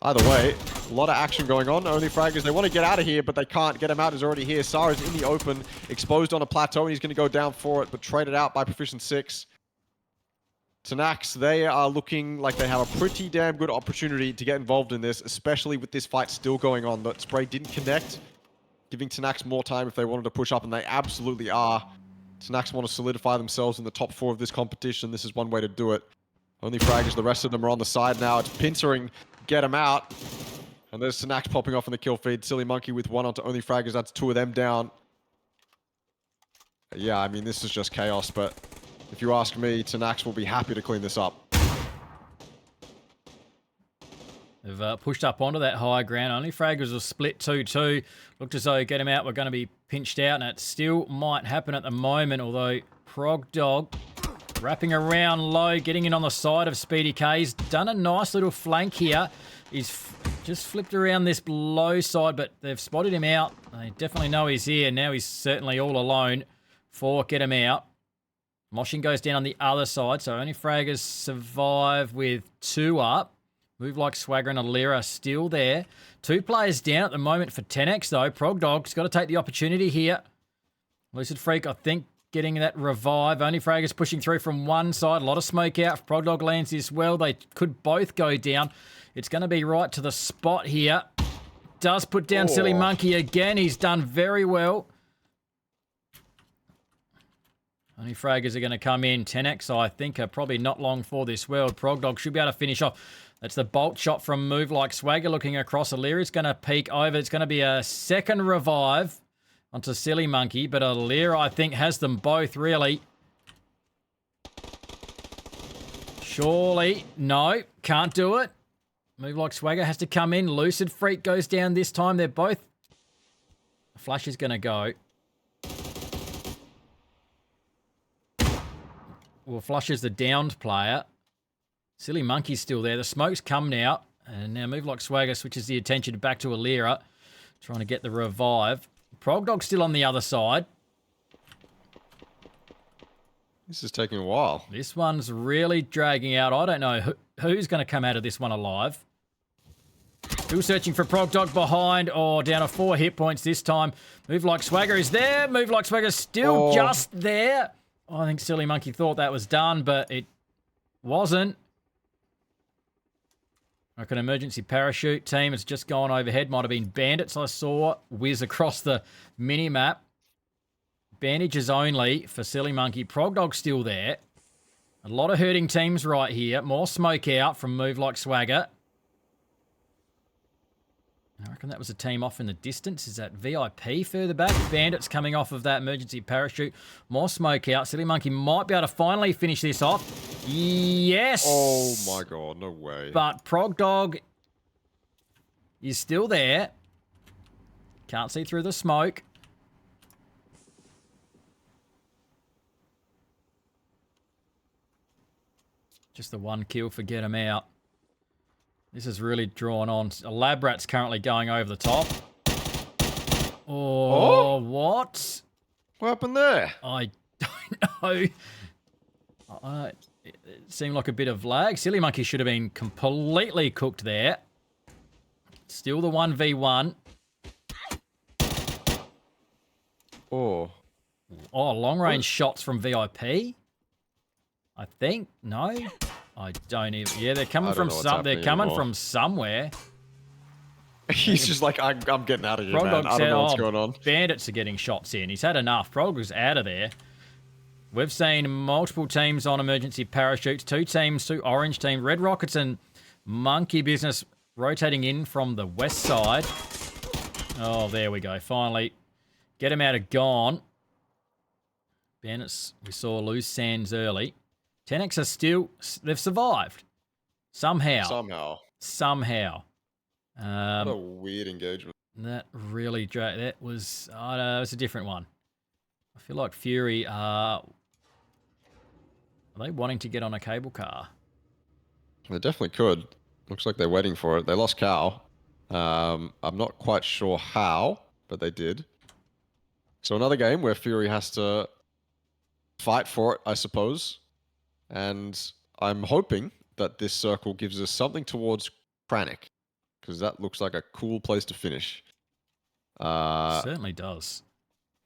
Speaker 2: Either way, a lot of action going on. Only fraggers, they want to get out of here, but they can't. Get him out is already here. Sara's in the open, exposed on a plateau, and he's going to go down for it, but traded out by Proficient 6. Tanax, they are looking like they have a pretty damn good opportunity to get involved in this, especially with this fight still going on. That spray didn't connect, giving Tanax more time if they wanted to push up, and they absolutely are. Tanax want to solidify themselves in the top 4 of this competition. This is one way to do it. Only fraggers, the rest of them are on the side now. It's pincering, get him out. And there's Tanax popping off in the kill feed. Silly Monkey with one onto Only fraggers. That's 2 of them down. Yeah, I mean, this is just chaos, but if you ask me, Tanax will be happy to clean this up.
Speaker 1: They've pushed up onto that high ground. Only fraggers will split 2-2. Looked as though get him out, we're going to be pinched out, and it still might happen at the moment, although Prog Dog Wrapping around low, getting in on the side of Speedy K. He's done a nice little flank here. He's just flipped around this low side, but they've spotted him out. They definitely know he's here. Now he's certainly all alone. 4, get him out. Moshing goes down on the other side, so only Fraggers survive with 2 up. Move Like Swagger and Alira still there. 2 players down at the moment for 10x, though. Progdog's got to take the opportunity here. Lucid Freak, I think, getting that revive. Only Fraggers pushing through from one side. A lot of smoke out. If Progdog lands this well, they could both go down. It's going to be right to the spot here. Does put down Silly Monkey again. He's done very well. Only Fraggers are going to come in. 10x, I think, are probably not long for this world. Progdog should be able to finish off. That's the bolt shot from Move Like Swagger looking across. Alira's going to peek over. It's going to be a second revive onto Silly Monkey, but Alira, I think, has them both, really. Surely. No, can't do it. Move Like Swagger has to come in. Lucid Freak goes down this time. They're both... Flash is going to go. Well, Flush is the downed player. Silly Monkey's still there. The smoke's come now. And now Move Like Swagger switches the attention back to Alira. Trying to get the revive. Progdog's still on the other side.
Speaker 2: This is taking a while.
Speaker 1: This one's really dragging out. I don't know who's going to come out of this one alive. Still searching for Progdog behind. Oh, down to 4 hit points this time. Move Like Swagger is there. Move Like Swagger's still just there. I think Silly Monkey thought that was done, but it wasn't. Like an emergency parachute team has just gone overhead. Might have been bandits I saw whiz across the mini-map. Bandages only for Silly Monkey. Progdog's still there. A lot of hurting teams right here. More smoke out from Move Like Swagger. I reckon that was a team off in the distance. Is that VIP further back? Bandits coming off of that emergency parachute. More smoke out. Silly Monkey might be able to finally finish this off. Yes!
Speaker 2: Oh my god, no way.
Speaker 1: But Progdog is still there. Can't see through the smoke. Just the one kill for get him out. This is really drawn on. A lab rat's currently going over the top. Oh, what?
Speaker 2: What happened there?
Speaker 1: I don't know. It seemed like a bit of lag. Silly Monkey should have been completely cooked there. Still the 1v1.
Speaker 2: Oh,
Speaker 1: Long-range shots from VIP. I think. No? I don't even... Yeah, they're coming from from somewhere.
Speaker 2: he's just like, I'm getting out of here,
Speaker 1: Progdog
Speaker 2: man. I don't know what's going on.
Speaker 1: Bandits are getting shots in. He's had enough. Progdog's out of there. We've seen multiple teams on emergency parachutes. 2 teams, 2 orange teams. Red Rockets and Monkey Business rotating in from the west side. Oh, there we go. Finally. Get him out of gone. Bandits, we saw lose Sands early. 10x are still... They've survived. Somehow.
Speaker 2: What a weird engagement.
Speaker 1: That really dragged... That was... I don't know, it was a different one. I feel like Fury are they wanting to get on a cable car?
Speaker 2: They definitely could. Looks like they're waiting for it. They lost Cal. I'm not quite sure how, but they did. So another game where Fury has to fight for it, I suppose. And I'm hoping that this circle gives us something towards Kranich, because that looks like a cool place to finish.
Speaker 1: Certainly does.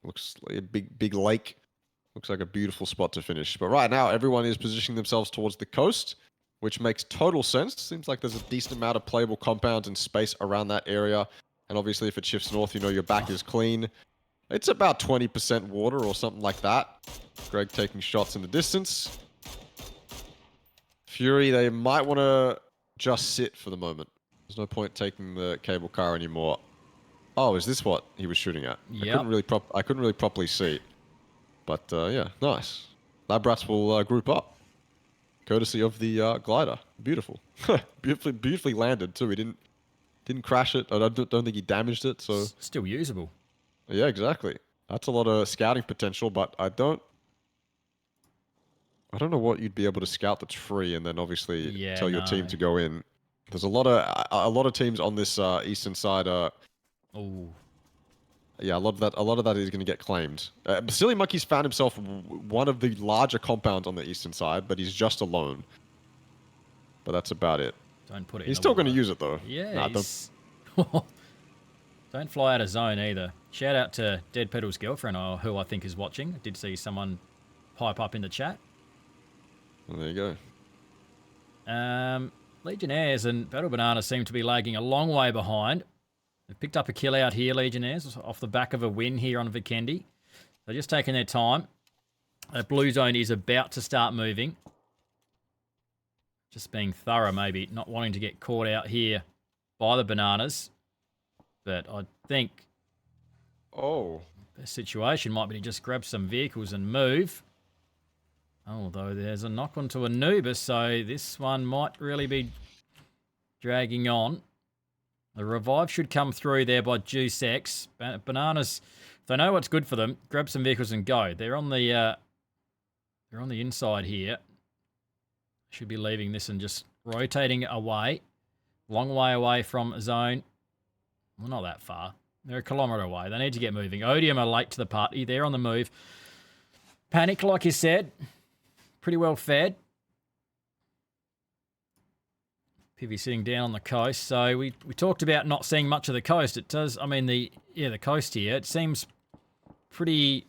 Speaker 2: Looks like a big lake. Looks like a beautiful spot to finish. But right now, everyone is positioning themselves towards the coast, which makes total sense. Seems like there's a decent amount of playable compounds and space around that area. And obviously, if it shifts north, you know your back is clean. It's about 20% water or something like that. Greg taking shots in the distance. Fury, they might want to just sit for the moment. There's no point taking the cable car anymore. Oh, is this what he was shooting at?
Speaker 1: Yep.
Speaker 2: I couldn't really properly see. But yeah, nice. Lab rats will group up, courtesy of the glider. Beautiful, beautifully landed too. He didn't crash it. I don't think he damaged it. So
Speaker 1: still usable.
Speaker 2: Yeah, exactly. That's a lot of scouting potential, but I don't. I don't know what you'd be able to scout that's free, and then obviously
Speaker 1: Yeah,
Speaker 2: tell your team
Speaker 1: no.
Speaker 2: to go in. There's a lot of teams on this eastern side.
Speaker 1: Oh,
Speaker 2: Yeah, a lot of that is going to get claimed. Silly Monkey's found himself one of the larger compounds on the eastern side, but he's just alone. But that's about it.
Speaker 1: don't put it in
Speaker 2: He's
Speaker 1: the
Speaker 2: still going to
Speaker 1: water.
Speaker 2: use it though.
Speaker 1: Yeah,
Speaker 2: Nah,
Speaker 1: he's... Don't fly out of zone either. Shout out to Dead Pedal's girlfriend, who I think is watching. I did see someone pipe up in the chat.
Speaker 2: Well, there you go.
Speaker 1: Legionnaires and Battle Banana seem to be lagging a long way behind. They've picked up a kill out here, Legionnaires, off the back of a win here on Vikendi. They're just taking their time. That blue zone is about to start moving. Just being thorough, maybe, not wanting to get caught out here by the Bananas. But I think
Speaker 2: Oh.
Speaker 1: the situation might be to just grab some vehicles and move. Although there's a knock onto Anubis, so this one might really be dragging on. The revive should come through there by Juice X. Bananas, if they know what's good for them, grab some vehicles and go. They're on the inside here. Should be leaving this and just rotating away. Long way away from zone. Well, not that far. They're a kilometre away. They need to get moving. Odium are late to the party. They're on the move. Panic, like you said. Pretty well fed. Pivy sitting down on the coast. So we talked about not seeing much of the coast. It does, I mean, the coast here, it seems pretty,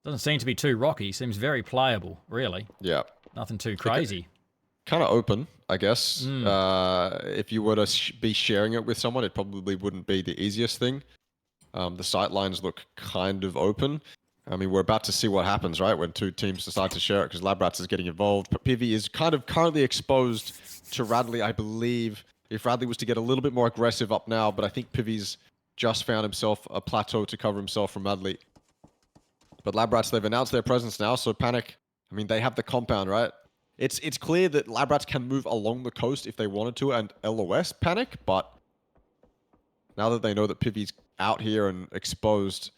Speaker 1: doesn't seem to be too rocky. Seems very playable, really.
Speaker 2: Yeah.
Speaker 1: Nothing too crazy.
Speaker 2: Kind of open, I guess. If you were to be sharing it with someone, it probably wouldn't be the easiest thing. The sight lines look kind of open. I mean, we're about to see what happens, right? When two teams decide to share it, because Labrats is getting involved. But Pivy is kind of currently exposed to Radley, I believe. If Radley was to get a little bit more aggressive up now, but I think Pivy's just found himself a plateau to cover himself from Radley. But Labrats, they've announced their presence now, so Panic, I mean, they have the compound, right? It's clear that Labrats can move along the coast if they wanted to, and LOS Panic, but now that they know that Pivy's out here and exposed,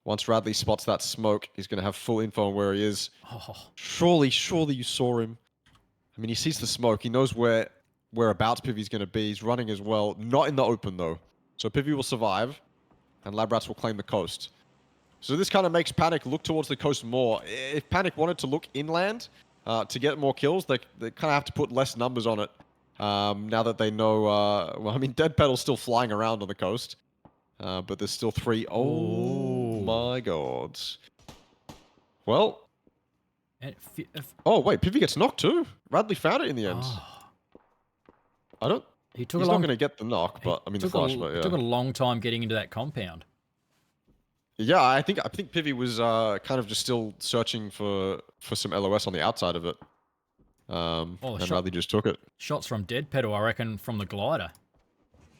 Speaker 2: once Radley spots that smoke, he's going to have full info on where he is.
Speaker 1: Oh.
Speaker 2: Surely you saw him. I mean, he sees the smoke. He knows whereabouts Pivy's going to be. He's running as well. Not in the open, though. So Pivy will survive, and Labrats will claim the coast. So this kind of makes Panic look towards the coast more. If Panic wanted to look inland to get more kills, they kind of have to put less numbers on it. Now that they know... well, I mean, Dead Pedal's still flying around on the coast. But there's still 3. Oh my god. Well. Oh, wait. Pivy gets knocked too? Radley found it in the end. I don't... He's not going to get the knock, but I mean the flash, but yeah.
Speaker 1: It took a long time getting into that compound.
Speaker 2: Yeah, I think Pivy was kind of just still searching for some LOS on the outside of it. And Radley just took it.
Speaker 1: Shots from Dead Pedal, I reckon, from the glider.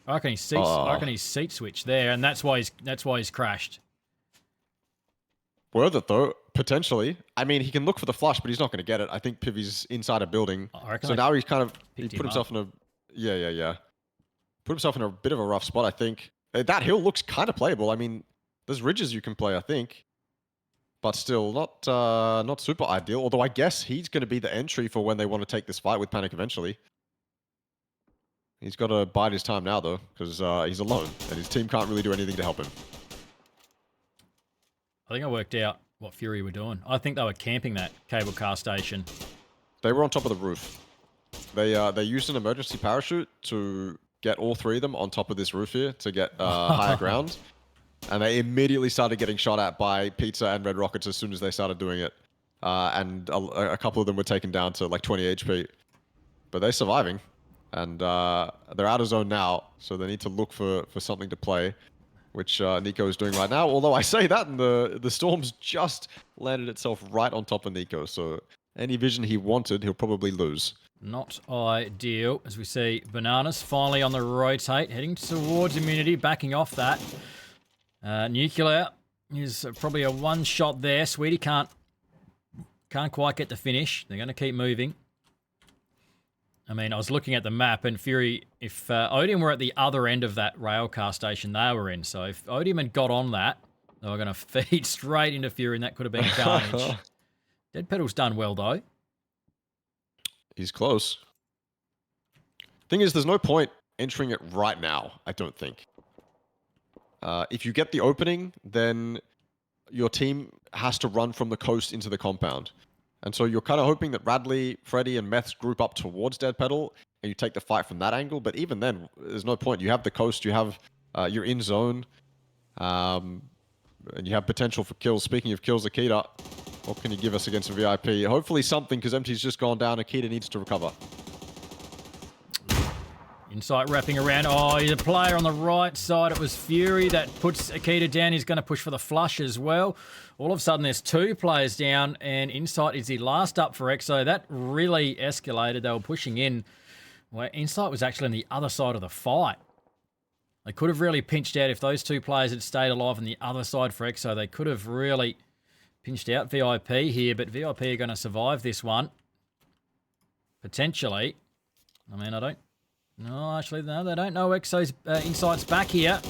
Speaker 1: I reckon he's seat switched there, and that's why he's crashed.
Speaker 2: Worth it though, potentially. I mean, he can look for the flush, but he's not going to get it. I think Pivy's inside a building, so now he's kind of put himself in a put himself in a bit of a rough spot. I think that hill looks kind of playable. I mean, there's ridges you can play, I think, but still not super ideal. Although I guess he's going to be the entry for when they want to take this fight with Panic eventually. He's got to bide his time now, though, because he's alone, and his team can't really do anything to help him.
Speaker 1: I think I worked out what Fury were doing. I think they were camping that cable car station.
Speaker 2: They were on top of the roof. They used an emergency parachute to get all 3 of them on top of this roof here to get higher ground. And they immediately started getting shot at by Pizza and Red Rockets as soon as they started doing it. And a couple of them were taken down to like 20 HP. But they're surviving. And they're out of zone now, so they need to look for something to play, which Nico is doing right now. Although I say that, and the Storm's just landed itself right on top of Nico, so any vision he wanted, he'll probably lose.
Speaker 1: Not ideal, as we see Bananas finally on the rotate, heading towards immunity, backing off that. Nuclear is probably a one shot there. Sweetie can't quite get the finish. They're going to keep moving. I mean, I was looking at the map, and Fury, if Odium were at the other end of that rail car station they were in, so if Odium had got on that, they were going to feed straight into Fury, and that could have been carnage. Dead Pedal's done well, though.
Speaker 2: He's close. Thing is, there's no point entering it right now, I don't think. If you get the opening, then your team has to run from the coast into the compound. And so you're kind of hoping that Radley, Freddy, and Meths group up towards Dead Pedal, and you take the fight from that angle. But even then, there's no point. You have the coast, you have, you're in zone, and you have potential for kills. Speaking of kills, Akita, what can you give us against a VIP? Hopefully something, because Empty's just gone down. Akita needs to recover.
Speaker 1: Insight wrapping around. Oh, he's a player on the right side. It was Fury that puts Akita down. He's going to push for the flush as well. All of a sudden, there's 2 players down, and Insight is the last up for Exo. That really escalated. They were pushing in. Well, Insight was actually on the other side of the fight. They could have really pinched out if those 2 players had stayed alive on the other side for Exo. They could have really pinched out VIP here, but VIP are going to survive this one. Potentially. I mean, I don't... No, actually, no, they don't know Exo's Insight's back here.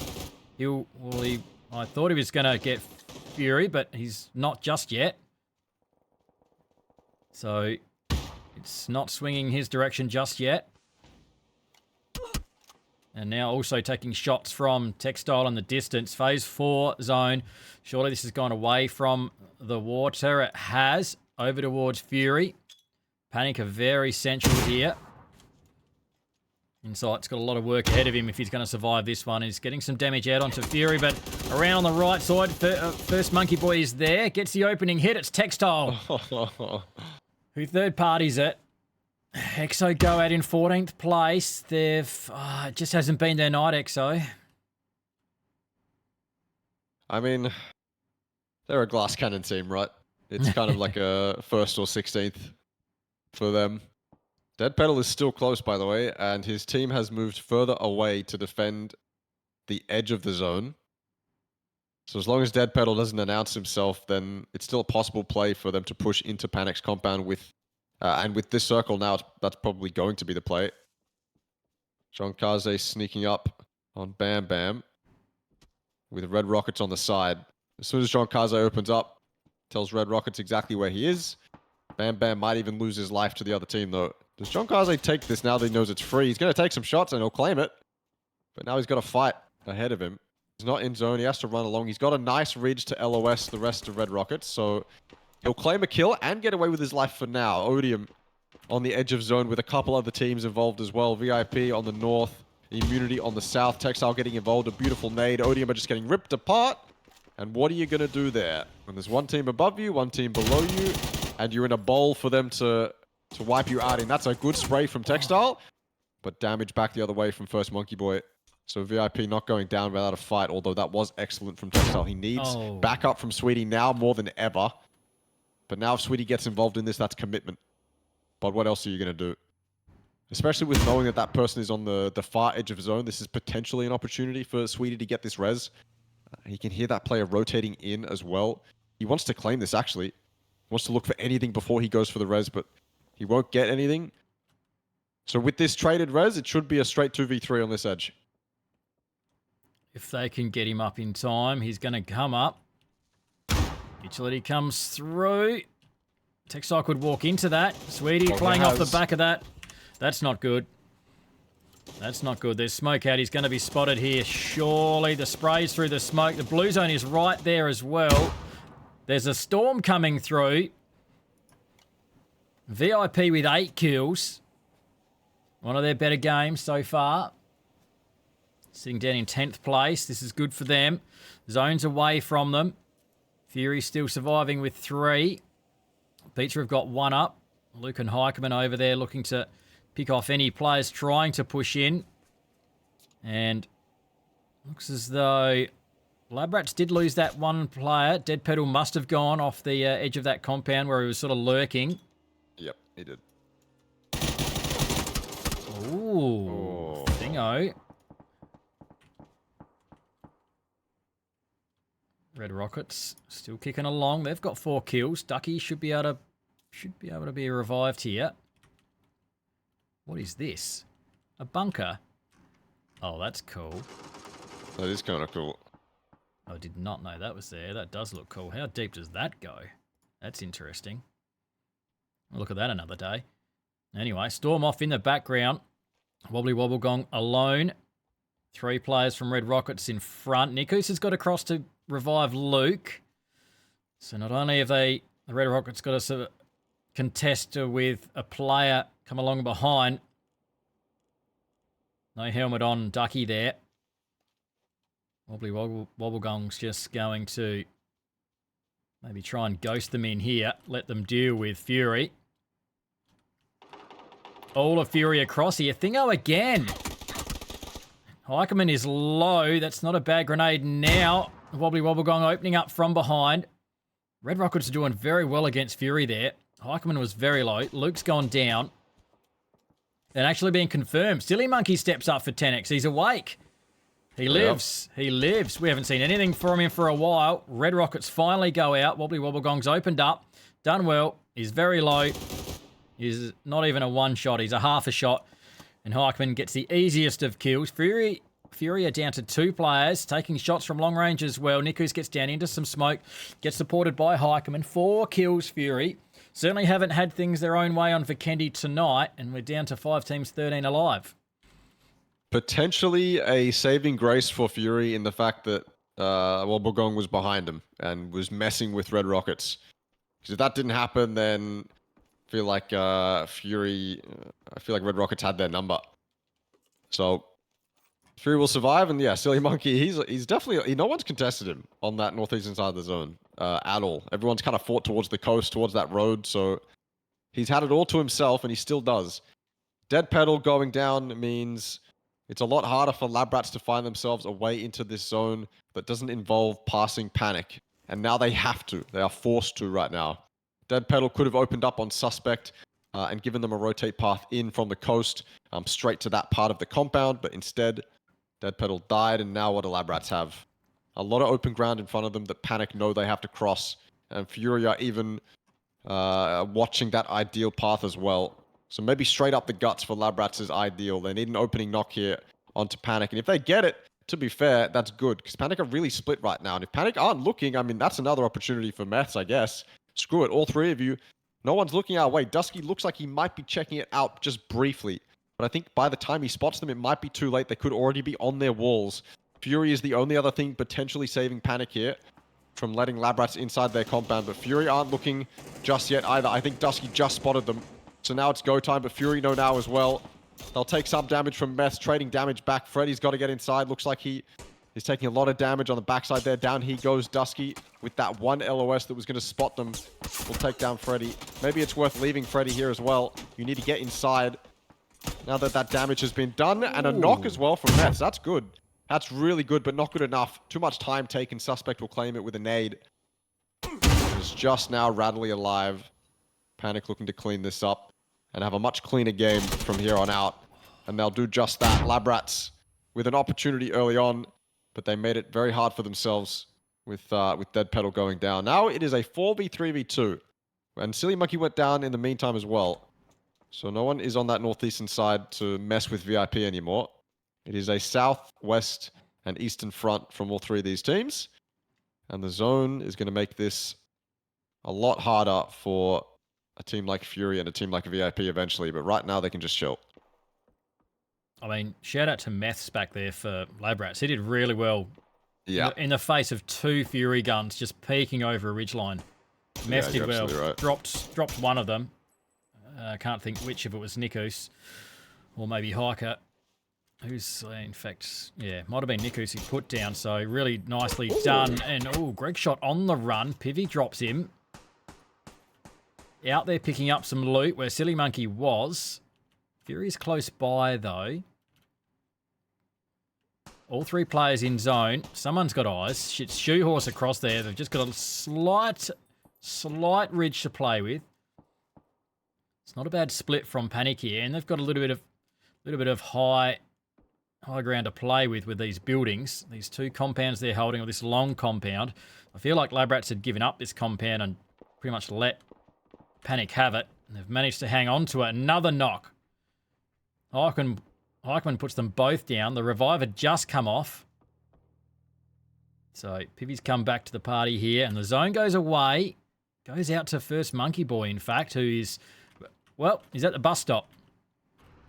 Speaker 1: I thought he was going to get Fury, but he's not just yet. So, it's not swinging his direction just yet. And now also taking shots from Textile in the distance. Phase 4 zone. Surely this has gone away from the water. It has. Over towards Fury. Panic are very central here. Insight's got a lot of work ahead of him if he's going to survive this one. He's getting some damage out onto Fury, but around on the right side, first Monkey Boy is there. Gets the opening hit. It's Textile. Who third parties it. Exo go out in 14th place. They've... it just hasn't been their night, Exo.
Speaker 2: I mean, they're a glass cannon team, right? It's kind of like a 1st or 16th for them. Dead Pedal is still close, by the way, and his team has moved further away to defend the edge of the zone. So as long as Dead Pedal doesn't announce himself, then it's still a possible play for them to push into Panic's compound with... and with this circle now, that's probably going to be the play. John Kaze sneaking up on Bam Bam with Red Rockets on the side. As soon as John Kaze opens up, tells Red Rockets exactly where he is. Bam Bam might even lose his life to the other team, though. Does John Kaze take this now that he knows it's free? He's going to take some shots and he'll claim it. But now he's got a fight ahead of him. He's not in zone. He has to run along. He's got a nice ridge to LOS the rest of Red Rockets. So he'll claim a kill and get away with his life for now. Odium on the edge of zone with a couple other teams involved as well. VIP on the north. Immunity on the south. Textile getting involved. A beautiful nade. Odium are just getting ripped apart. And what are you going to do there? When there's one team above you, one team below you, and you're in a bowl for them to wipe you out in. That's a good spray from Textile, but damage back the other way from first Monkey Boy. So VIP not going down without a fight, although that was excellent from Textile. He needs backup from Sweetie now more than ever. But now if Sweetie gets involved in this, that's commitment. But what else are you going to do? Especially with knowing that that person is on the far edge of zone, this is potentially an opportunity for Sweetie to get this res. He can hear that player rotating in as well. He wants to claim this, actually. He wants to look for anything before he goes for the res, but he won't get anything. So with this traded res, it should be a straight 2v3 on this edge.
Speaker 1: If they can get him up in time, he's going to come up. Utility comes through. Textile could walk into that. Sweetie playing off the back of that. That's not good. That's not good. There's smoke out. He's going to be spotted here. Surely the spray's through the smoke. The blue zone is right there as well. There's a storm coming through. VIP with 8 kills. One of their better games so far. Sitting down in 10th place. This is good for them. Zone's away from them. Fury still surviving with 3. Pizza have got 1 up. Luke and Heikeman over there looking to pick off any players trying to push in. And looks as though Labrats did lose that one player. Dead Pedal must have gone off the edge of that compound where he was sort of lurking.
Speaker 2: Yep, he did.
Speaker 1: Ooh, Thingo. Red Rockets still kicking along. They've got 4 kills. Ducky should be able to be revived here. What is this? A bunker? Oh, that's cool.
Speaker 2: That is kind of cool.
Speaker 1: I did not know that was there. That does look cool. How deep does that go? That's interesting. We'll look at that another day. Anyway, Storm off in the background. Wobbly Wobble Gong alone. 3 players from Red Rockets in front. Nikus has got across to revive Luke. So not only have the Red Rockets got a sort of contest with a player come along behind. No helmet on Ducky there. Wobbly Wobble Gong's just going to maybe try and ghost them in here. Let them deal with Fury. All of Fury across here. Thingo again. Heikeman is low. That's not a bad grenade now. Wobbly Wobble Gong opening up from behind. Red Rockets are doing very well against Fury there. Heikeman was very low. Luke's gone down. And actually being confirmed. Silly Monkey steps up for 10x. He's awake. He lives. Yep. He lives. We haven't seen anything from him for a while. Red Rockets finally go out. Wobbly Wobble Gong's opened up. Done well. He's very low. He's not even a one shot. He's a half a shot. And Heikeman gets the easiest of kills. Fury are down to 2 players, taking shots from long range as well. Nikus gets down into some smoke. Gets supported by Heikeman. 4 kills, Fury. Certainly haven't had things their own way on Vikendi tonight. And we're down to 5 teams, 13 alive.
Speaker 2: Potentially a saving grace for Fury in the fact that Wobblegong was behind him and was messing with Red Rockets. Because if that didn't happen, then I feel like Red Rockets had their number. So Fury will survive, and yeah, Silly Monkey, he's definitely, no one's contested him on that northeastern side of the zone at all. Everyone's kind of fought towards the coast, towards that road, so he's had it all to himself, and he still does. Dead Pedal going down means it's a lot harder for Lab Rats to find themselves a way into this zone that doesn't involve passing Panic. And now they have to. They are forced to right now. Dead Pedal could have opened up on Suspect and given them a rotate path in from the coast straight to that part of the compound, but instead, Dead Pedal died, and now what do Lab Rats have? A lot of open ground in front of them that Panic know they have to cross, and Fury are even watching that ideal path as well. So maybe straight up the guts for Lab Rats is ideal. They need an opening knock here onto Panic. And if they get it, to be fair, that's good. Because Panic are really split right now. And if Panic aren't looking, I mean, that's another opportunity for Meths, I guess. Screw it, all 3 of you. No one's looking our way. Dusky looks like he might be checking it out just briefly. But I think by the time he spots them, it might be too late. They could already be on their walls. Fury is the only other thing potentially saving Panic here from letting Lab Rats inside their compound. But Fury aren't looking just yet either. I think Dusky just spotted them. So now it's go time, but Fury know now as well. They'll take some damage from Meths, trading damage back. Freddy's got to get inside. Looks like he is taking a lot of damage on the backside there. Down he goes, Dusky, with that one LOS that was going to spot them. Will take down Freddy. Maybe it's worth leaving Freddy here as well. You need to get inside now that that damage has been done. And a knock as well from Meths. That's good. That's really good, but not good enough. Too much time taken. Suspect will claim it with a nade. Is just now Rattly alive. Panic looking to clean this up and have a much cleaner game from here on out. And they'll do just that. Lab Rats with an opportunity early on, but they made it very hard for themselves with Dead Pedal going down. Now it is a 4v3v2. And Silly Monkey went down in the meantime as well. So no one is on that northeastern side to mess with VIP anymore. It is a south, west, and eastern front from all 3 of these teams. And the zone is going to make this a lot harder for a team like Fury and a team like VIP eventually, but right now they can just chill.
Speaker 1: I mean, shout out to Meths back there for Lab Rats. He did really well.
Speaker 2: Yeah.
Speaker 1: In the face of 2 Fury guns just peeking over a ridgeline. Meths did well. Right. Dropped one of them. I can't think which, if it was Nikus or maybe Hiker. Who's, in fact, yeah, might have been Nikus he put down. So really nicely done. And, Greg shot on the run. Pivy drops him. Out there picking up some loot where Silly Monkey was. Fury's close by, though. All 3 players in zone. Someone's got eyes. Shit, Shoehorse across there. They've just got a slight ridge to play with. It's not a bad split from Panic here, and they've got a little bit of high ground to play with these buildings. These 2 compounds they're holding, or this long compound. I feel like Lab Rats had given up this compound and pretty much let Panic have it. And they've managed to hang on to it. Another knock. Heikeman puts them both down. The revive had just come off. So Pivy's come back to the party here. And the zone goes away. Goes out to first Monkey Boy, in fact, who is, well, he's at the bus stop.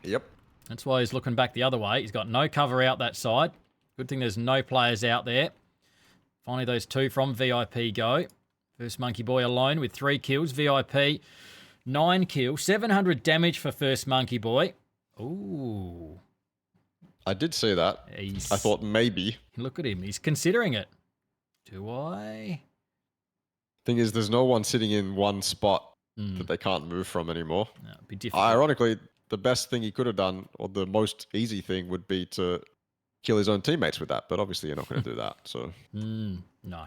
Speaker 2: Yep.
Speaker 1: That's why he's looking back the other way. He's got no cover out that side. Good thing there's no players out there. Finally, those two from VIP go. First Monkey Boy alone with 3 kills. VIP, 9 kills. 700 damage for first Monkey Boy. Ooh.
Speaker 2: I did see that. I thought maybe.
Speaker 1: Look at him. He's considering it. Do I?
Speaker 2: Thing is, there's no one sitting in one spot that they can't move from anymore.
Speaker 1: No, it'd be difficult.
Speaker 2: Ironically, the best thing he could have done, or the most easy thing, would be to kill his own teammates with that. But obviously, you're not going to do that. So
Speaker 1: no.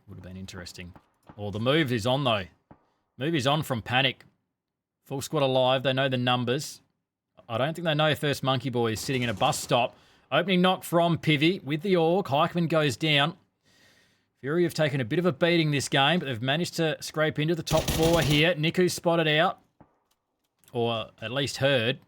Speaker 1: Would have been interesting. Oh, the move is on, though. Move is on from Panic. Full squad alive. They know the numbers. I don't think they know first Monkey Boy is sitting in a bus stop. Opening knock from Pivy with the Org. Heikman goes down. Fury have taken a bit of a beating this game, but they've managed to scrape into the top 4 here. Niku's spotted out, or at least heard.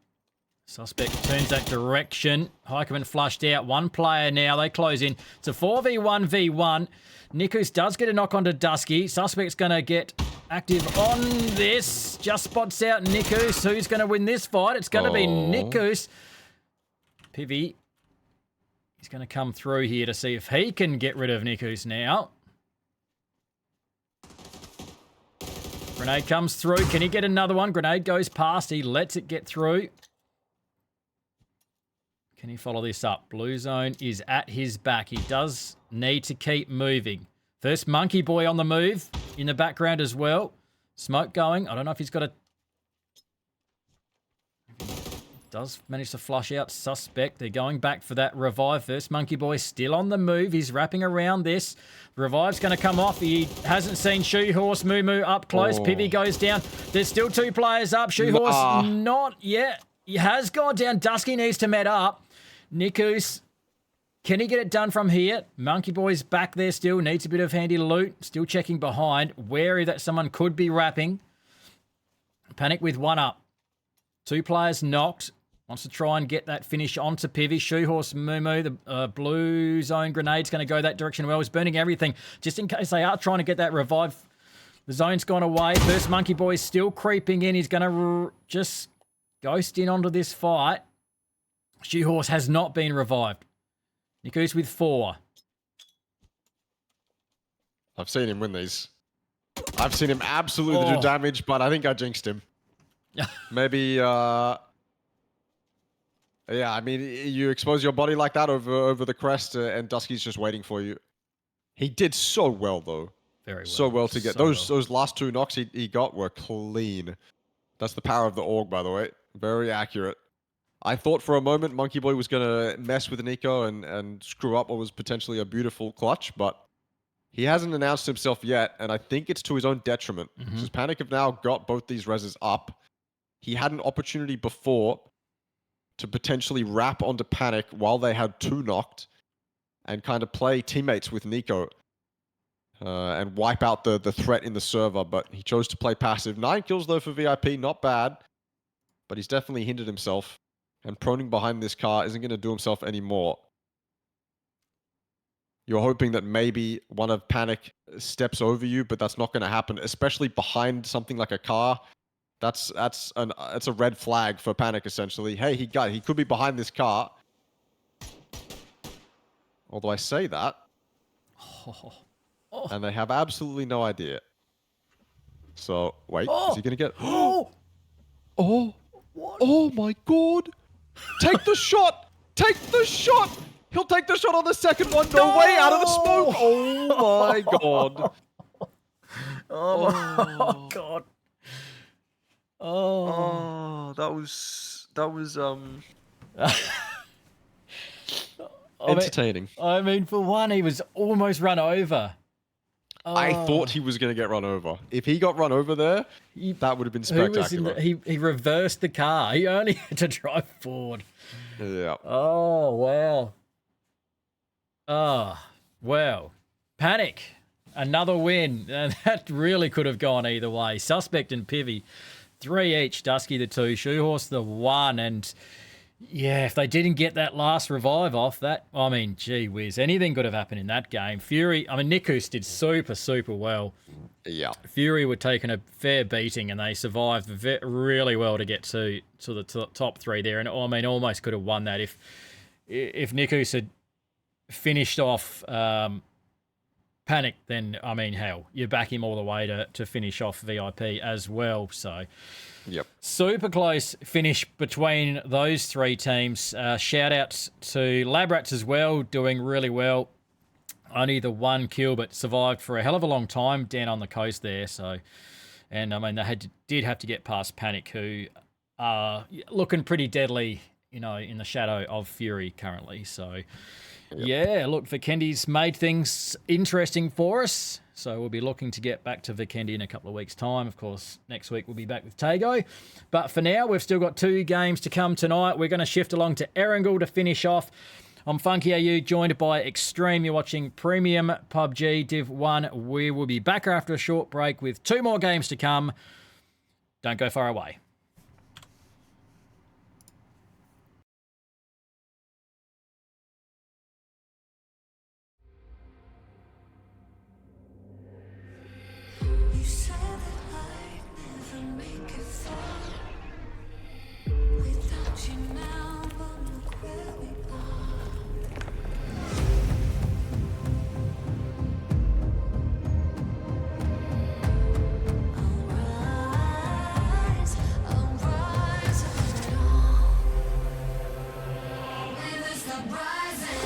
Speaker 1: Suspect turns that direction. Heikman flushed out. 1 player now. They close in. It's a 4v1v1. Nikus does get a knock onto Dusky. Suspect's going to get active on this. Just spots out Nikus. Who's going to win this fight? It's going to be Nikus. Pivy. He's going to come through here to see if he can get rid of Nikus now. Grenade comes through. Can he get another one? Grenade goes past. He lets it get through. Can he follow this up? Blue Zone is at his back. He does need to keep moving. First Monkey Boy on the move in the background as well. Smoke going. I don't know if he's got a... Does manage to flush out Suspect. They're going back for that revive. First Monkey Boy still on the move. He's wrapping around this. Revive's going to come off. He hasn't seen Shoehorse Moo up close. Pivy goes down. There's still 2 players up. Shoehorse not yet. He has gone down. Dusky needs to met up. Nikus, can he get it done from here? Monkey Boy's back there still. Needs a bit of handy loot. Still checking behind. Wary that someone could be wrapping. Panic with 1 up. 2 players knocked. Wants to try and get that finish onto Pivy. Shoehorse Moo, the blue zone grenade's going to go that direction. Well, he's burning everything. Just in case they are trying to get that revive. The zone's gone away. First Monkey Boy's still creeping in. He's going to just ghost in onto this fight. Shoehorse has not been revived. Nikus with 4.
Speaker 2: I've seen him win these. I've seen him absolutely do damage, but I think I jinxed him. Maybe... Yeah, I mean, you expose your body like that over the crest, and Dusky's just waiting for you. He did so well, though.
Speaker 1: Very well.
Speaker 2: So well to get those last 2 knocks he got were clean. That's the power of the Org, by the way. Very accurate. I thought for a moment Monkey Boy was going to mess with Nico and screw up what was potentially a beautiful clutch, but he hasn't announced himself yet, and I think it's to his own detriment. Because Panic have now got both these reses up. He had an opportunity before to potentially wrap onto Panic while they had 2 knocked and kind of play teammates with Nico and wipe out the threat in the server, but he chose to play passive. 9 kills, though, for VIP. Not bad, but he's definitely hindered himself, and proning behind this car isn't going to do himself any more. You're hoping that maybe one of Panic steps over you, but that's not going to happen, especially behind something like a car. That's a red flag for Panic, essentially. Hey, he could be behind this car. Although I say that, and they have absolutely no idea. So wait, is he gonna get? Oh my God! Take the shot! Take the shot! He'll take the shot on the second one. No way out of the smoke! Oh my God!
Speaker 1: Oh God!
Speaker 2: Oh, that was entertaining.
Speaker 1: I mean, for one, he was almost run over.
Speaker 2: I thought he was going to get run over. If he got run over there, that would have been spectacular.
Speaker 1: He reversed the car. He only had to drive forward.
Speaker 2: Yeah.
Speaker 1: Oh, wow. Oh, wow. Panic. Another win. That really could have gone either way. Suspect and Pivy. 3 each. Dusky the 2. Shoehorse the 1. And yeah, if they didn't get that last revive off, I mean, gee whiz, anything could have happened in that game. Fury, I mean, Nikus did super, super well.
Speaker 2: Yeah.
Speaker 1: Fury were taking a fair beating, and they survived really well to get to the top 3 there. And I mean, almost could have won that if Nikus had finished off Panic. Then I mean, hell, you back him all the way to finish off VIP as well. So.
Speaker 2: Yep.
Speaker 1: Super close finish between those 3 teams. Shout outs to Labrats as well, doing really well. Only the 1 kill, but survived for a hell of a long time down on the coast there. So, and I mean, they did have to get past Panic, who are looking pretty deadly, in the shadow of Fury currently. So, yeah, look, Vikendi's made things interesting for us. So we'll be looking to get back to Vikendi in a couple of weeks' time. Of course, next week we'll be back with Tago. But for now, we've still got 2 games to come tonight. We're going to shift along to Erangel to finish off. I'm Funky AU, joined by Extreme. You're watching Premium Pubg Div 1. We will be back after a short break with 2 more games to come. Don't go far away.
Speaker 3: You said that I'd never make it far without you now, but look where we are. I'll rise above it all. With the sun rising.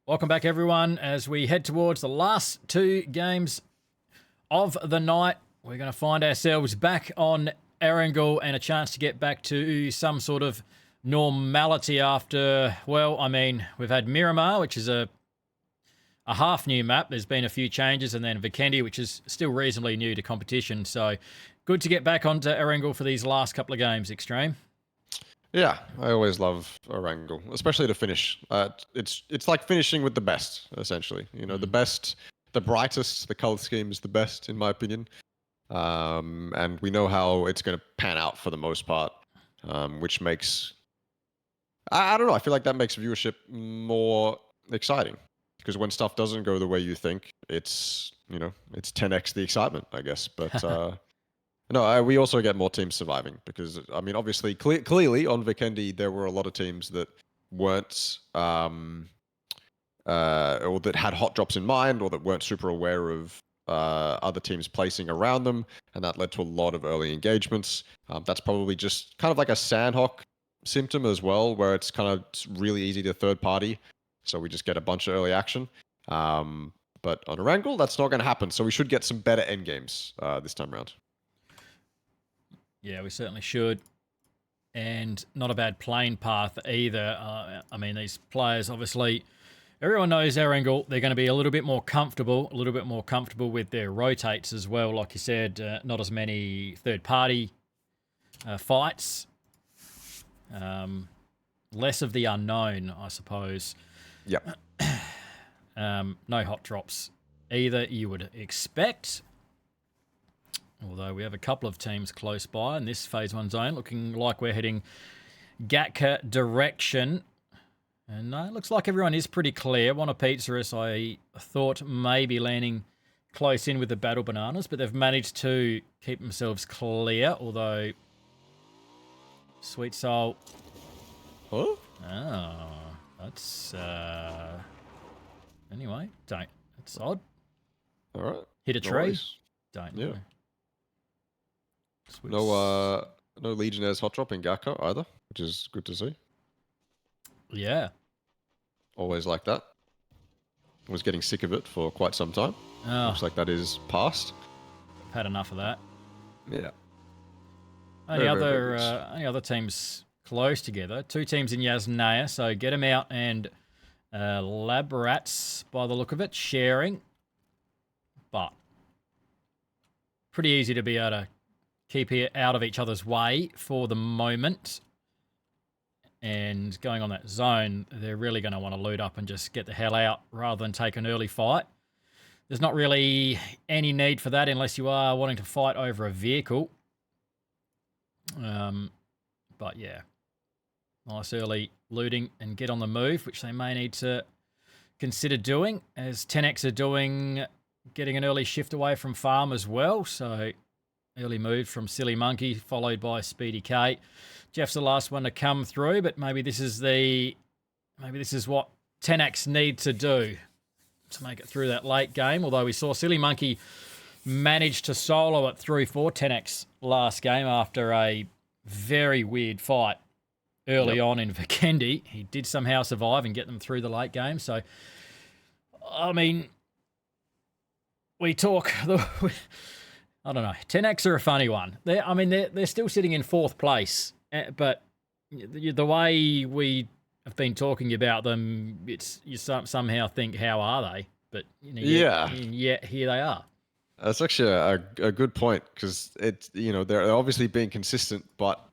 Speaker 1: Welcome back, everyone, as we head towards the last 2 games of the night. We're going to find ourselves back on Erangel and a chance to get back to some sort of normality after, well, I mean, we've had Miramar, which is a half new map. There's been a few changes, and then Vikendi, which is still reasonably new to competition. So good to get back onto Erangel for these last couple of games, Extreme.
Speaker 2: Yeah, I always love a wrangle, especially to finish. It's like finishing with the best, essentially. The best, the brightest, the color scheme is the best, in my opinion. And we know how it's going to pan out for the most part, which makes, I don't know, I feel like that makes viewership more exciting. Because when stuff doesn't go the way you think, it's, it's 10x the excitement, I guess. But no, we also get more teams surviving because, I mean, obviously, clearly on Vikendi, there were a lot of teams that weren't, or that had hot drops in mind, or that weren't super aware of other teams placing around them, and that led to a lot of early engagements. That's probably just kind of like a Sandhawk symptom as well, where it's kind of really easy to third party, so we just get a bunch of early action. But on Erangel, that's not going to happen, so we should get some better end games this time around.
Speaker 1: Yeah, we certainly should. And not a bad playing path either. I mean, these players, obviously, everyone knows Erangel. They're going to be a little bit more comfortable with their rotates as well. Like you said, not as many third-party fights. Less of the unknown, I suppose.
Speaker 2: Yep.
Speaker 1: No hot drops either, you would expect. Although we have a couple of teams close by in this Phase 1 zone, looking like we're heading Gatka direction. And it looks like everyone is pretty clear. One of Pizzaris, I thought maybe landing close in with the Battle Bananas, but they've managed to keep themselves clear, although Sweet Soul...
Speaker 2: Huh?
Speaker 1: Oh, that's... Anyway, it's odd.
Speaker 2: All right.
Speaker 1: Hit a
Speaker 2: No
Speaker 1: tree?
Speaker 2: worries.
Speaker 1: Don't
Speaker 2: Yeah.
Speaker 1: know.
Speaker 2: No Legionnaires hot drop in Gakko either, which is good to see.
Speaker 1: Yeah.
Speaker 2: Always like that. I was getting sick of it for quite some time.
Speaker 1: Oh,
Speaker 2: Looks like that is past.
Speaker 1: I've had enough of that.
Speaker 2: Yeah.
Speaker 1: Only
Speaker 2: Very
Speaker 1: other teams close together. Two teams in Yasnaya, so Get 'em Out and Lab Rats, by the look of it, sharing. But pretty easy to be able to keep it out of each other's way for the moment. And going on that zone, they're really going to want to loot up and just get the hell out rather than take an early fight. There's not really any need for that unless you are wanting to fight over a vehicle. But yeah, nice early looting and get on the move, which they may need to consider doing, as 10X are doing, getting an early shift away from farm as well. So early move from Silly Monkey, followed by Speedy K. Jeff's the last one to come through, but maybe this is what 10X need to do to make it through that late game. Although we saw Silly Monkey manage to solo it through for 10X last game after a very weird fight early on in Vikendi. He did somehow survive and get them through the late game. So, I mean, we talk... I don't know. 10X are a funny one. They're still sitting in 4th place, but the way we have been talking about them, you somehow think, how are they? But yet here they are.
Speaker 2: That's actually a good point, because they're obviously being consistent, but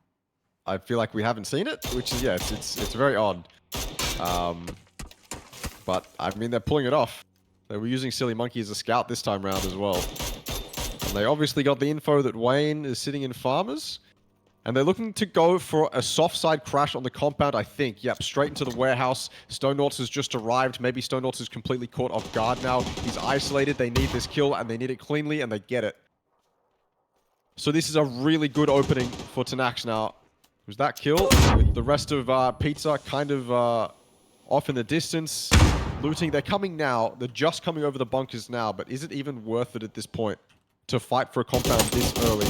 Speaker 2: I feel like we haven't seen it, which is it's very odd. But I mean, they're pulling it off. They were using Silly Monkey as a scout this time round as well. And they obviously got the info that Wayne is sitting in Farmers. And they're looking to go for a soft side crash on the compound, I think. Yep, straight into the warehouse. Stonewalls has just arrived. Maybe Stonewalls is completely caught off guard now. He's isolated. They need this kill, and they need it cleanly, and they get it. So this is a really good opening for Tanax now. Was that kill? With the rest of Pizza kind of off in the distance. Looting. They're coming now. They're just coming over the bunkers now, but is it even worth it at this point to fight for a compound this early?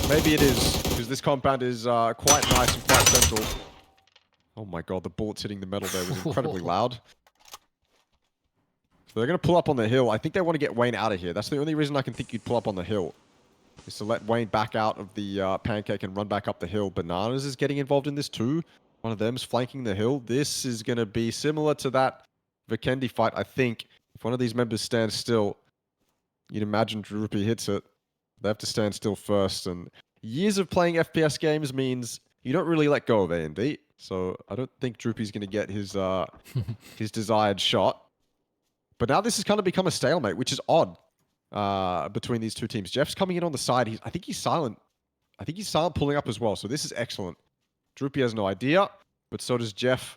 Speaker 2: Maybe it is, because this compound is quite nice and quite central. Oh my god, the bullets hitting the metal there was incredibly loud. So they're going to pull up on the hill. I think they want to get Wayne out of here. That's the only reason I can think you'd pull up on the hill, is to let Wayne back out of the pancake and run back up the hill. Bananas is getting involved in this too. One of them's flanking the hill. This is going to be similar to that Vikendi fight, I think. If one of these members stands still, you'd imagine Droopy hits it. They have to stand still first, and years of playing FPS games means you don't really let go of A&D. So I don't think Droopy's going to get his his desired shot. But now this has kind of become a stalemate, which is odd between these two teams. Jeff's coming in on the side. I think he's silent. I think he's silent pulling up as well. So this is excellent. Droopy has no idea, but so does Jeff.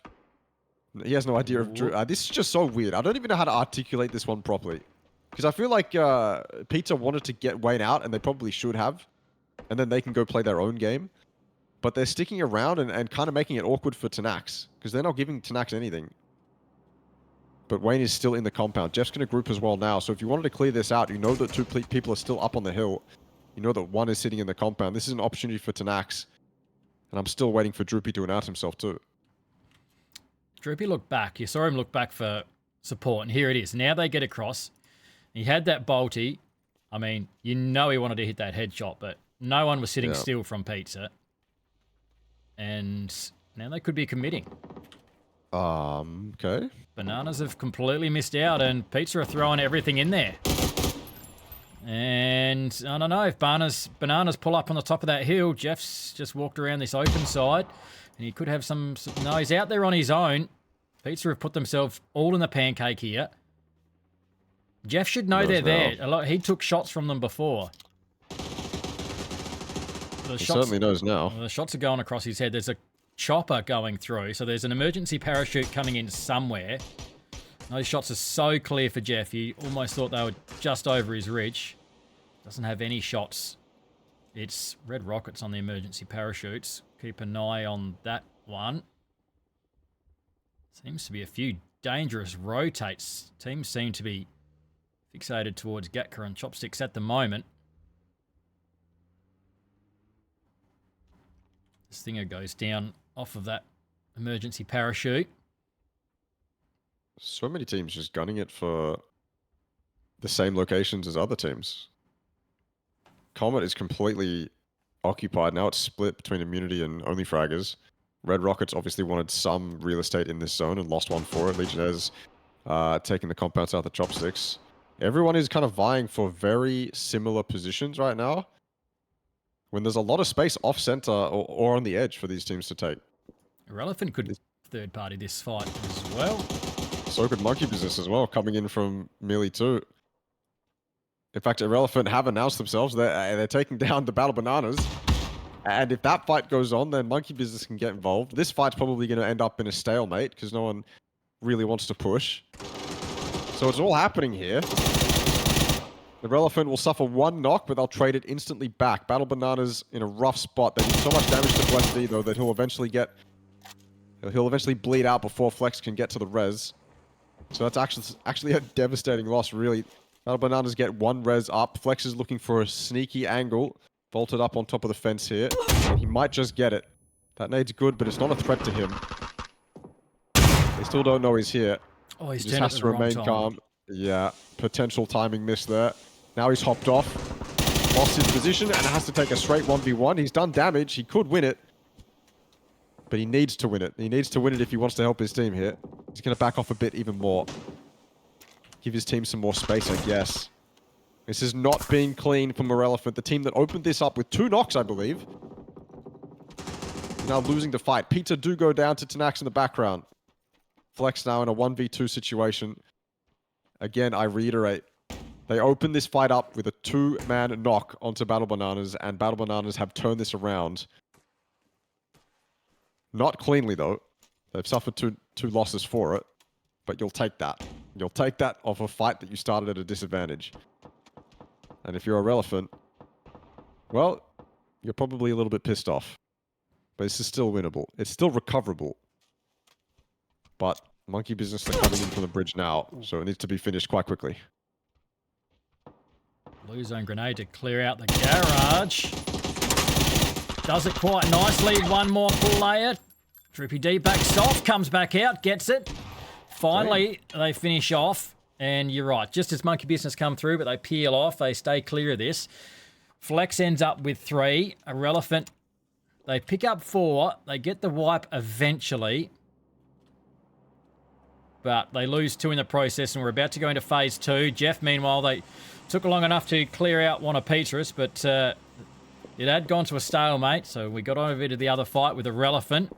Speaker 2: He has no idea of Drew. This is just so weird. I don't even know how to articulate this one properly. Because I feel like Pizza wanted to get Wayne out, and they probably should have. And then they can go play their own game. But they're sticking around and kind of making it awkward for Tanax. Because they're not giving Tanax anything. But Wayne is still in the compound. Jeff's going to group as well now. So if you wanted to clear this out, you know that two people are still up on the hill. You know that one is sitting in the compound. This is an opportunity for Tanax. And I'm still waiting for Droopy to announce himself too.
Speaker 1: Droopy looked back. You saw him look back for support. And here it is. Now they get across. He had that bolty. I mean, you know he wanted to hit that headshot, but no one was sitting still from Pizza. And now they could be committing.
Speaker 2: Okay.
Speaker 1: Bananas have completely missed out, and Pizza are throwing everything in there. And I don't know if bananas pull up on the top of that hill. Jeff's just walked around this open side, and he could have some. No, he's out there on his own. Pizza have put themselves all in the pancake here. Jeff should know they're there. He took shots from them before.
Speaker 2: He certainly knows now.
Speaker 1: The shots are going across his head. There's a chopper going through, so there's an emergency parachute coming in somewhere. Those shots are so clear for Jeff. He almost thought they were just over his reach. Doesn't have any shots. It's red rockets on the emergency parachutes. Keep an eye on that one. Seems to be a few dangerous rotates. Teams seem to be fixated towards Gatka and Chopsticks at the moment. This thinger goes down off of that emergency parachute.
Speaker 2: So many teams just gunning it for the same locations as other teams. Comet is completely occupied. Now it's split between Immunity and Only Fraggers. Red Rockets obviously wanted some real estate in this zone and lost one for it. Legionnaires taking the compounds out the Chopsticks. Everyone is kind of vying for very similar positions right now. When there's a lot of space off-center or on the edge for these teams to take.
Speaker 1: Irrelevant could third-party this fight as well.
Speaker 2: So could Monkey Business as well, coming in from Melee 2. In fact, Irrelevant have announced themselves. They're taking down the Battle Bananas. And if that fight goes on, then Monkey Business can get involved. This fight's probably going to end up in a stalemate because no one really wants to push. So it's all happening here. The Irrelevant will suffer one knock, but they'll trade it instantly back. Battle Bananas in a rough spot. They do so much damage to Flex D, though, that he'll eventually bleed out before Flex can get to the res. So that's actually a devastating loss, really. Battle Bananas get one res up. Flex is looking for a sneaky angle. Vaulted up on top of the fence here. And he might just get it. That nade's good, but it's not a threat to him. They still don't know he's here.
Speaker 1: Oh, he's
Speaker 2: He just has to remain calm. Yeah, potential timing miss there. Now he's hopped off, lost his position, and has to take a straight 1v1. He's done damage. He could win it, but he needs to win it. He needs to win it if he wants to help his team here. He's going to back off a bit even more. Give his team some more space, I guess. This is not being clean from Irrelevant, the team that opened this up with 2 knocks, I believe. Now losing the fight. Pizza do go down to Tanax in the background. Flex now in a 1v2 situation. Again, I reiterate. They opened this fight up with a 2-man knock onto Battle Bananas, and Battle Bananas have turned this around. Not cleanly, though. They've suffered two losses for it, but you'll take that. You'll take that off a fight that you started at a disadvantage. And if you're Irrelevant, well, you're probably a little bit pissed off. But this is still winnable. It's still recoverable. But Monkey Business are coming in from the bridge now, so it needs to be finished quite quickly.
Speaker 1: Blue zone grenade to clear out the garage. Does it quite nicely. One more player. Droopy D backs off, comes back out, gets it. Finally, they finish off. And you're right, just as Monkey Business come through, but they peel off, they stay clear of this. Flex ends up with 3. Irrelevant, they pick up 4. They get the wipe eventually. But they lose 2 in the process, and we're about to go into phase 2. Jeff, meanwhile, they took long enough to clear out one of Petrus, but it had gone to a stalemate, so we got over to the other fight with Irrelevant.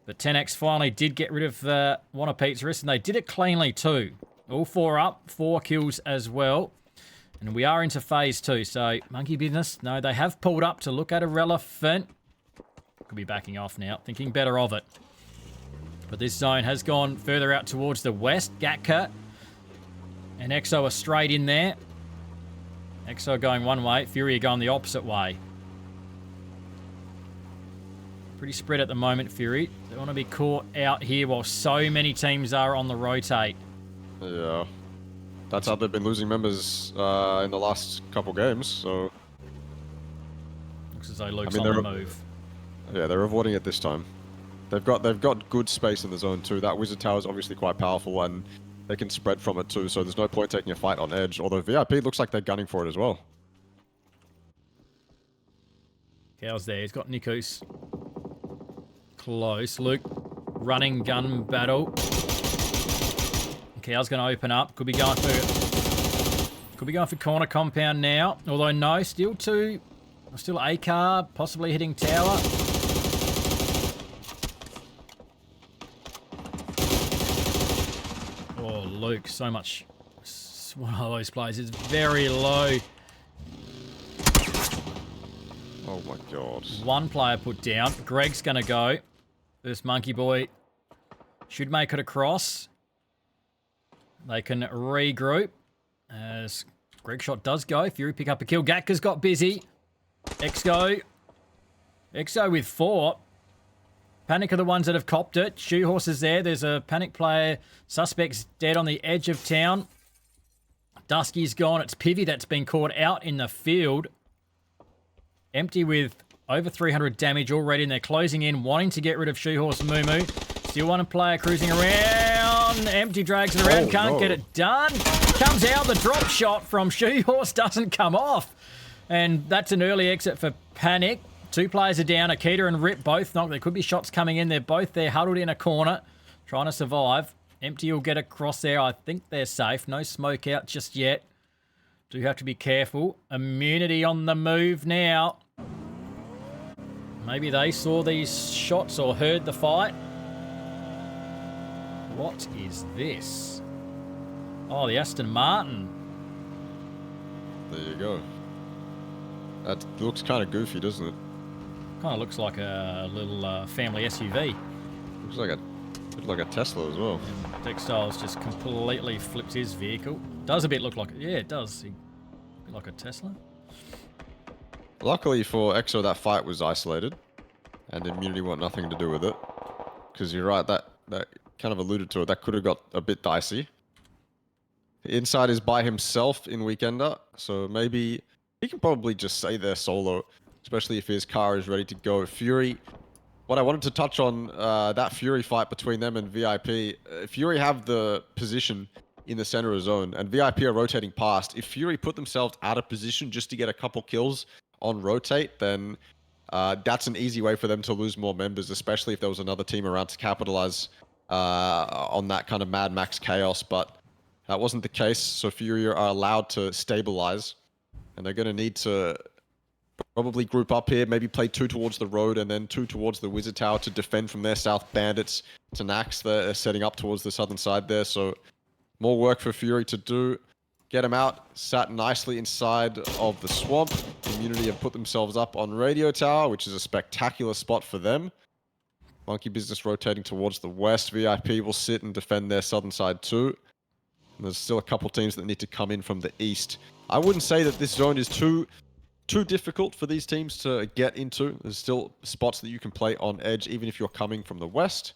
Speaker 1: But 10X finally did get rid of one of Petrus, and they did it cleanly too. All 4 up, 4 kills as well. And we are into phase 2, so Monkey Business, no, they have pulled up to look at Irrelevant. Could be backing off now, thinking better of it. But this zone has gone further out towards the west. Gatka and Exo are straight in there. Exo are going one way. Fury are going the opposite way. Pretty spread at the moment, Fury. They want to be caught out here while so many teams are on the rotate.
Speaker 2: Yeah. That's how they've been losing members in the last couple games, so...
Speaker 1: Looks as though Luke's
Speaker 2: I mean,
Speaker 1: on the move.
Speaker 2: Yeah, they're avoiding it this time. They've got good space in the zone too. That wizard tower is obviously quite powerful, and they can spread from it too. So there's no point taking a fight on edge. Although VIP looks like they're gunning for it as well.
Speaker 1: Cow's there. He's got Nikos close. Luke running gun battle. Cow's going to open up. Could be going for corner compound now. Although no, still a car, possibly hitting tower. Oh, Luke, so much. One of those players is very low.
Speaker 2: Oh my god.
Speaker 1: One player put down. Greg's going to go. This monkey boy should make it across. They can regroup as Greg shot does go. Fury pick up a kill. Gatka's got busy. Exo with 4. Panic are the ones that have copped it. Shoehorse is there. There's a Panic player. Suspect's dead on the edge of town. Dusky's gone. It's Pivy that's been caught out in the field. Empty with over 300 damage already, and they're closing in, wanting to get rid of Shoehorse Moo. Still one player cruising around. Empty drags it around. Can't get it done. Comes out. The drop shot from Shoehorse doesn't come off. And that's an early exit for Panic. 2 players are down. Akita and Rip both knocked. There could be shots coming in. They're both there, huddled in a corner, trying to survive. Empty will get across there. I think they're safe. No smoke out just yet. Do have to be careful. Immunity on the move now. Maybe they saw these shots or heard the fight. What is this? Oh, the Aston Martin.
Speaker 2: There you go. That looks kind of goofy, doesn't it?
Speaker 1: Kind of looks like a little family SUV.
Speaker 2: Looks like a Tesla as well.
Speaker 1: And Textiles just completely flipped his vehicle. Does a bit look like it. Yeah, it does. Like a Tesla.
Speaker 2: Luckily for Exo, that fight was isolated, and immunity want nothing to do with it. Because you're right, that kind of alluded to it. That could have got a bit dicey. Inside is by himself in Weekender, so maybe he can probably just stay there solo, especially if his car is ready to go. Fury, what I wanted to touch on, that Fury fight between them and VIP. Fury have the position in the center of zone, and VIP are rotating past. If Fury put themselves out of position just to get a couple kills on rotate, then that's an easy way for them to lose more members, especially if there was another team around to capitalize on that kind of Mad Max chaos. But that wasn't the case, so Fury are allowed to stabilize, and they're going to need to probably group up here, maybe play 2 towards the road and then 2 towards the Wizard Tower to defend from their south. Bandits to Nax, they're setting up towards the southern side there, so more work for Fury to do. Get him out, sat nicely inside of the swamp. Immunity have put themselves up on Radio Tower, which is a spectacular spot for them. Monkey Business rotating towards the west. VIP will sit and defend their southern side too. And there's still a couple teams that need to come in from the east. I wouldn't say that this zone is too difficult for these teams to get into. There's still spots that you can play on edge, even if you're coming from the west.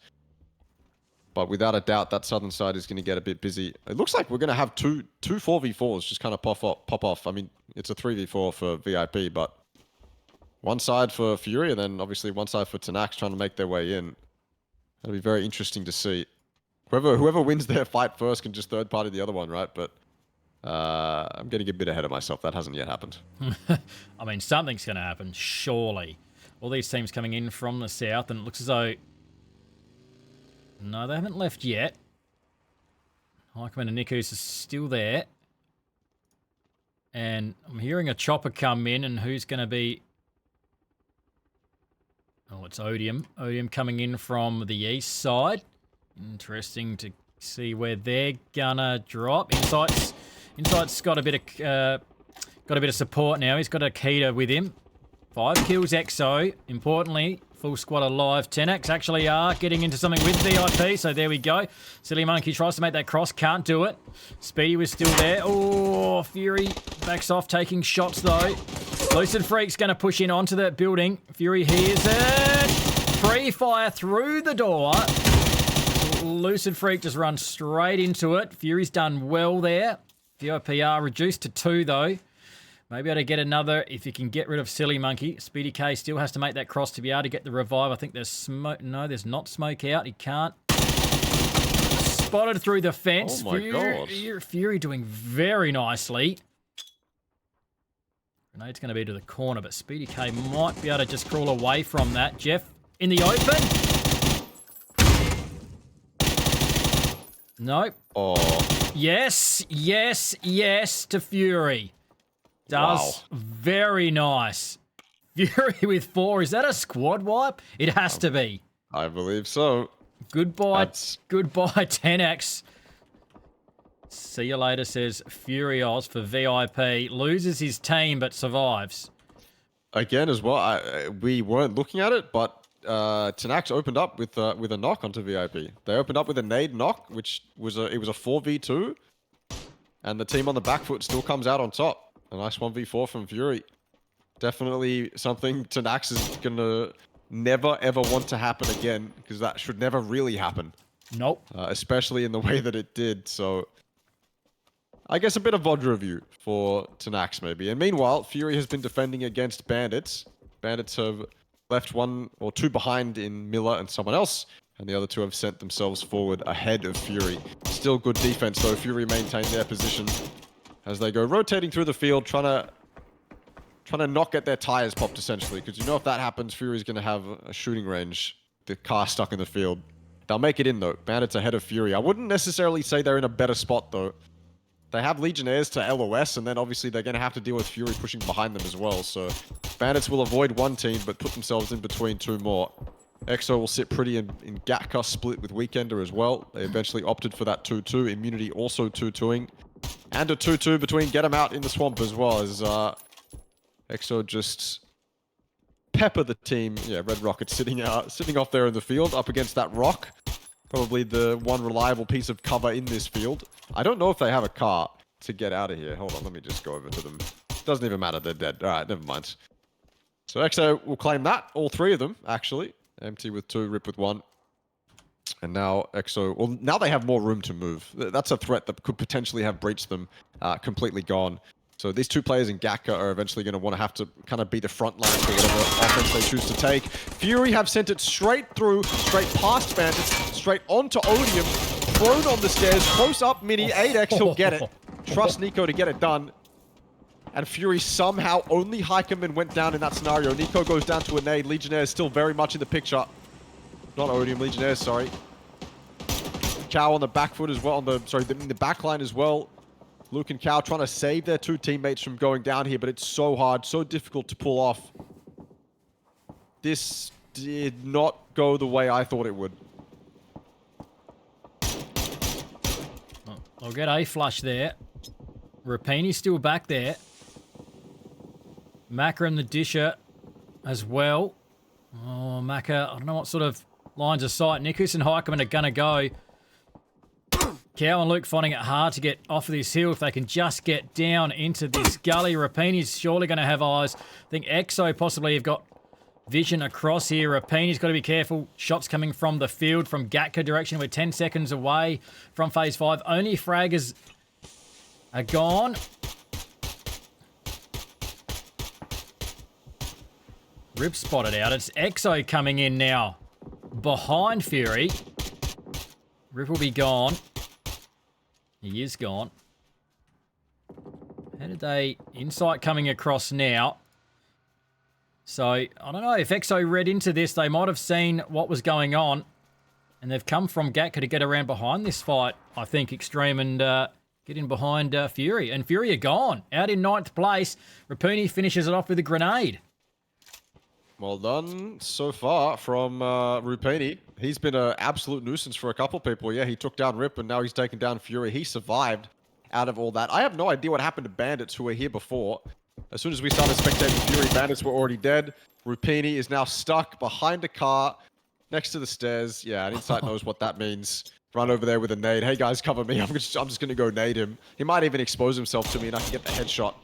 Speaker 2: But without a doubt, that southern side is going to get a bit busy. It looks like we're going to have two 4v4s just kind of pop off. I mean, it's a 3v4 for VIP, but one side for Fury, and then obviously one side for Tanax trying to make their way in. That'll be very interesting to see. Whoever wins their fight first can just third party the other one, right? But I'm getting a bit ahead of myself. That hasn't yet happened.
Speaker 1: I mean, something's going to happen, surely. All these teams coming in from the south, and it looks as though... No, they haven't left yet. Hykeman and Nikus is still there. And I'm hearing a chopper come in, and who's going to be... Oh, it's Odium. Odium coming in from the east side. Interesting to see where they're gonna drop. Insight's got a bit of support now. He's got Akita with him. 5 kills Exo. Importantly, full squad alive. 10X actually are getting into something with VIP, so there we go. Silly Monkey tries to make that cross, can't do it. Speedy was still there. Oh, Fury backs off, taking shots though. Lucid Freak's going to push in onto that building. Fury hears it. Free fire through the door. Lucid Freak just runs straight into it. Fury's done well there. VIPR reduced to 2 though. Maybe able to get another if you can get rid of Silly Monkey. Speedy K still has to make that cross to be able to get the revive. I think there's smoke. No, there's not smoke out. He can't. Spotted through the fence.
Speaker 2: Oh my God.
Speaker 1: Fury doing very nicely. Grenade's going to be to the corner, but Speedy K might be able to just crawl away from that. Jeff in the open. Nope.
Speaker 2: Oh.
Speaker 1: Yes, yes, yes to Fury. Does very nice. Fury with 4. Is that a squad wipe? It has to be.
Speaker 2: I believe so.
Speaker 1: Goodbye, goodbye 10X. See you later, says Fury Oz for VIP. Loses his team but survives.
Speaker 2: Again as well, we weren't looking at it, but Tenax opened up with a knock onto VIP. They opened up with a nade knock, which was a 4v2, and the team on the back foot still comes out on top. A nice 1v4 from Fury. Definitely something Tenax is going to never, ever want to happen again, because that should never really happen.
Speaker 1: Nope.
Speaker 2: Especially in the way that it did. So, I guess a bit of VOD review for Tenax, maybe. And meanwhile, Fury has been defending against Bandits. Bandits have left 1 or 2 behind in Miller and someone else, and the other 2 have sent themselves forward ahead of Fury. Still good defense, though. Fury maintain their position as they go rotating through the field, trying to not get their tires popped, essentially. Because you know if that happens, Fury's going to have a shooting range. The car stuck in the field. They'll make it in, though. Bandits ahead of Fury. I wouldn't necessarily say they're in a better spot, though. They have Legionnaires to LOS, and then obviously they're going to have to deal with Fury pushing behind them as well. So Bandits will avoid 1 team, but put themselves in between 2 more. EXO will sit pretty in Gatka split with Weekender as well. They eventually opted for that 2-2. Immunity also 2-2ing. And a 2-2 between Get 'em Out in the Swamp as well, as EXO just pepper the team. Yeah, Red Rocket sitting off there in the field up against that rock. Probably the one reliable piece of cover in this field. I don't know if they have a car to get out of here. Hold on, let me just go over to them. Doesn't even matter, they're dead. Alright, never mind. So EXO will claim that, all 3 of them, actually. Empty with 2, Rip with 1. And now EXO, well, now they have more room to move. That's a threat that could potentially have breached them completely gone. So these 2 players in Gatka are eventually going to have to kind of be the front line for whatever offense they choose to take. Fury have sent it straight through, straight past Bandits, straight onto Odium, thrown on the stairs, close up mini, 8X, he'll get it. Trust Nico to get it done. And Fury somehow only Heikeman went down in that scenario. Nico goes down to a nade. Legionnaire is still very much in the picture. Not Odium, Legionnaire, sorry. Cow on the back foot as well, in the back line as well. Luke and Cow trying to save their 2 teammates from going down here, but it's so hard, so difficult to pull off. This did not go the way I thought it would.
Speaker 1: I'll get a flush there. Rapini's still back there. Macca and the Disher as well. Oh, Macca, I don't know what sort of lines of sight. Nikus and Heikeman are going to go. Cow and Luke finding it hard to get off of this hill. If they can just get down into this gully, Rapini's surely going to have eyes. I think EXO possibly have got vision across here. Rapini's got to be careful. Shots coming from the field, from Gatka direction. We're 10 seconds away from Phase 5. Only fraggers are gone. Rip spotted out. It's EXO coming in now behind Fury. Rip will be gone. He is gone. How did they... Insight coming across now. So, I don't know. If EXO read into this, they might have seen what was going on. And they've come from Gatka to get around behind this fight, I think, Extreme, and get in behind Fury. And Fury are gone. Out in 9th place. Rapini finishes it off with a grenade.
Speaker 2: Well done so far from Rupini. He's been an absolute nuisance for a couple people. Yeah, he took down Rip, and now he's taken down Fury. He survived out of all that. I have no idea what happened to Bandits who were here before. As soon as we started spectating Fury, bandits were already dead. Rupini is now stuck behind a car next to the stairs. Yeah, and Insight knows what that means. Run over there with a nade. Hey guys, cover me. I'm just going to go nade him. He might even expose himself to me and I can get the headshot.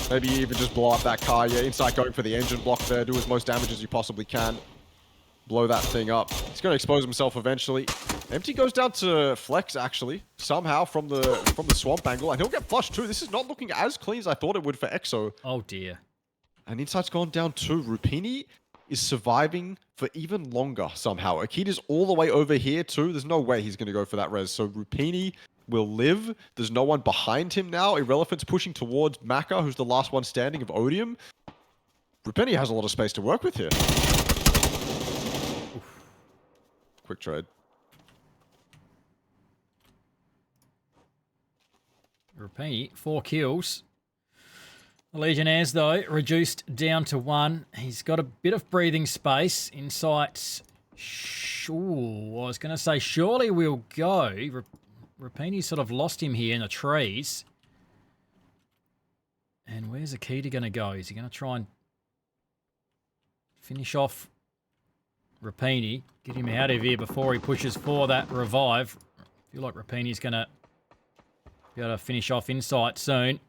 Speaker 2: Maybe even just blow up that car. Yeah, Insight going for the engine block there. Do as most damage as you possibly can. Blow that thing up. He's going to expose himself eventually. Empty goes down to Flex, actually. Somehow from the swamp angle. And he'll get flushed too. This is not looking as clean as I thought it would for Exo.
Speaker 1: Oh, dear.
Speaker 2: And Insight's gone down too. Rupini is surviving for even longer somehow. Akita's all the way over here too. There's no way he's going to go for that res. So Rupini will live. There's no one behind him now. Irrelevant's pushing towards Maka, who's the last one standing of Odium. Rupini has a lot of space to work with here. Oof. Quick trade.
Speaker 1: Rupini, 4 kills. The Legionnaires, though, reduced down to 1. He's got a bit of breathing space. Insight's... Ooh, I was going to say, surely we'll go. Rupini sort of lost him here in the trees. And where's Akita going to go? Is he going to try and finish off Rupini? Get him out of here before he pushes for that revive. I feel like Rupini's going to be able to finish off Insight soon.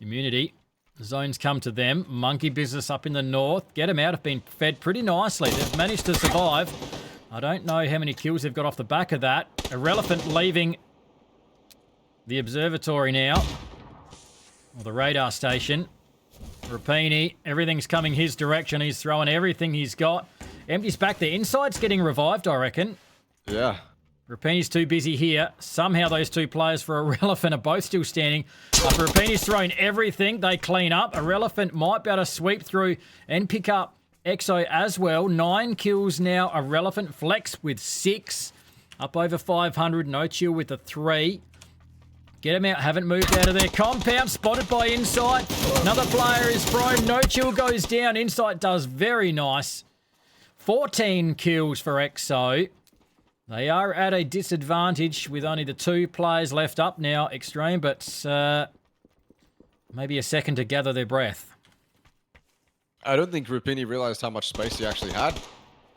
Speaker 1: Immunity. The zones come to them. Monkey business up in the north. Get them out. Have been fed pretty nicely. They've managed to survive. I don't know how many kills they've got off the back of that. Irrelevant leaving the observatory now. Or the radar station. Rupini. Everything's coming his direction. He's throwing everything he's got. Empty's back there. Inside's getting revived, I reckon.
Speaker 2: Yeah.
Speaker 1: Rupini's too busy here. Somehow those two players for Irrelevant are both still standing. After Rupini's thrown everything, they clean up. Irrelevant might be able to sweep through and pick up Exo as well. 9 kills now. Irrelevant. Flex with 6. Up over 500. No chill with the 3. Get them out. Haven't moved out of their compound. Spotted by Insight. Another player is thrown. No chill goes down. Insight does very nice. 14 kills for Exo. They are at a disadvantage with only the 2 players left up now, Extreme, but maybe a second to gather their breath.
Speaker 2: I don't think Rupini realized how much space he actually had.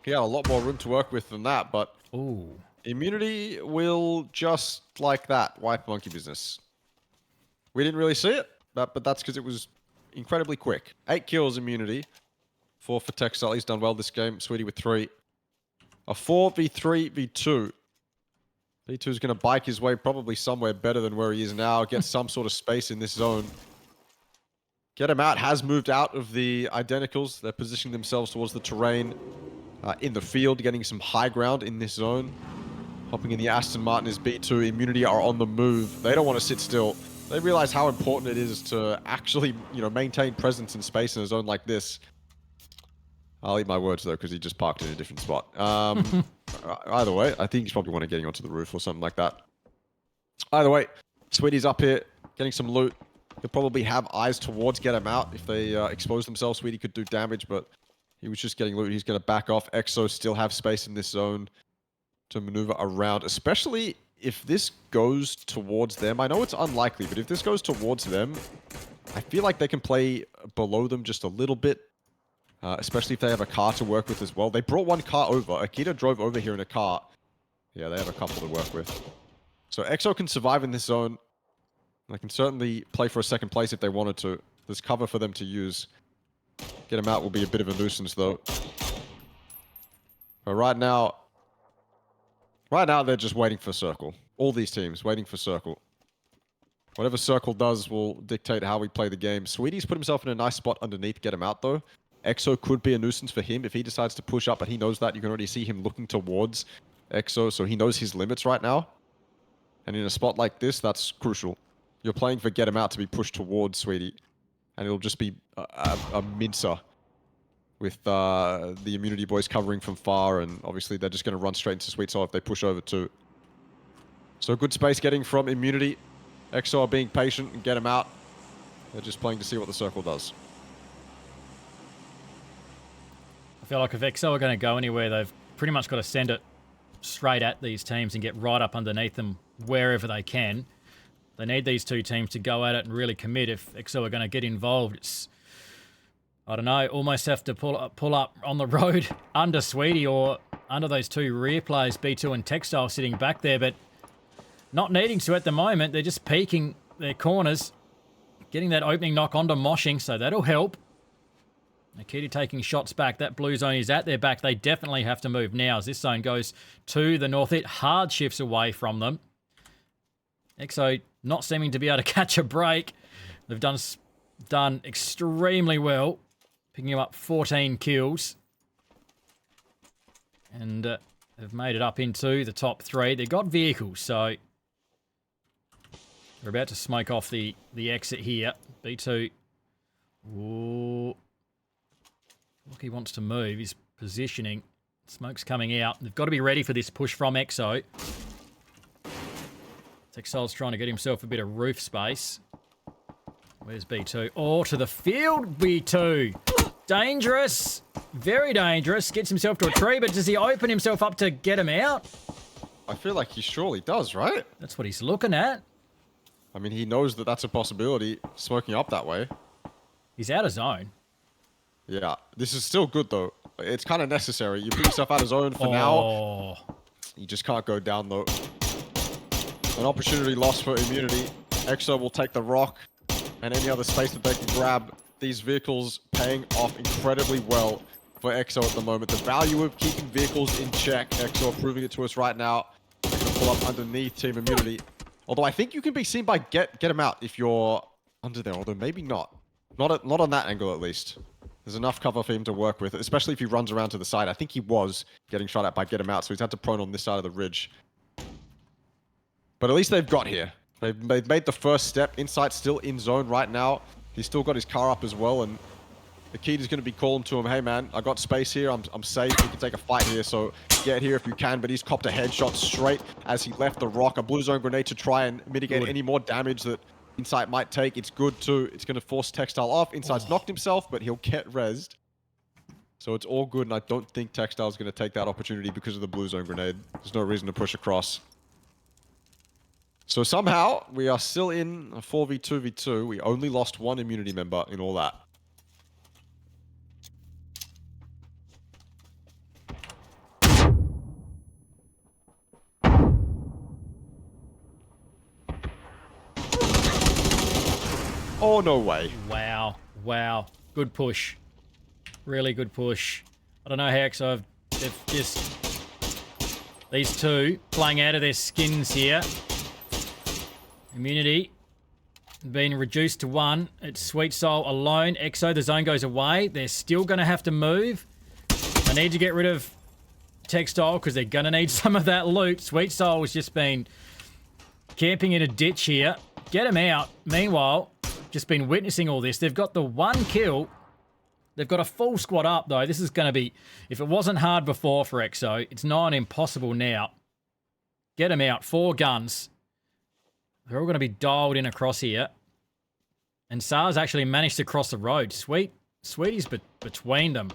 Speaker 2: He had a lot more room to work with than that, but
Speaker 1: Ooh.
Speaker 2: Immunity will just like that wipe monkey business. We didn't really see it, but that's because it was incredibly quick. 8 kills, Immunity. 4 for Textile. He's done well this game. Sweetie with 3. A 4v3 v2. V2 is going to bike his way probably somewhere better than where he is now. Get some sort of space in this zone. Get him out. Has moved out of the Identicals. They're positioning themselves towards the terrain in the field, getting some high ground in this zone. Hopping in the Aston Martin is B2. Immunity are on the move. They don't want to sit still. They realize how important it is to actually, maintain presence in space in a zone like this. I'll eat my words, though, because he just parked in a different spot. Either way, I think he's probably want to getting onto the roof or something like that. Either way, Sweetie's up here, getting some loot. He'll probably have eyes towards get him out. If they expose themselves, Sweetie could do damage, but he was just getting loot. He's going to back off. Exo still have space in this zone to maneuver around, especially if this goes towards them. I know it's unlikely, but if this goes towards them, I feel like they can play below them just a little bit. Especially if they have a car to work with as well. They brought 1 car over. Akita drove over here in a car. Yeah, they have a couple to work with. So Exo can survive in this zone. They can certainly play for a second place if they wanted to. There's cover for them to use. Get them out will be a bit of a nuisance, though. But right now they're just waiting for Circle. All these teams waiting for Circle. Whatever Circle does will dictate how we play the game. Sweetie's put himself in a nice spot underneath. Get him out, though. Exo could be a nuisance for him if he decides to push up, but he knows that. You can already see him looking towards Exo, so he knows his limits right now. And in a spot like this, that's crucial. You're playing for get him out to be pushed towards Sweetie, and it'll just be a mincer with the Immunity boys covering from far, and obviously they're just going to run straight into Sweet Soul if they push over too. So good space getting from Immunity. Exo are being patient and get him out. They're just playing to see what the Circle does.
Speaker 1: I feel like if Exo are going to go anywhere, they've pretty much got to send it straight at these teams and get right up underneath them wherever they can. They need these two teams to go at it and really commit. If EXO are going to get involved, it's, I don't know, almost have to pull up on the road under Sweetie or under those two rear players, B2 and Textile, sitting back there, but not needing to at the moment. They're just peeking their corners, getting that opening knock onto Moshing, so that'll help. Nikita taking shots back. That blue zone is at their back. They definitely have to move now as this zone goes to the north. It hard shifts away from them. EXO not seeming to be able to catch a break. They've done extremely well, picking up 14 kills. And they've made it up into the top 3. They've got vehicles, so they're about to smoke off the exit here. B2. Ooh. Look, he wants to move. He's positioning. Smoke's coming out. They've got to be ready for this push from EXO. Textile's trying to get himself a bit of roof space. Where's B2? Oh, to the field, B2. Dangerous. Very dangerous. Gets himself to a tree, but does he open himself up to get him out?
Speaker 2: I feel like he surely does, right?
Speaker 1: That's what he's looking at.
Speaker 2: I mean, he knows that that's a possibility, smoking up that way.
Speaker 1: He's out of zone.
Speaker 2: Yeah, this is still good, though. It's kind of necessary. You put yourself out of zone for now. You just can't go down, though. An opportunity lost for immunity. EXO will take the rock and any other space that they can grab. These vehicles paying off incredibly well for EXO at the moment. The value of keeping vehicles in check. EXO are proving it to us right now. They can pull up underneath team immunity. Although I think you can be seen by get him out if you're under there. Although maybe not. Not on that angle, at least. There's enough cover for him to work with, especially if he runs around to the side. I think he was getting shot at by get him out, so he's had to prone on this side of the ridge. But at least they've got here. They've made the first step. Insight still in zone right now. He's still got his car up as well, and Akita's going to be calling to him, hey man, I got space here, I'm safe, we can take a fight here, so get here if you can. But he's copped a headshot straight as he left the rock. A blue zone grenade to try and mitigate any more damage that Insight might take. It's good too. It's going to force Textile off. Insight's knocked himself, but he'll get rezzed. So it's all good, and I don't think Textile's going to take that opportunity because of the blue zone grenade. There's no reason to push across. So somehow, we are still in a 4v2v2. We only lost one immunity member in all that. Oh, no way.
Speaker 1: Wow. Wow. Good push. Really good push. I don't know how EXO they've just... These two playing out of their skins here. Immunity being reduced to 1. It's Sweet Soul alone. EXO, the zone goes away. They're still going to have to move. They need to get rid of Textile because they're going to need some of that loot. Sweet Soul has just been camping in a ditch here. Get him out. Meanwhile, just been witnessing all this. They've got the 1 kill. They've got a full squad up, though. This is going to be... If it wasn't hard before for EXO, it's not impossible now. Get him out. 4 guns. They're all going to be dialed in across here. And SAR's actually managed to cross the road. Sweetie's between them.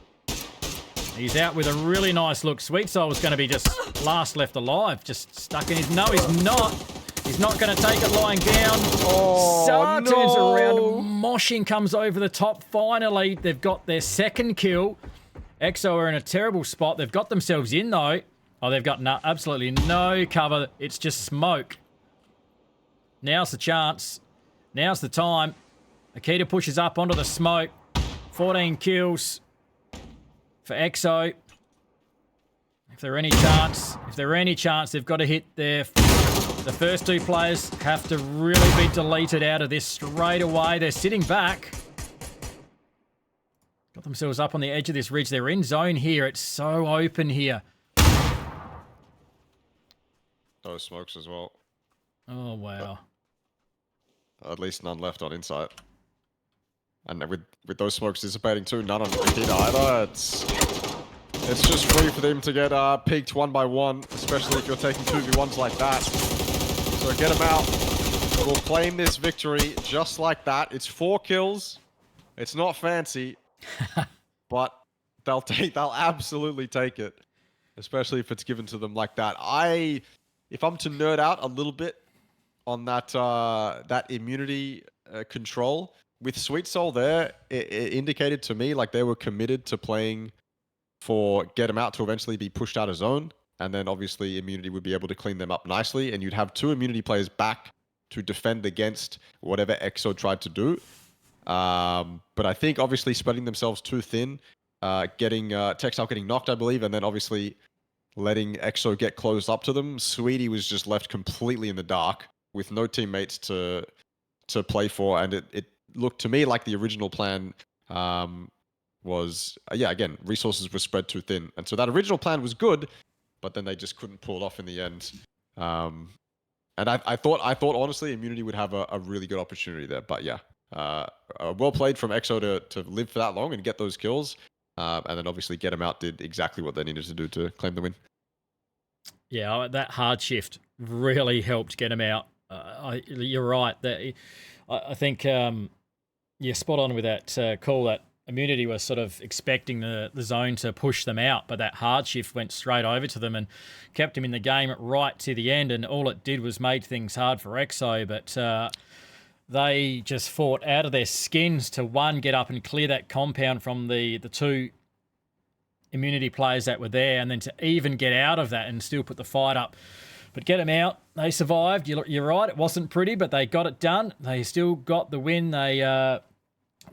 Speaker 1: He's out with a really nice look. Sweet Soul was going to be just last left alive. Just stuck in his... No, he's not. He's not going to take it lying down.
Speaker 2: Oh,
Speaker 1: SAR
Speaker 2: no.
Speaker 1: turns around. Moshing comes over the top. Finally, they've got their second kill. EXO are in a terrible spot. They've got themselves in, though. Oh, they've got absolutely no cover. It's just smoke. Now's the chance. Now's the time. Akita pushes up onto the smoke. 14 kills for EXO. If they're any chance, they've got to hit their... The first 2 players have to really be deleted out of this straight away. They're sitting back. Got themselves up on the edge of this ridge. They're in zone here. It's so open here.
Speaker 2: Those smokes as well.
Speaker 1: Oh, wow.
Speaker 2: At least none left on Insight. And with those smokes dissipating too, none on Akita either. It's just free for them to get peaked 1 by 1, especially if you're taking 2v1s like that. So get them out. We'll claim this victory just like that. It's 4 kills. It's not fancy, but they'll absolutely take it, especially if it's given to them like that. If I'm to nerd out a little bit on that that immunity control with Sweet Soul there. It indicated to me like they were committed to playing for get him out to eventually be pushed out of zone, and then obviously immunity would be able to clean them up nicely, and you'd have 2 immunity players back to defend against whatever EXO tried to do. But I think obviously spreading themselves too thin, getting Textile getting knocked, I believe, and then obviously letting EXO get closed up to them. Sweetie was just left completely in the dark with no teammates to play for, and it looked to me like the original plan was again, resources were spread too thin, and so that original plan was good, but then they just couldn't pull it off in the end. And I thought honestly immunity would have a really good opportunity there, but yeah, well played from EXO to live for that long and get those kills, and then obviously Get 'Em Out did exactly what they needed to do to claim the win.
Speaker 1: Yeah, that hard shift really helped Get 'Em Out. You're right. I think you're spot on with that call. That immunity was sort of expecting the zone to push them out, but that hard shift went straight over to them and kept them in the game right to the end, and all it did was made things hard for EXO, but they just fought out of their skins to, one, get up and clear that compound from the 2 immunity players that were there, and then to even get out of that and still put the fight up. But Get 'Em Out, they survived. You're right, it wasn't pretty, but they got it done. They still got the win. They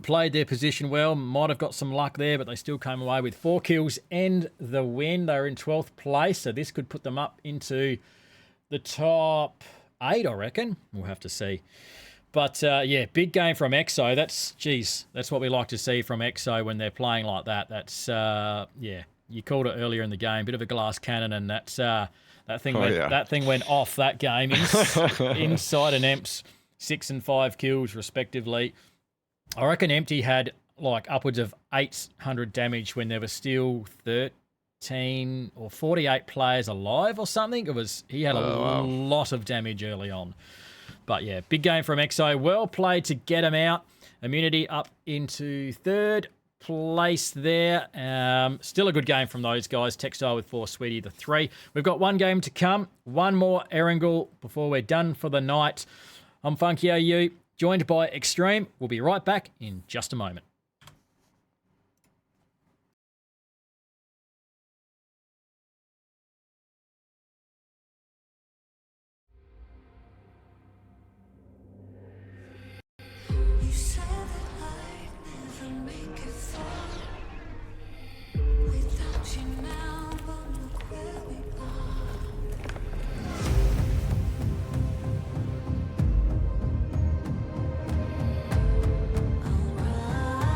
Speaker 1: played their position well, might have got some luck there, but they still came away with 4 kills and the win. They were in 12th place, so this could put them up into the top 8, I reckon. We'll have to see. But yeah, big game from EXO. That's what we like to see from EXO when they're playing like that. That's yeah, you called it earlier in the game, bit of a glass cannon, and that thing went off that game inside an Emps, 6 and 5 kills respectively. I reckon Empty had like upwards of 800 damage when there were still 13 or 48 players alive or something. He had a lot of damage early on. But yeah, big game from EXO. Well played to Get 'Em Out. Immunity up into 3rd place there. Still a good game from those guys. Textile with 4, Sweetie the 3. We've got 1 game to come. 1 more Erangel before we're done for the night. I'm Funky AU, joined by Extreme. We'll be right back in just a moment.
Speaker 3: You said that I'd never make it far without you now, but look where we are. I'll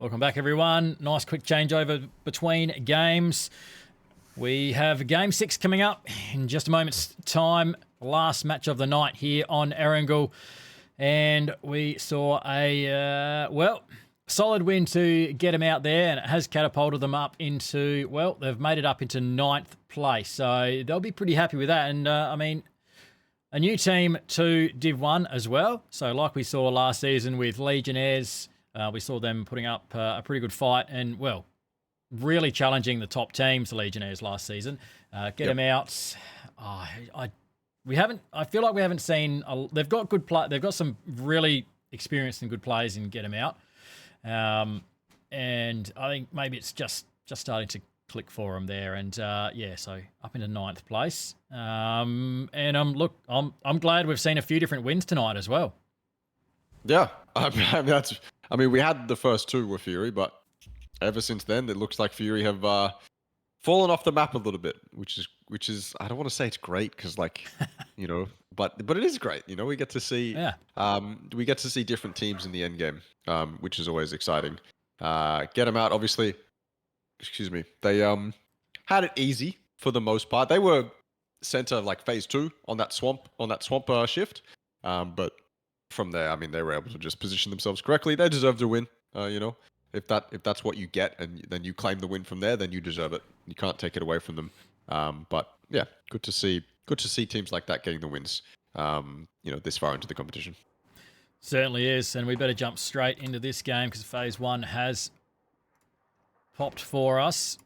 Speaker 1: Welcome back, everyone. Nice quick changeover between games. We have Game 6 coming up in just a moment's time. Last match of the night here on Erangel. And we saw a, solid win to get them out there. And it has catapulted them up into, they've made it up into 9th place. So they'll be pretty happy with that. And, a new team to Div 1 as well. So like we saw last season with Legionnaires, we saw them putting up a pretty good fight and, really challenging the top teams, the Legionnaires last season. Get them out. I feel like we haven't seen. They've got good play. They've got some really experienced and good players in Get them out. And I think maybe it's just starting to click for them there. And so up into 9th place. And I'm glad we've seen a few different wins tonight as well.
Speaker 2: Yeah, we had the first 2 were Fury, but ever since then, it looks like Fury have fallen off the map a little bit, which is I don't want to say it's great because but it is great. We get to see different teams in the end game, which is always exciting. Get them out, obviously. Excuse me. They had it easy for the most part. They were center like phase 2 on that swamp shift, but from there, they were able to just position themselves correctly. They deserve to win. If that's what you get, and then you claim the win from there, then you deserve it. You can't take it away from them. But yeah, good to see teams like that getting the wins. This far into the competition.
Speaker 1: Certainly is, and we better jump straight into this game because phase 1 has popped for us,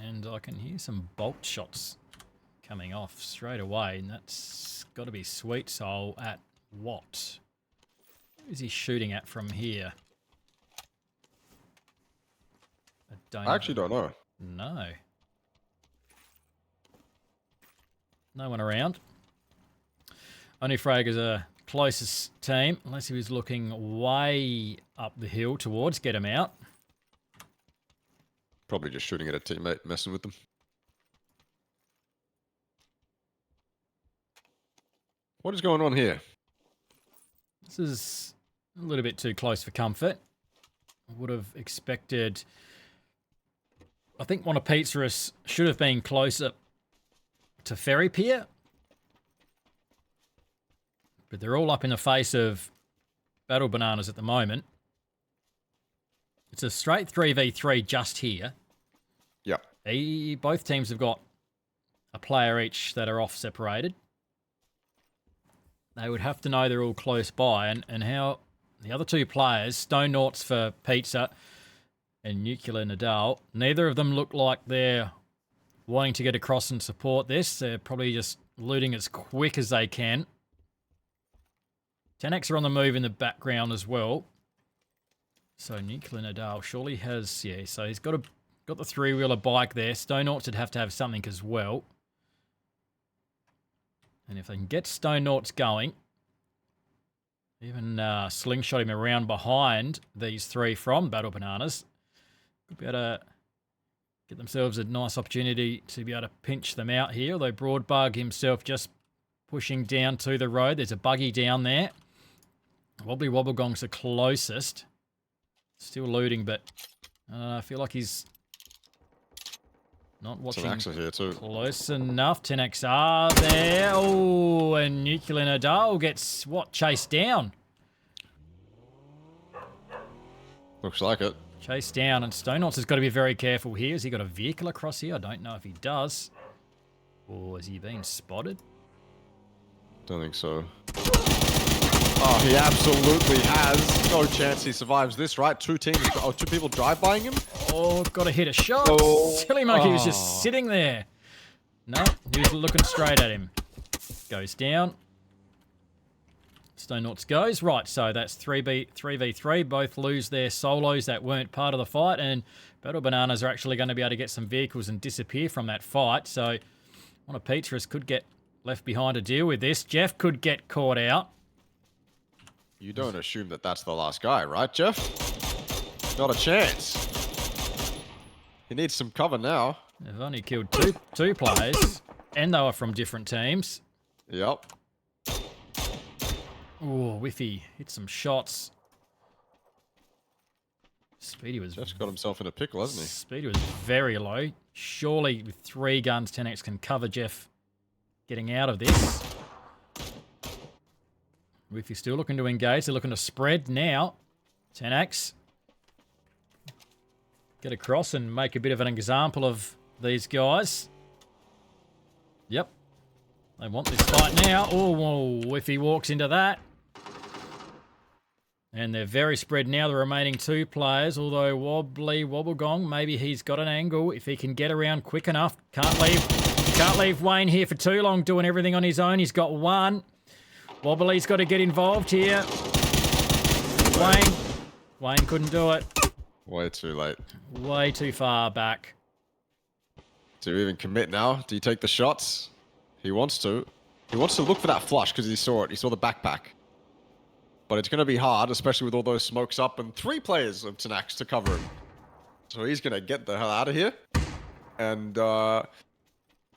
Speaker 1: and I can hear some bolt shots coming off straight away, and that's got to be Sweet Soul at what? Who is he shooting at from here?
Speaker 2: I actually don't know.
Speaker 1: No. No one around. Only Frager's a closest team, unless he was looking way up the hill towards Get him out.
Speaker 2: Probably just shooting at a teammate, messing with them. What is going on here?
Speaker 1: This is a little bit too close for comfort. I would have expected... I think one of Pizzaris should have been closer to Ferry Pier. But they're all up in the face of Battle Bananas at the moment. It's a straight 3v3 just here.
Speaker 2: Yep.
Speaker 1: Both teams have got a player each that are off separated. They would have to know they're all close by. And how the other 2 players, Stone Noughts for Pizza and Nuclear Nadal, neither of them look like they're wanting to get across and support this. They're probably just looting as quick as they can. 10X are on the move in the background as well. So Nuclear Nadal surely has, so he's got the 3-wheeler bike there. Stone Noughts would have to have something as well. And if they can get Stone Noughts going, even slingshot him around behind these 3 from Battle Bananas, could be able to get themselves a nice opportunity to be able to pinch them out here. Although Broadbug himself just pushing down to the road. There's a buggy down there. Wobbly Wobblegong's the closest. Still looting, but I feel like he's not watching
Speaker 2: here too.
Speaker 1: Close enough. 10X are there. Oh, and Nuclear Nadal gets, chased down.
Speaker 2: Looks like it.
Speaker 1: Chased down, and Stone Noughts has got to be very careful here. Has he got a vehicle across here? I don't know if he does. Or has he been spotted?
Speaker 2: Don't think so. Oh, he absolutely has. No chance he survives this, right? 2 people drive-bying him?
Speaker 1: Oh, got to hit a shot.
Speaker 2: Oh.
Speaker 1: Silly Monkey was just sitting there. No, he was looking straight at him. Goes down. Stone Noughts goes. Right, so that's 3v3. Both lose their solos that weren't part of the fight, and Battle Bananas are actually going to be able to get some vehicles and disappear from that fight. So one of Pizzaris could get left behind to deal with this. Jeff could get caught out.
Speaker 2: You don't assume that that's the last guy, right, Jeff? Not a chance. He needs some cover now.
Speaker 1: They've only killed two players, and they were from different teams.
Speaker 2: Yep.
Speaker 1: Oh, Whiffy hit some shots. Speedy was
Speaker 2: Jeff's got himself in a pickle, hasn't he?
Speaker 1: Speedy was very low. Surely with 3 guns, 10x can cover Jeff getting out of this. If you're still looking to engage, they're looking to spread now. 10x. Get across and make a bit of an example of these guys. Yep. They want this fight now. Oh, if he walks into that. And they're very spread now, the remaining 2 players. Although Wobblegong, maybe he's got an angle. If he can get around quick enough. Can't leave Wayne here for too long doing everything on his own. He's got 1. Wobbly's got to get involved here. Wayne couldn't do it.
Speaker 2: Way too late.
Speaker 1: Way too far back.
Speaker 2: Do you even commit now? Do you take the shots? He wants to. He wants to look for that flush because he saw it. He saw the backpack. But it's going to be hard, especially with all those smokes up and 3 players of Tanax to cover him. So he's going to get the hell out of here. And, well,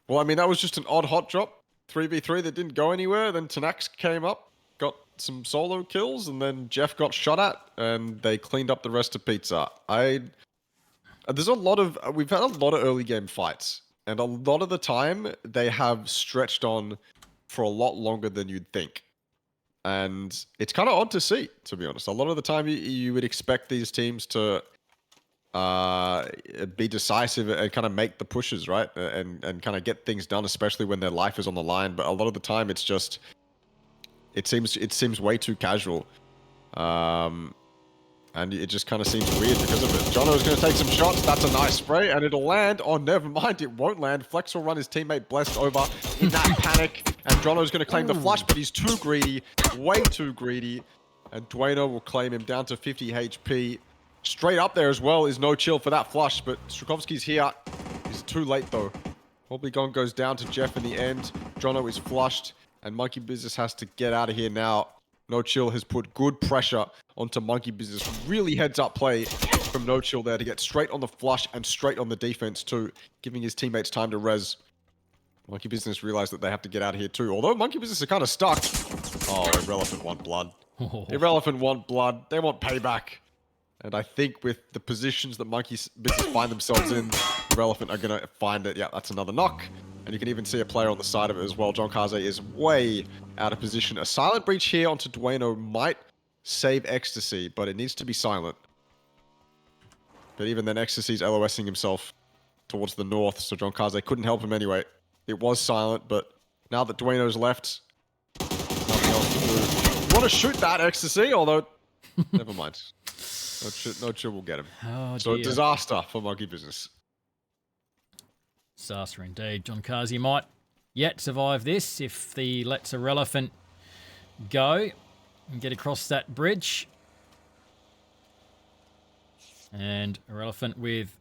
Speaker 2: I mean, that was just an odd hot drop. 3v3 that didn't go anywhere. Then Tanax came up, got some solo kills, and then Jeff got shot at, and they cleaned up the rest of pizza. There's a lot of, we've had a lot of early game fights, and a lot of the time they have stretched on for a lot longer than you'd think. And it's kind of odd to see, to be honest. A lot of the time you would expect these teams to be decisive and kind of make the pushes, right? And kind of get things done, especially when their life is on the line. But a lot of the time it's just, it seems way too casual. And it just kind of seems weird because of it. Jono's going to take some shots. That's a nice spray, and it'll land. Oh, never mind. It won't land. Flex will run his teammate Blessed over in that panic. And Jono's going to claim the flush, but he's too greedy. Way too greedy. And Dwayno will claim him down to 50 HP. Straight up there as well is no chill for that flush, but Strukovski's here. He's too late, though. Wobblegong goes down to Jeff in the end. Jono is flushed, and Monkey Business has to get out of here now. No Chill has put good pressure onto Monkey Business. Really heads up play from No Chill there to get straight on the flush and straight on the defense too, giving his teammates time to res. Monkey Business realized that they have to get out of here too. Although Monkey Business are kind of stuck. Oh, Irrelevant want blood. Irrelevant want blood. They want payback. And I think with the positions that Monkey Business find themselves in, Irrelevant are going to find it. Yeah, that's another knock. And you can even see a player on the side of it as well. John Kaze is way out of position. A silent breach here onto Dwayno might save Ecstasy, but it needs to be silent. But even then, Ecstasy's LOSing himself towards the north, so John Kaze couldn't help him anyway. It was silent, but now that Dwayno's left, nothing else to do. You want to shoot that, Ecstasy, although, never mind. No chill will get him.
Speaker 1: Oh,
Speaker 2: So
Speaker 1: dear.
Speaker 2: disaster for Monkey Business.
Speaker 1: Disaster indeed. John Kazi might yet survive this if he lets Irrelevant go and get across that bridge. And Irrelevant with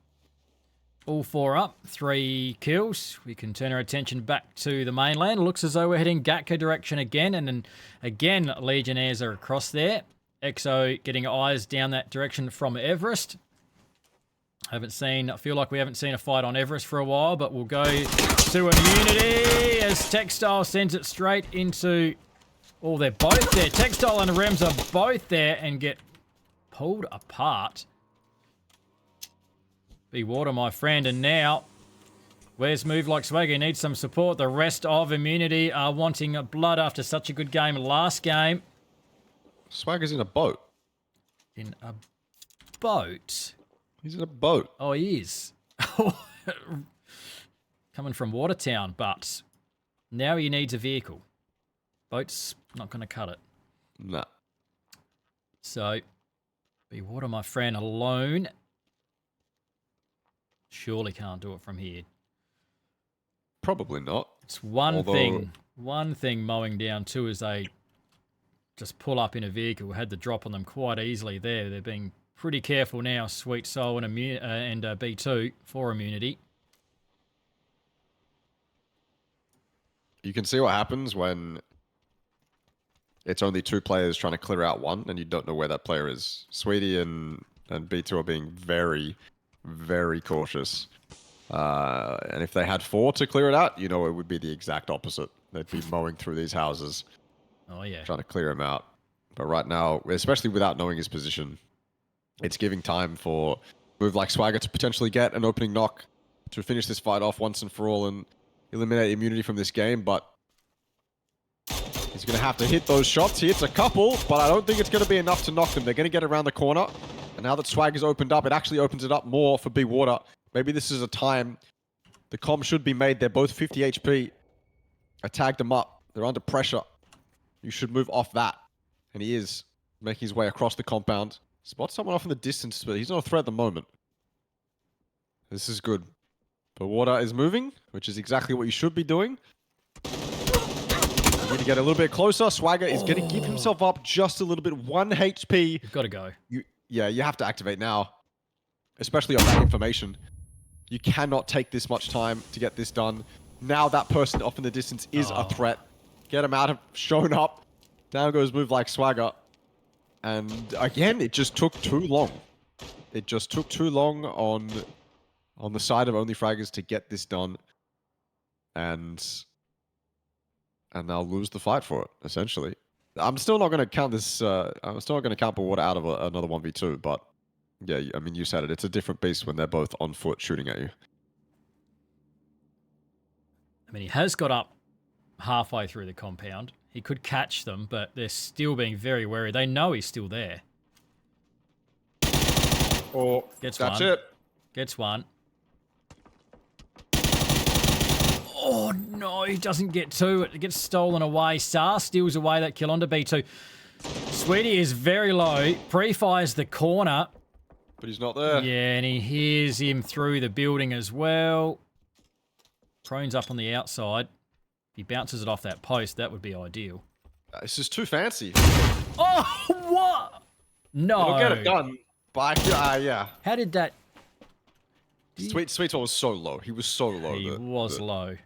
Speaker 1: all 4 up, 3 kills. We can turn our attention back to the mainland. Looks as though we're heading Gatka direction again, and then again Legionnaires are across there. EXO getting eyes down that direction from Everest. I feel like we haven't seen a fight on Everest for a while, but we'll go to Immunity as Textile sends it straight into... Oh, they're both there. Textile and Rems are both there and get pulled apart. Be water, my friend. And now, where's Move Like Swagger? He needs some support. The rest of Immunity are wanting blood after such a good game last game.
Speaker 2: Swagger's in a boat.
Speaker 1: In a boat?
Speaker 2: He's in a boat.
Speaker 1: Oh, he is. Coming from Watertown, but now he needs a vehicle. Boat's not going to cut it.
Speaker 2: Nah.
Speaker 1: So, be water, my friend, alone. Surely can't do it from here.
Speaker 2: Probably not.
Speaker 1: It's one thing mowing down two is they just pull up in a vehicle. Had the drop on them quite easily there. They're being pretty careful now, Sweet Soul and B2 for Immunity.
Speaker 2: You can see what happens when it's only 2 players trying to clear out one and you don't know where that player is. Sweetie and B2 are being very, very cautious. And if they had 4 to clear it out, you know, it would be the exact opposite. They'd be mowing through these houses.
Speaker 1: Oh, yeah.
Speaker 2: Trying to clear him out. But right now, especially without knowing his position, it's giving time for a move like Swagger to potentially get an opening knock to finish this fight off once and for all and eliminate immunity from this game, but he's going to have to hit those shots. He hits a couple, but I don't think it's going to be enough to knock them. They're going to get around the corner, and now that Swagger's opened up, it actually opens it up more for B Water. Maybe this is a time the comm should be made. They're both 50 HP. I tagged them up. They're under pressure. You should move off that. And he is making his way across the compound. Spots someone off in the distance, but he's not a threat at the moment. This is good. But Water is moving, which is exactly what you should be doing. You need to get a little bit closer. Swagger is going to give himself up just a little bit. 1 HP.
Speaker 1: You've got to go.
Speaker 2: Yeah, you have to activate now. Especially on that information. You cannot take this much time to get this done. Now that person off in the distance is a threat. Get him out of shown up. Down goes move like Swagger. And again, it just took too long. It just took too long on the side of Only Fraggers to get this done. And they'll lose the fight for it, essentially. I'm still not going to count this. I'm still not going to count Water out of another 1v2, but yeah, I mean, you said it. It's a different beast when they're both on foot shooting at you.
Speaker 1: I mean, he has got up halfway through the compound. He could catch them, but they're still being very wary. They know he's still there.
Speaker 2: Oh,
Speaker 1: Gets
Speaker 2: that's
Speaker 1: one.
Speaker 2: it.
Speaker 1: Gets one. Oh, no, he doesn't get two. It gets stolen away. Sar steals away that kill onto B2. Sweetie is very low. Pre-fires the corner.
Speaker 2: But he's not there.
Speaker 1: Yeah, and he hears him through the building as well. Prone's up on the outside. If he bounces it off that post, that would be ideal.
Speaker 2: This is too fancy.
Speaker 1: Oh, what? No.
Speaker 2: It'll get it done. But yeah.
Speaker 1: How did that...
Speaker 2: Sweet was so low. He was so low.
Speaker 1: He was low.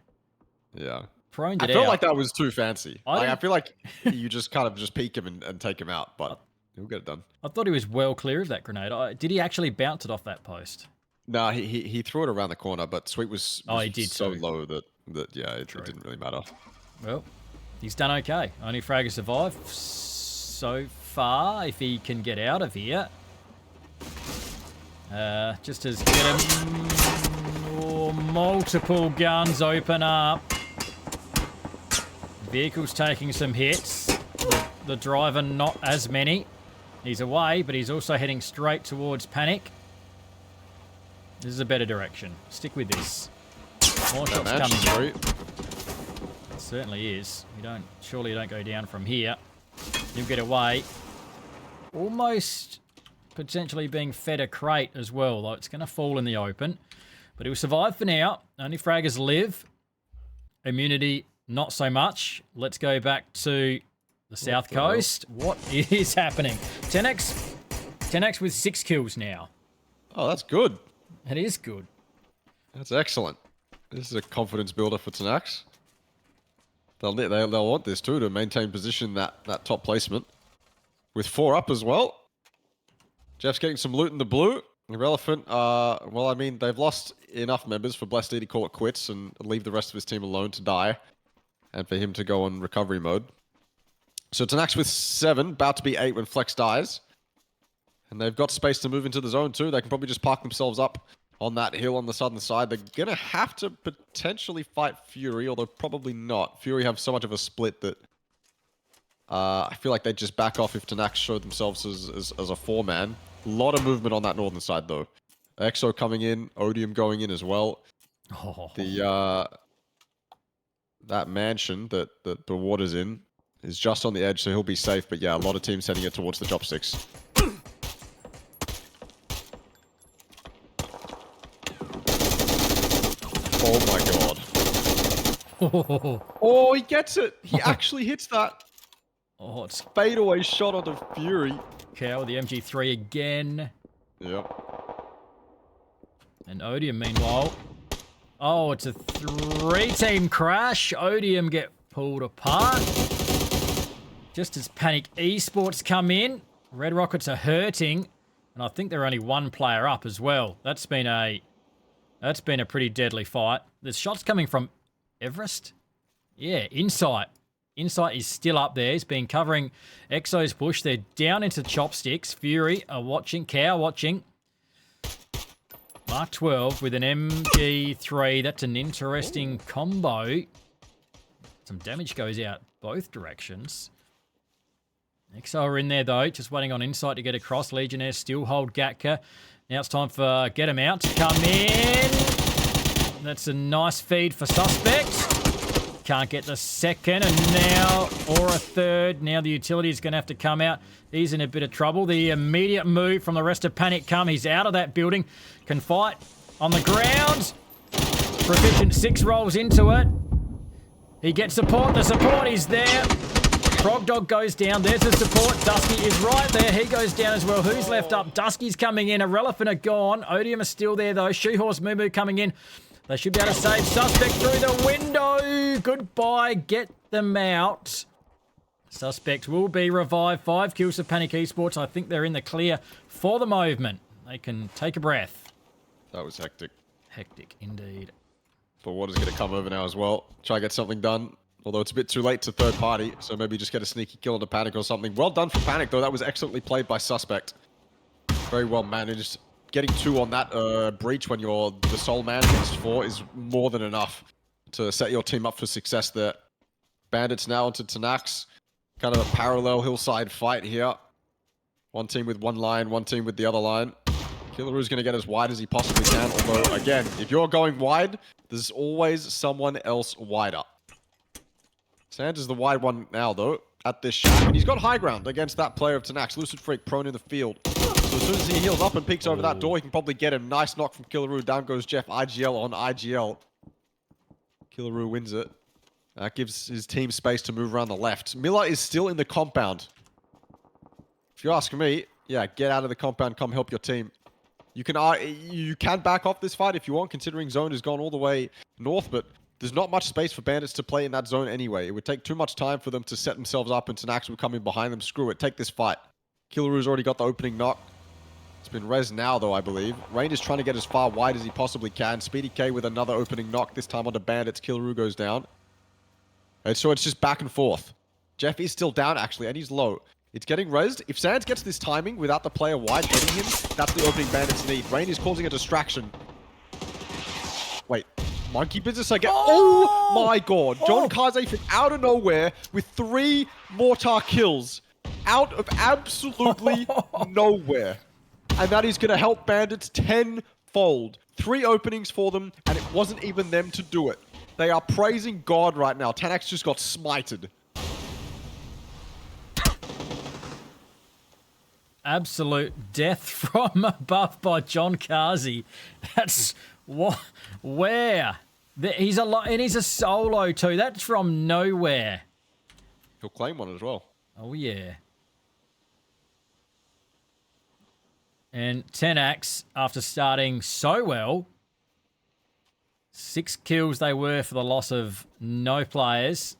Speaker 2: Yeah.
Speaker 1: Proned
Speaker 2: I
Speaker 1: it
Speaker 2: felt
Speaker 1: out.
Speaker 2: like that was too fancy.
Speaker 1: I
Speaker 2: I feel like you just kind of just peek him and take him out, but he'll get it done.
Speaker 1: I thought he was well clear of that grenade. Did he actually bounce it off that post?
Speaker 2: No, he threw it around the corner, but Sweet was
Speaker 1: he did
Speaker 2: so
Speaker 1: too.
Speaker 2: low that yeah, it didn't really matter.
Speaker 1: Well, he's done okay. Only Fragger survived so far. If he can get out of here. Just as get him. Oh, multiple guns open up. Vehicle's taking some hits. The driver not as many. He's away, but he's also heading straight towards Panic. This is a better direction. Stick with this. More shots coming in. It certainly is. Surely you don't go down from here. You'll get away. Almost potentially being fed a crate as well, though it's going to fall in the open. But he'll survive for now. Only Fraggers live. Immunity, not so much. Let's go back to the south coast. What is happening? 10x with 6 kills now.
Speaker 2: Oh, that's good.
Speaker 1: That is good.
Speaker 2: That's excellent. This is a confidence builder for Tanax. They'll want this too to maintain position that top placement. With 4 up as well. Jeff's getting some loot in the blue. Irrelevant. Well, I mean, they've lost enough members for Blessed to call it quits and leave the rest of his team alone to die. And for him to go on recovery mode. So Tanax with 7, about to be 8 when Flex dies. And they've got space to move into the zone too. They can probably just park themselves up on that hill on the southern side. They're going to have to potentially fight Fury, although probably not. Fury have so much of a split that I feel like they'd just back off if Tanax showed themselves as a 4-man. A lot of movement on that northern side though. EXO coming in, Odium going in as well.
Speaker 1: Oh.
Speaker 2: That mansion that the water's in is just on the edge, so he'll be safe. But yeah, a lot of teams sending it towards the chopsticks. Oh my god. Oh, he gets it. He actually hits that.
Speaker 1: Oh, it's
Speaker 2: Fadeaway shot onto Fury.
Speaker 1: Cow with the MG3 again.
Speaker 2: Yep.
Speaker 1: And Odium, meanwhile. Oh, it's a 3-team crash. Odium get pulled apart. Just as Panic Esports come in. Red Rockets are hurting. And I think they're only 1 player up as well. That's been a pretty deadly fight. There's shots coming from Everest. Yeah, Insight. Insight is still up there. He's been covering Exo's push. They're down into Chopsticks. Fury are watching. Cow watching. Mark 12 with an MG3. That's an interesting combo. Some damage goes out both directions. Exo are in there, though. Just waiting on Insight to get across. Legionnaires still hold Gatka. Now it's time for Get 'em Out to come in. That's a nice feed for Suspect. Can't get the second, and now, or a third. Now the utility is going to have to come out. He's in a bit of trouble. The immediate move from the rest of Panic come. He's out of that building. Can fight on the ground. Proficient 6 rolls into it. He gets support. The support is there. Frog Dog goes down. There's the support. Dusky is right there. He goes down as well. Who's left up? Dusky's coming in. Irrelevant are gone. Odium is still there, though. Shoehorse Moo coming in. They should be able to save Suspect through the window. Goodbye. Get them out. Suspect will be revived. 5 kills for Panic Esports. I think they're in the clear for the movement. They can take a breath.
Speaker 2: That was hectic.
Speaker 1: Hectic indeed.
Speaker 2: But Water's going to come over now as well. Try to get something done. Although it's a bit too late to third party. So maybe just get a sneaky kill into Panic or something. Well done for Panic, though. That was excellently played by Suspect. Very well managed. Getting 2 on that breach when you're the sole man against 4 is more than enough to set your team up for success there. Bandits now onto Tanax. Kind of a parallel hillside fight here. One team with one line, one team with the other line. Killaroo's going to get as wide as he possibly can. Although, again, if you're going wide, there's always someone else wider. Sands is the wide one now, though, at this shack. And he's got high ground against that player of Tanax. Lucid Freak prone in the field. So as soon as he heals up and peeks over that door, he can probably get a nice knock from Killaroo. Down goes Jeff. IGL on IGL. Killaroo wins it. That gives his team space to move around the left. Miller is still in the compound. If you ask me, yeah, get out of the compound. Come help your team. You can back off this fight if you want, considering zone has gone all the way north, but there's not much space for bandits to play in that zone anyway. It would take too much time for them to set themselves up, and Tanax would come in behind them. Screw it. Take this fight. Killaroo's already got the opening knock. It's been res now, though, I believe. Rain is trying to get as far wide as he possibly can. Speedy K with another opening knock, this time onto bandits. Killaroo goes down. And so it's just back and forth. Jeff is still down, actually, and he's low. It's getting rezzed. If Sands gets this timing without the player wide hitting him, that's the opening bandits need. Rain is causing a distraction. Wait. Monkey business again. Oh my god. John Kaze from out of nowhere with 3 mortar kills. Out of absolutely nowhere. And that is going to help bandits tenfold. 3 openings for them, and it wasn't even them to do it. They are praising God right now. Tanax just got smited.
Speaker 1: Absolute death from above by John Kazi. That's what? Where? He's and he's a solo too. That's from nowhere.
Speaker 2: He'll claim one as well.
Speaker 1: Oh yeah. And 10x after starting so well. 6 kills they were for the loss of no players.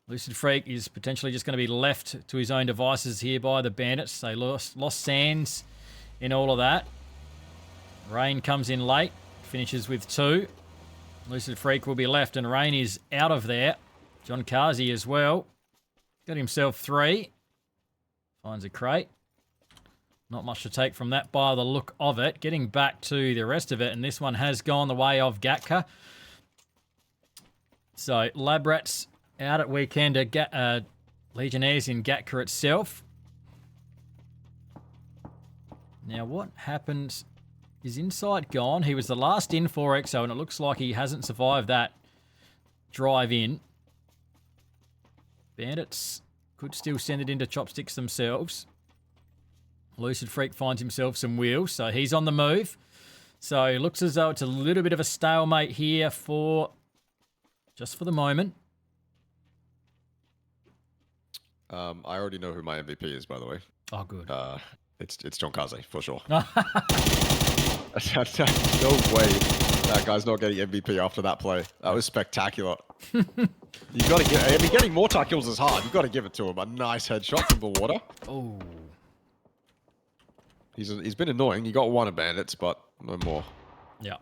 Speaker 1: Lucid Freak is potentially just going to be left to his own devices here by the bandits. They lost Sands in all of that. Rain comes in late, finishes with 2. Lucid Freak will be left, and Rain is out of there. John Kazi as well. Got himself 3. Finds a crate. Not much to take from that by the look of it. Getting back to the rest of it, and this one has gone the way of Gatka. So, Lab Rats out at weekend at Legionnaires in Gatka itself. Now, what happens? Is Insight gone? He was the last in for EXO, and it looks like he hasn't survived that drive in. Bandits could still send it into Chopsticks themselves. Lucid Freak finds himself some wheels, so he's on the move. So it looks as though it's a little bit of a stalemate here just for the moment.
Speaker 2: I already know who my MVP is, by the way.
Speaker 1: Oh, good.
Speaker 2: It's John Kaze, for sure. No way that guy's not getting MVP after that play. That was spectacular. You got to get. I mean, getting mortar kills is hard. You got to give it to him. A nice headshot from the water.
Speaker 1: Oh.
Speaker 2: He's been annoying. You got 1 of bandits, but no more.
Speaker 1: Yeah.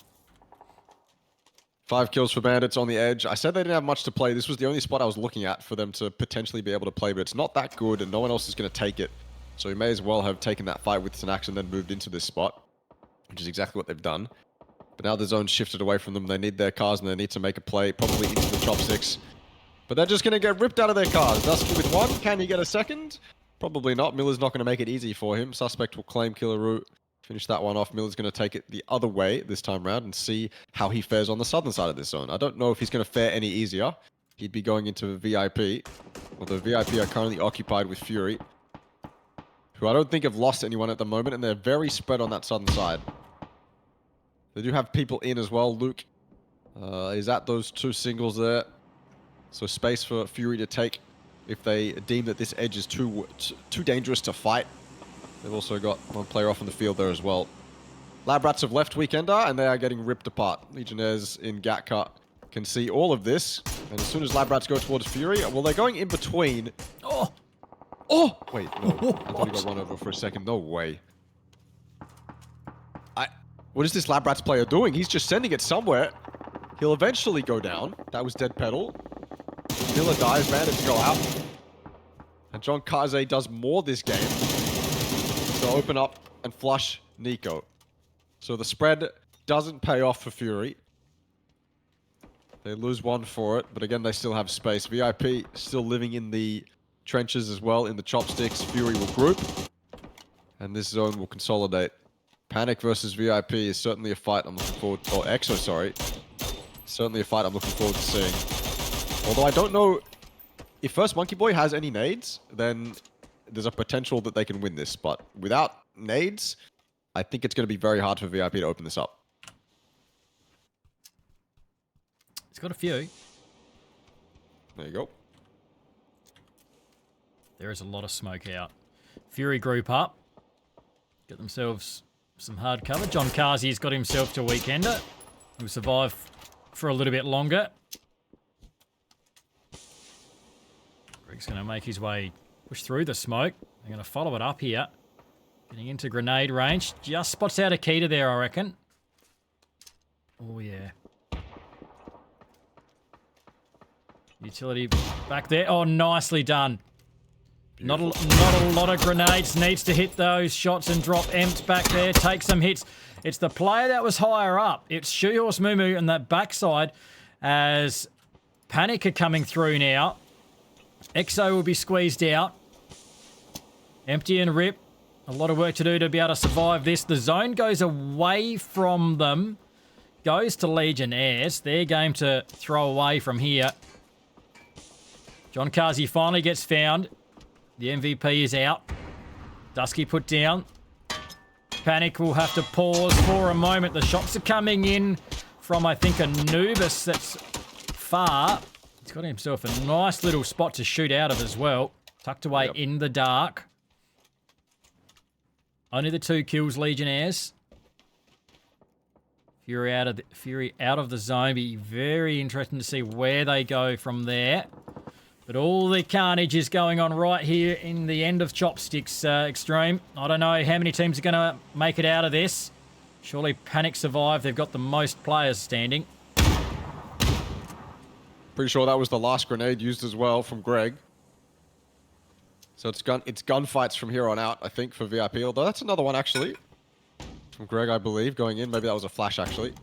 Speaker 2: 5 kills for Bandits on the edge. I said they didn't have much to play. This was the only spot I was looking at for them to potentially be able to play, but it's not that good and no one else is going to take it. So we may as well have taken that fight with Tanax and then moved into this spot, which is exactly what they've done. But now the zone's shifted away from them. They need their cars and they need to make a play, probably into the chopsticks. But they're just going to get ripped out of their cars. Dusky with 1. Can he get a second? Probably not. Miller's not going to make it easy for him. Suspect will claim Killaroo. Finish that one off. Miller's going to take it the other way this time round and see how he fares on the southern side of this zone. I don't know if he's going to fare any easier. He'd be going into VIP. Although VIP are currently occupied with Fury, who I don't think have lost anyone at the moment, and they're very spread on that southern side. They do have people in as well. Luke is at those 2 singles there. So space for Fury to take if they deem that this edge is too dangerous to fight. They've also got 1 player off on the field there as well. Lab Rats have left Weekender, and they are getting ripped apart. Legionnaires in Gatka can see all of this. And as soon as Lab Rats go towards Fury, well, they're going in between.
Speaker 1: Oh!
Speaker 2: Oh! Wait, no. I thought he got run over for a second. No way. What is this Lab Rats player doing? He's just sending it somewhere. He'll eventually go down. That was dead pedal. Miller dies, Bandits go out. And John Kaze does more this game to open up and flush Nico. So the spread doesn't pay off for Fury. They lose 1 for it, but again, they still have space. VIP still living in the trenches as well, in the chopsticks. Fury will group, and this zone will consolidate. Panic versus VIP is certainly a fight I'm looking forward to. Or EXO, sorry. Certainly a fight I'm looking forward to seeing. Although I don't know if First Monkey Boy has any nades, then there's a potential that they can win this. But without nades, I think it's going to be very hard for VIP to open this up.
Speaker 1: He's got a few.
Speaker 2: There you go.
Speaker 1: There is a lot of smoke out. Fury group up. Get themselves some hard cover. John Kazi's got himself to Weekender. He'll survive for a little bit longer. Greg's going to make his way, push through the smoke. They're going to follow it up here. Getting into grenade range. Just spots out a Keita there, I reckon. Oh, yeah. Utility back there. Oh, nicely done. Not a lot of grenades. Needs to hit those shots and drop Empt back there. Take some hits. It's the player that was higher up. It's Shoehorse Mumu on that backside as Panic are coming through now. EXO will be squeezed out. Empty and Rip. A lot of work to do to be able to survive this. The zone goes away from them. Goes to Legionnaires. Their game to throw away from here. John Kazi finally gets found. The MVP is out. Dusky put down. Panic will have to pause for a moment. The shots are coming in from, I think, Anubis that's far. He's got himself a nice little spot to shoot out of as well. Tucked away in the dark. Only the 2 kills, Legionnaires. Fury out of the zone. Be very interesting to see where they go from there. But all the carnage is going on right here in the end of Chopsticks Extreme. I don't know how many teams are going to make it out of this. Surely Panic survive. They've got the most players standing.
Speaker 2: Pretty sure that was the last grenade used as well from Greg. So it's gunfights from here on out, I think, for VIP. Although that's another one, actually. From Greg, I believe, going in. Maybe that was a flash, actually.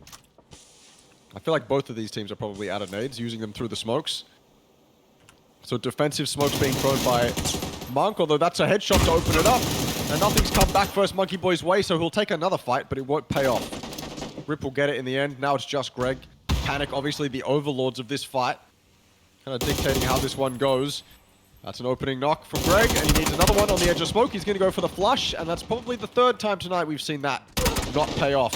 Speaker 2: I feel like both of these teams are probably out of nades, using them through the smokes. So defensive smokes being thrown by Monk, although that's a headshot to open it up. And nothing's come back First Monkey Boy's way, so he'll take another fight, but it won't pay off. Rip will get it in the end. Now it's just Greg. Panic, obviously the overlords of this fight. Kind of dictating how this one goes. That's an opening knock from Greg, and he needs another one on the edge of smoke. He's going to go for the flush, and that's probably the 3rd time tonight we've seen that not pay off.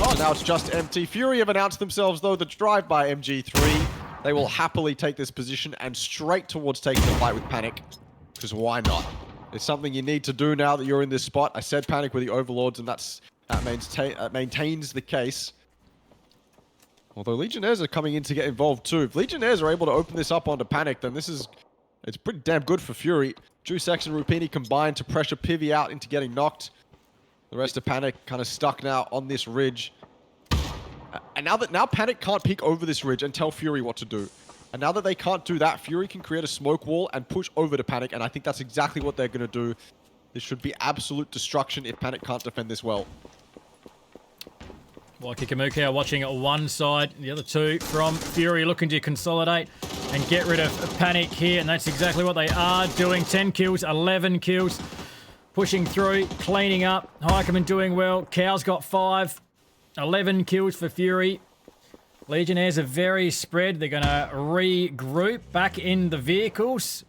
Speaker 2: Oh, now it's just MT. Fury have announced themselves, though, the drive by MG3. They will happily take this position and straight towards taking the fight with Panic. Because why not? It's something you need to do now that you're in this spot. I said Panic with the overlords, and that maintains the case. Although Legionnaires are coming in to get involved too. If Legionnaires are able to open this up onto Panic, then it's pretty damn good for Fury. Juice X and Rupini combine to pressure Pivy out into getting knocked. The rest of Panic kind of stuck now on this ridge. And now Panic can't peek over this ridge and tell Fury what to do. And now that they can't do that, Fury can create a smoke wall and push over to Panic, and I think that's exactly what they're going to do. This should be absolute destruction if Panic can't defend this well.
Speaker 1: Waikiki are watching at one side, the other two from Fury looking to consolidate and get rid of Panic here, and that's exactly what they are doing. 10 kills, 11 kills, pushing through, cleaning up. Heikeman doing well. Cow's got 5, 11 kills for Fury. Legionnaires are very spread. They're going to regroup back in the vehicles.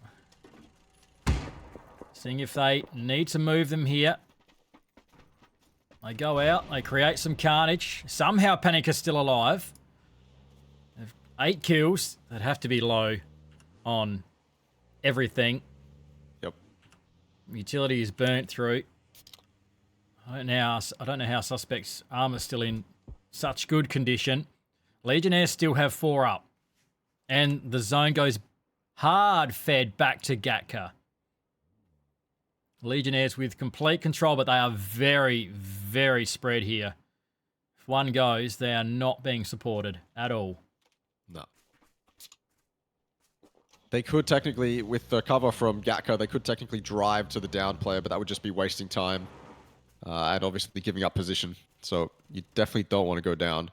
Speaker 1: Seeing if they need to move them here. They go out, they create some carnage. Somehow Panic is still alive. They've 8 kills. They'd have to be low on everything.
Speaker 2: Yep.
Speaker 1: Utility is burnt through. I don't know how Suspect's armor's still in such good condition. Legionnaires still have 4 up. And the zone goes hard fed back to Gatka. Legionnaires with complete control, but they are very, very spread here. If one goes, they are not being supported at all.
Speaker 2: No. They could technically, with the cover from Gatka, they could technically drive to the down player, but that would just be wasting time. And obviously giving up position. So you definitely don't want to go down.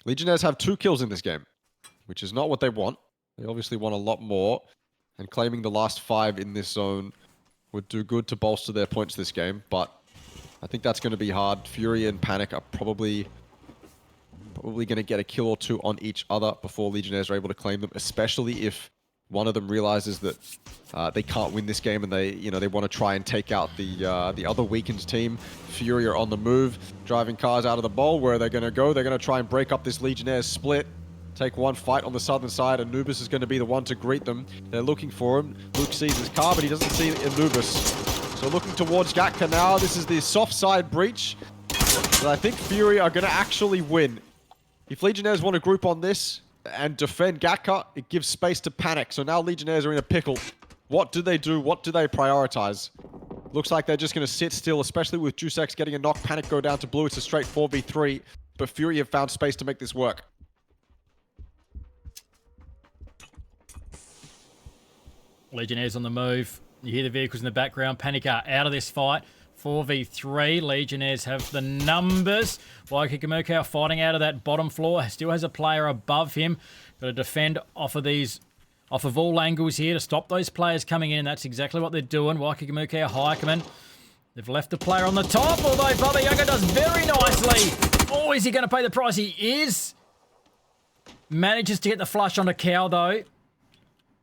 Speaker 2: Legionnaires have 2 kills in this game, which is not what they want. They obviously want a lot more. And claiming the last 5 in this zone would do good to bolster their points this game, but I think that's going to be hard. Fury and Panic are probably going to get a kill or 2 on each other before Legionnaires are able to claim them, especially if one of them realizes that they can't win this game and they want to try and take out the other weakened team. Fury are on the move, driving cars out of the bowl. Where are they going to go? They're going to try and break up this Legionnaires split. Take one fight on the southern side. Anubis is going to be the one to greet them. They're looking for him. Luke sees his car, but he doesn't see Anubis. So looking towards Gatka now. This is the soft side breach. But I think Fury are going to actually win. If Legionnaires want to group on this and defend Gatka, it gives space to Panic. So now Legionnaires are in a pickle. What do they do? What do they prioritize? Looks like they're just going to sit still, especially with Juicex getting a knock. Panic go down to blue. It's a straight 4v3. But Fury have found space to make this work.
Speaker 1: Legionnaires on the move. You hear the vehicles in the background. Panic are out of this fight. 4v3. Legionnaires have the numbers. Waikiki fighting out of that bottom floor. Still has a player above him. Got to defend off of all angles here to stop those players coming in. That's exactly what they're doing. Waikiki Heikeman. They've left the player on the top, although Baba Yaga does very nicely. Oh, is he going to pay the price? He is. Manages to get the flush onto Cow, though.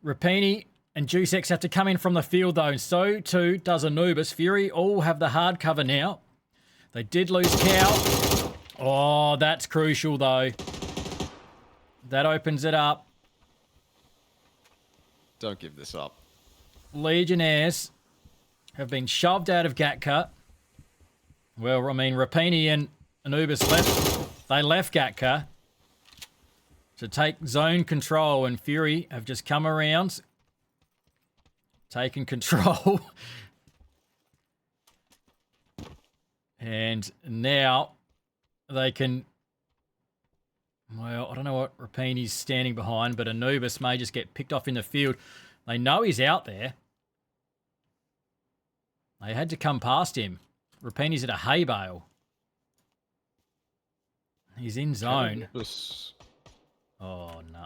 Speaker 1: Rapini and Juicex have to come in from the field, though, and so too does Anubis. Fury all have the hard cover now. They did lose Cow. Oh, that's crucial, though. That opens it up.
Speaker 2: Don't give this up.
Speaker 1: Legionnaires have been shoved out of Gatka. Well, I mean, Rapini and Anubis left. They left Gatka to take zone control, and Fury have just come around, taken control. And now they can... Well, I don't know what Rapini's standing behind, but Anubis may just get picked off in the field. They know he's out there. They had to come past him. Rapini's at a hay bale. He's in zone. Oh, no.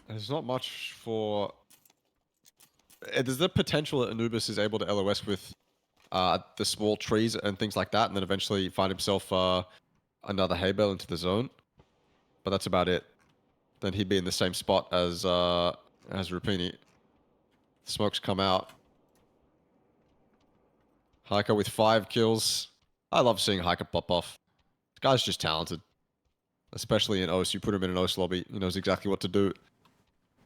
Speaker 2: There's not much for... There's the potential that Anubis is able to LOS with the small trees and things like that, and then eventually find himself another hay bale into the zone. But that's about it. Then he'd be in the same spot as Rapini. Smokes come out. Hiker with 5 kills. I love seeing Hiker pop off. This guy's just talented. Especially in OS. You put him in an OS lobby, he knows exactly what to do.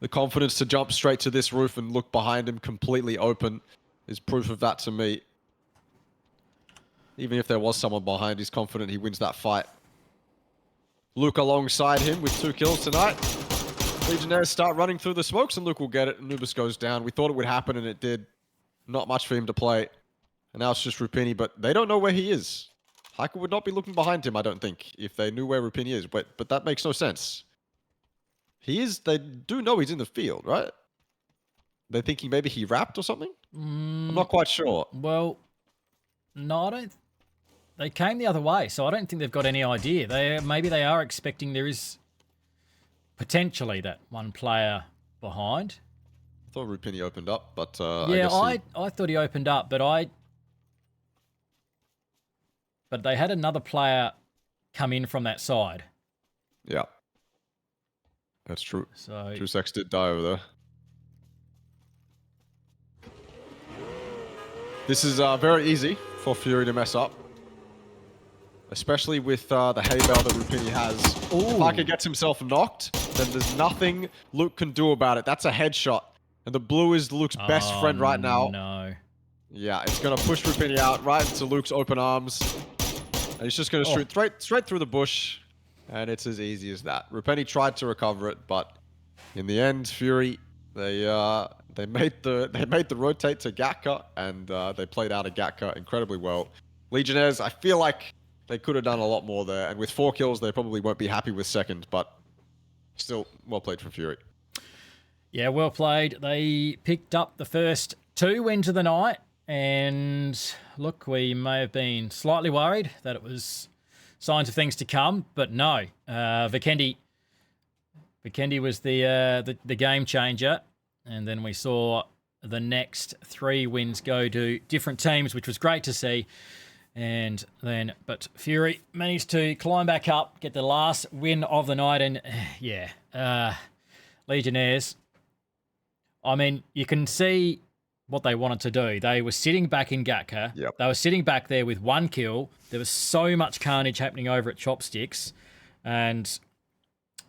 Speaker 2: The confidence to jump straight to this roof and look behind him completely open is proof of that to me. Even if there was someone behind, he's confident he wins that fight. Luke alongside him with 2 kills tonight. Legionnaires start running through the smokes and Luke will get it. Anubis goes down. We thought it would happen and it did. Not much for him to play. And now it's just Rupini, but they don't know where he is. Heike would not be looking behind him, I don't think, if they knew where Rupini is. But that makes no sense. He is. They do know he's in the field, right? They're thinking maybe he wrapped or something. I'm not quite sure.
Speaker 1: Well, no, I don't. They came the other way, so I don't think they've got any idea. Maybe they are expecting there is potentially that one player behind.
Speaker 2: I thought Rupini opened up, but
Speaker 1: Yeah, I thought he opened up, but they had another player come in from that side.
Speaker 2: Yeah, that's true.
Speaker 1: So
Speaker 2: Drusex did die over there. This is very easy for Fury to mess up. Especially with the hay bale that Rupini has. If Heike gets himself knocked, then there's nothing Luke can do about it. That's a headshot. And the blue is Luke's best friend right now.
Speaker 1: No.
Speaker 2: Yeah, it's going to push Rupini out right into Luke's open arms. And he's just going to shoot straight through the bush. And it's as easy as that. Rupini tried to recover it, but in the end, Fury, they made the rotate to Gatka, and they played out of Gatka incredibly well. Legionnaires, I feel like they could have done a lot more there, and with 4 kills, they probably won't be happy with second, but still, well played from Fury.
Speaker 1: Yeah, well played. They picked up the first 2 wins of the night, and look, we may have been slightly worried that it was signs of things to come, but no. Vikendi was the game changer, and then we saw the next 3 wins go to different teams, which was great to see. And then, but Fury managed to climb back up, get the last win of the night, and Legionnaires. I mean, you can see what they wanted to do. They were sitting back in Gatka.
Speaker 2: Yep.
Speaker 1: They were sitting back there with 1 kill. There was so much carnage happening over at Chopsticks, and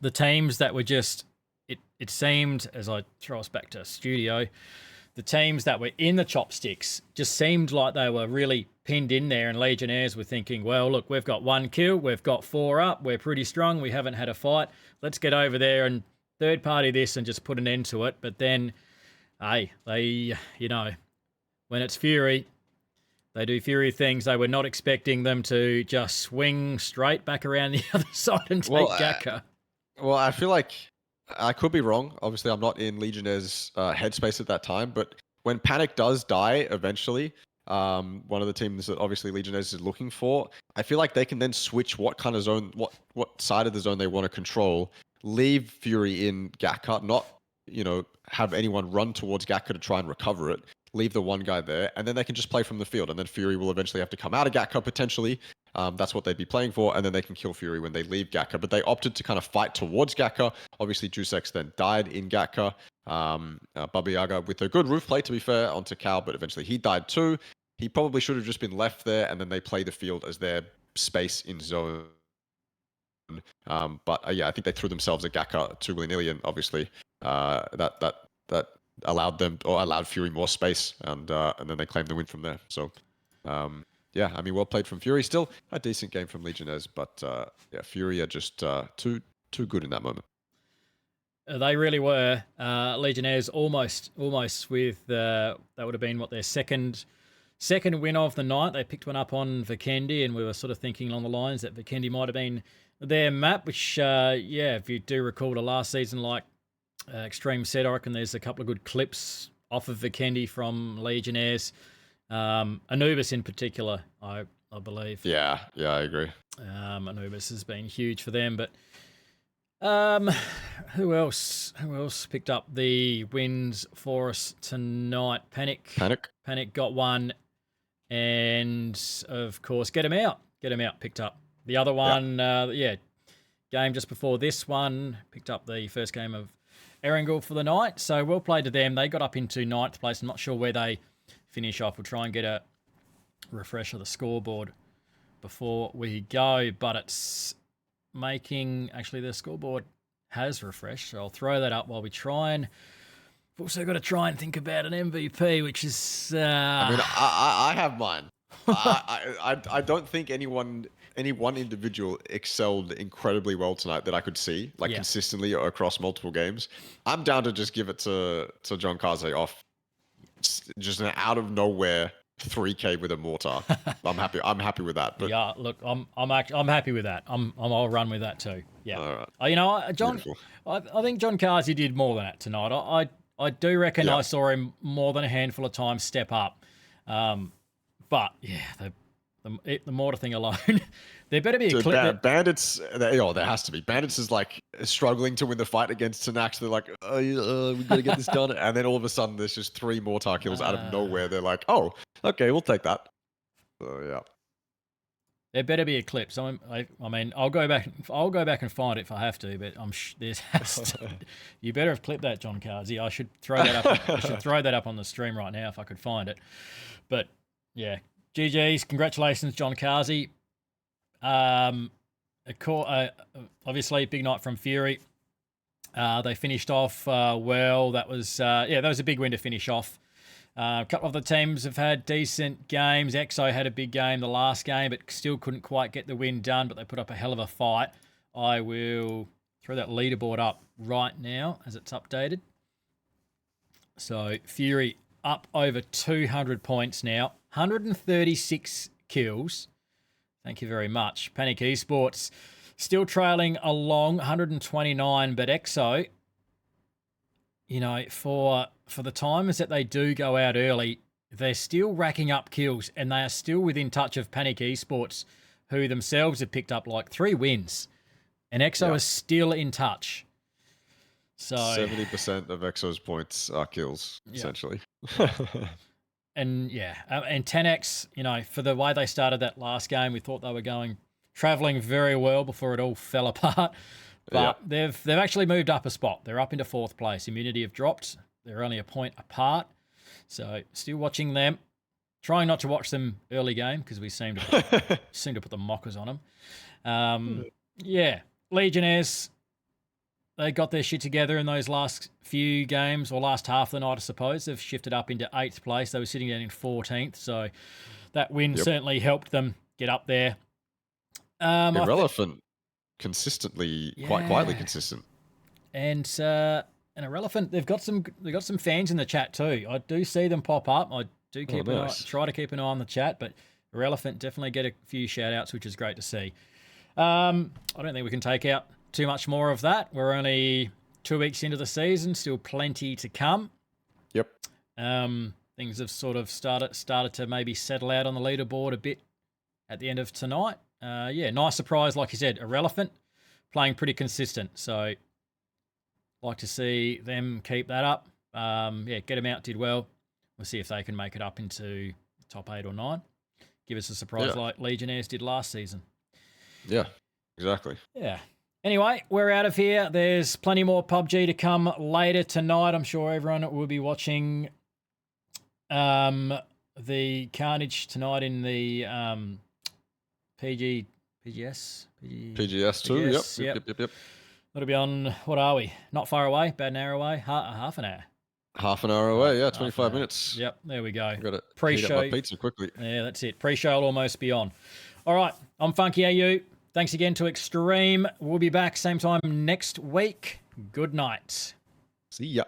Speaker 1: the teams that were just, it seemed, as I throw us back to studio, the teams that were in the Chopsticks just seemed like they were really pinned in there, and Legionnaires were thinking, well, look, we've got 1 kill, we've got 4 up, we're pretty strong, we haven't had a fight. Let's get over there and third party this and just put an end to it. But then, hey, they, when it's Fury, they do Fury things. They were not expecting them to just swing straight back around the other side and take Gatka.
Speaker 2: Well, I feel like I could be wrong. Obviously, I'm not in Legionnaire's headspace at that time, but when Panic does die eventually, one of the teams that obviously Legionnaires is looking for, I feel like they can then switch what kind of zone, what side of the zone they want to control, leave Fury in Gatka, not, have anyone run towards Gatka to try and recover it, leave the one guy there, and then they can just play from the field, and then Fury will eventually have to come out of Gatka potentially. That's what they'd be playing for, and then they can kill Fury when they leave Gatka. But they opted to kind of fight towards Gatka. Obviously, Drusex then died in Gatka. Baba Yaga with a good roof play, to be fair, onto Cal, but eventually he died too. He probably should have just been left there, and then they play the field as their space in zone. But I think they threw themselves at Gatka too willy-nilly, and obviously that allowed Fury more space, and then they claimed the win from there. So. Well played from Fury. Still a decent game from Legionnaires, but Fury are just too good in that moment.
Speaker 1: They really were. Legionnaires almost with that would have been their second win of the night. They picked one up on Vikendi, and we were sort of thinking along the lines that Vikendi might have been their map. Which if you do recall the last season, like Extreme Set, I reckon there's a couple of good clips off of Vikendi from Legionnaires. Anubis in particular, I believe.
Speaker 2: Yeah, I agree.
Speaker 1: Anubis has been huge for them, but who else picked up the wins for us tonight? Panic got one, and of course Get 'em Out picked up the other one. Game just before this one picked up the first game of Erangel for the night, so well played to them. They got up into 9th place. I'm not sure where they finish off. We'll try and get a refresh of the scoreboard before we go, but it's making, actually the scoreboard has refreshed, so I'll throw that up while we try, and we've also got to try and think about an MVP, which is
Speaker 2: I have mine. I don't think any one individual excelled incredibly well tonight that I could see, consistently or across multiple games. I'm down to just give it to John Kaze off just an out of nowhere 3K with a mortar. I'm happy. I'm happy with that. But
Speaker 1: Yeah, look, I'm happy with that. I'll run with that too. Yeah.
Speaker 2: all right.
Speaker 1: You know, John,
Speaker 2: Beautiful.
Speaker 1: I think John Carsey did more than that tonight. I do reckon
Speaker 2: Yeah.
Speaker 1: I saw him more than a handful of times step up. But yeah, the mortar thing alone, there better be a
Speaker 2: Dude,
Speaker 1: clip. that-
Speaker 2: Bandits, there has to be. Bandits is like struggling to win the fight against Tanax. They're like, we gotta get this done. And then all of a sudden, there's just 3 mortar kills out of nowhere. They're like, oh, okay, we'll take that. So yeah.
Speaker 1: There better be a clip. So I mean, I'll go back and find it if I have to. But you better have clipped that, John Carsey. I should throw that up. I should throw that up on the stream right now if I could find it. But yeah, GG's, congratulations, John Carsey. Obviously, big night from Fury. They finished off well. That was that was a big win to finish off. A couple of the teams have had decent games. EXO had a big game the last game, but still couldn't quite get the win done, but they put up a hell of a fight. I will throw that leaderboard up right now as it's updated. So Fury up over 200 points now, 136 kills. Thank you very much. Panic Esports still trailing along, 129, but EXO, you know, for the times that they do go out early, they're still racking up kills, and they are still within touch of Panic Esports, who themselves have picked up like 3 wins, and EXO is still in touch. So
Speaker 2: 70% of EXO's points are kills, essentially.
Speaker 1: And 10X, you know, for the way they started that last game, we thought they were traveling very well before it all fell apart. But they've actually moved up a spot. They're up into 4th place. Immunity have dropped. They're only a point apart. So still watching them. Trying not to watch them early game because we seem to put the mockers on them. Legionnaires, they got their shit together in those last few games, or last half of the night, I suppose. They've shifted up into 8th place. They were sitting down in 14th. So that win certainly helped them get up there.
Speaker 2: Irrelevant. Consistently, quite quietly consistent.
Speaker 1: And Irrelevant, they've got some fans in the chat too. I do see them pop up. I do try to keep an eye on the chat, but Irrelevant definitely get a few shout outs, which is great to see. I don't think we can take out too much more of that. We're only 2 weeks into the season, still plenty to come.
Speaker 2: Yep.
Speaker 1: Things have sort of started to maybe settle out on the leaderboard a bit at the end of tonight. Nice surprise, like you said, Irrelevant, playing pretty consistent. So, like to see them keep that up. Get them out, did well. We'll see if they can make it up into top 8 or 9. Give us a surprise like Legionnaires did last season.
Speaker 2: Yeah, exactly.
Speaker 1: Yeah. Anyway, we're out of here. There's plenty more PUBG to come later tonight. I'm sure everyone will be watching the carnage tonight in the PGS
Speaker 2: 2. Yep.
Speaker 1: That'll be on, what are we? Not far away, about an hour away, half an hour.
Speaker 2: Half an hour away, 25 minutes.
Speaker 1: Yep, there we go.
Speaker 2: Got to
Speaker 1: Pre-show.
Speaker 2: heat up my pizza quickly.
Speaker 1: Yeah, that's it. Pre-show will almost be on. All right, I'm Funky AU. Thanks again to Extreme. We'll be back same time next week. Good night.
Speaker 2: See ya.